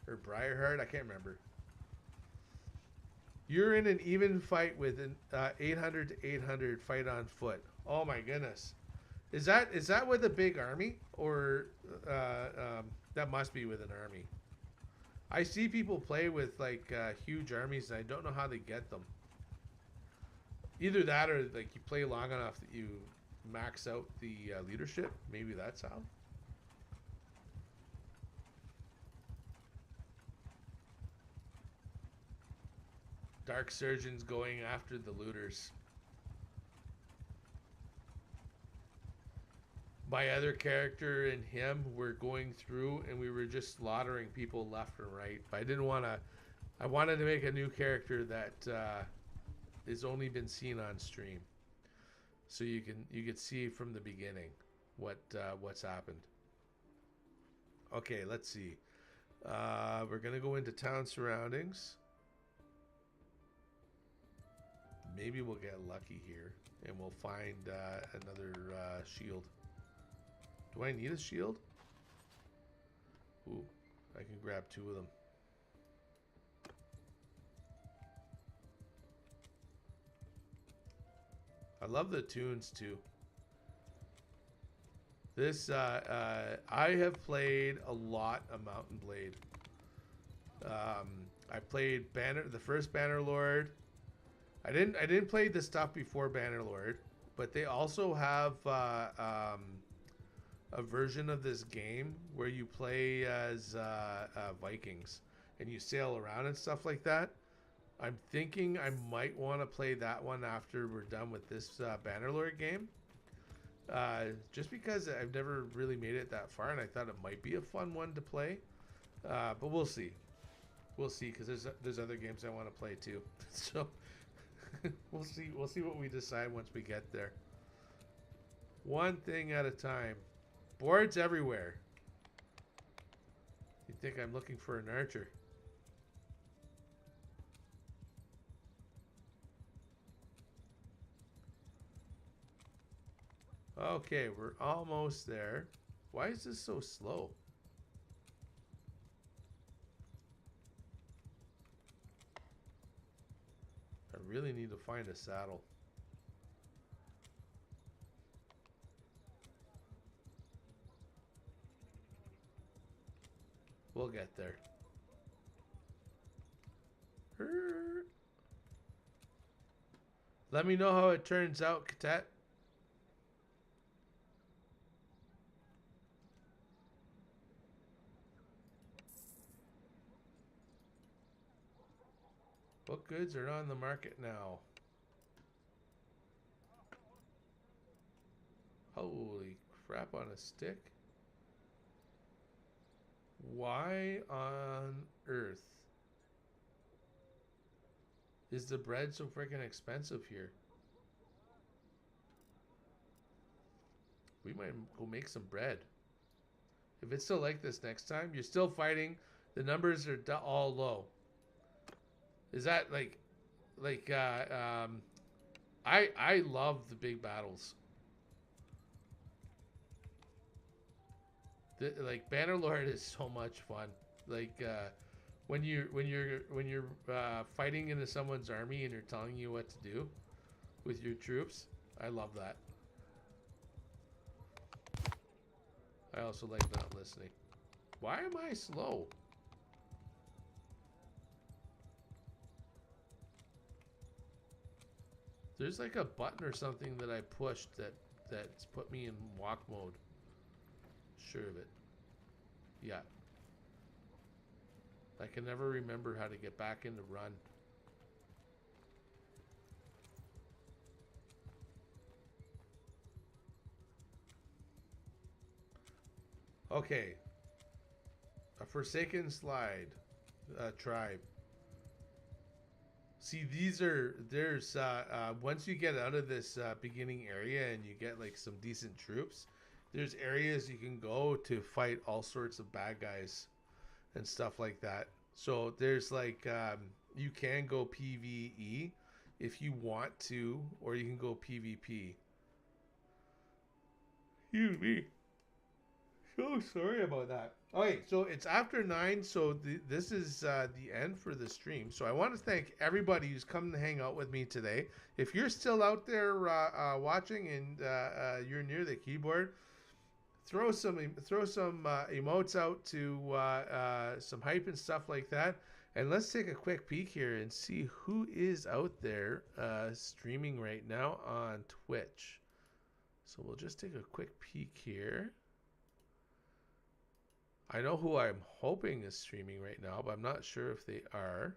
or Briarheart. I can't remember. You're in an even fight with an 800 to 800 fight on foot. Oh my goodness. Is that with a big army, or that must be with an army? I see people play with like huge armies, and I don't know how they get them. Either that, or like you play long enough that you max out the leadership. Maybe that's how. Dark Surgeon's going after the looters. My other character and him were going through, and we were just slaughtering people left and right. But I didn't want to. I wanted to make a new character that has only been seen on stream, so you could see from the beginning what's happened. Okay, let's see. We're gonna go into town surroundings. Maybe we'll get lucky here, and we'll find another shield. Do I need a shield? Ooh, I can grab 2 of them. I love the tunes too. This I have played a lot of Mountain Blade. I played the first Bannerlord. I didn't play the stuff before Bannerlord, but they also have a version of this game where you play as Vikings and you sail around and stuff like that. I'm thinking I might want to play that one after we're done with this Bannerlord game. Just because I've never really made it that far, and I thought it might be a fun one to play. But we'll see. We'll see, because there's other games I want to play too. So we'll see what we decide once we get there. One thing at a time. Boards everywhere. You think I'm looking for an archer? Okay, we're almost there. Why is this so slow? I really need to find a saddle. We'll get there. Let me know how it turns out, Katet. What goods are on the market now? Holy crap on a stick. Why on earth is the bread so freaking expensive here? We might go make some bread. If it's still like this next time, you're still fighting. The numbers are all low. Is that I love the big battles. Like Bannerlord is so much fun. Like when you're fighting into someone's army and they're telling you what to do with your troops. I love that. I also like not listening. Why am I slow? There's like a button or something that I pushed that's put me in walk mode. Sure of it. Yeah. I can never remember how to get back into run. Okay. A Forsaken Slide tribe. See, there's once you get out of this beginning area and you get like some decent troops, there's areas you can go to fight all sorts of bad guys and stuff like that. So there's like you can go PvE if you want to, or you can go PvP. Excuse me. So sorry about that. Okay, so it's after 9, so this is the end for the stream. So I want to thank everybody who's come to hang out with me today. If you're still out there watching and you're near the keyboard, throw some emotes out to some hype and stuff like that. And let's take a quick peek here and see who is out there streaming right now on Twitch. So we'll just take a quick peek here. I know who I'm hoping is streaming right now, but I'm not sure if they are.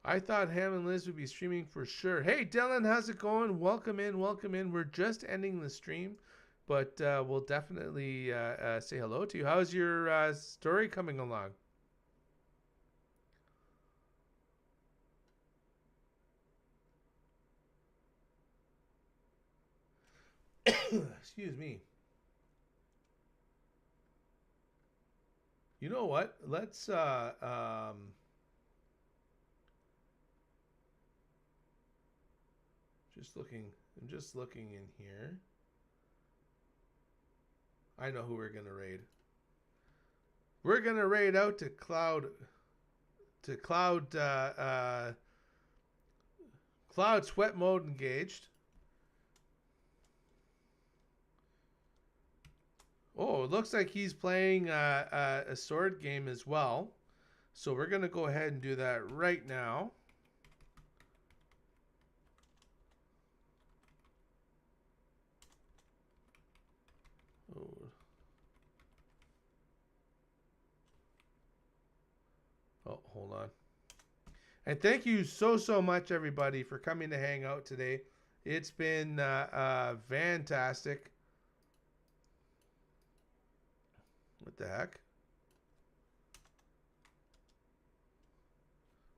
I thought Ham and Liz would be streaming for sure. Hey, Dylan, how's it going? Welcome in, welcome in. We're just ending the stream, but we'll definitely say hello to you. How's your story coming along? Excuse me. You know what? Let's I'm just looking in here. I know who we're gonna raid. We're gonna raid out to Cloud Sweat Mode engaged. Oh, it looks like he's playing a sword game as well. So we're going to go ahead and do that right now. Oh, hold on. And thank you so much, everybody, for coming to hang out today. It's been fantastic. What the heck?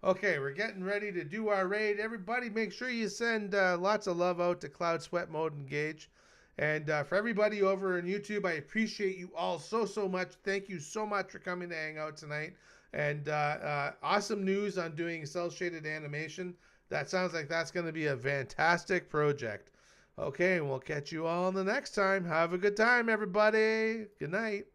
Okay, we're getting ready to do our raid. Everybody, make sure you send lots of love out to Cloud Sweat Mode Engage. And for everybody over on YouTube, I appreciate you all so much. Thank you so much for coming to hang out tonight. And awesome news on doing cel-shaded animation. That sounds like that's going to be a fantastic project. Okay, and we'll catch you all the next time. Have a good time, everybody. Good night.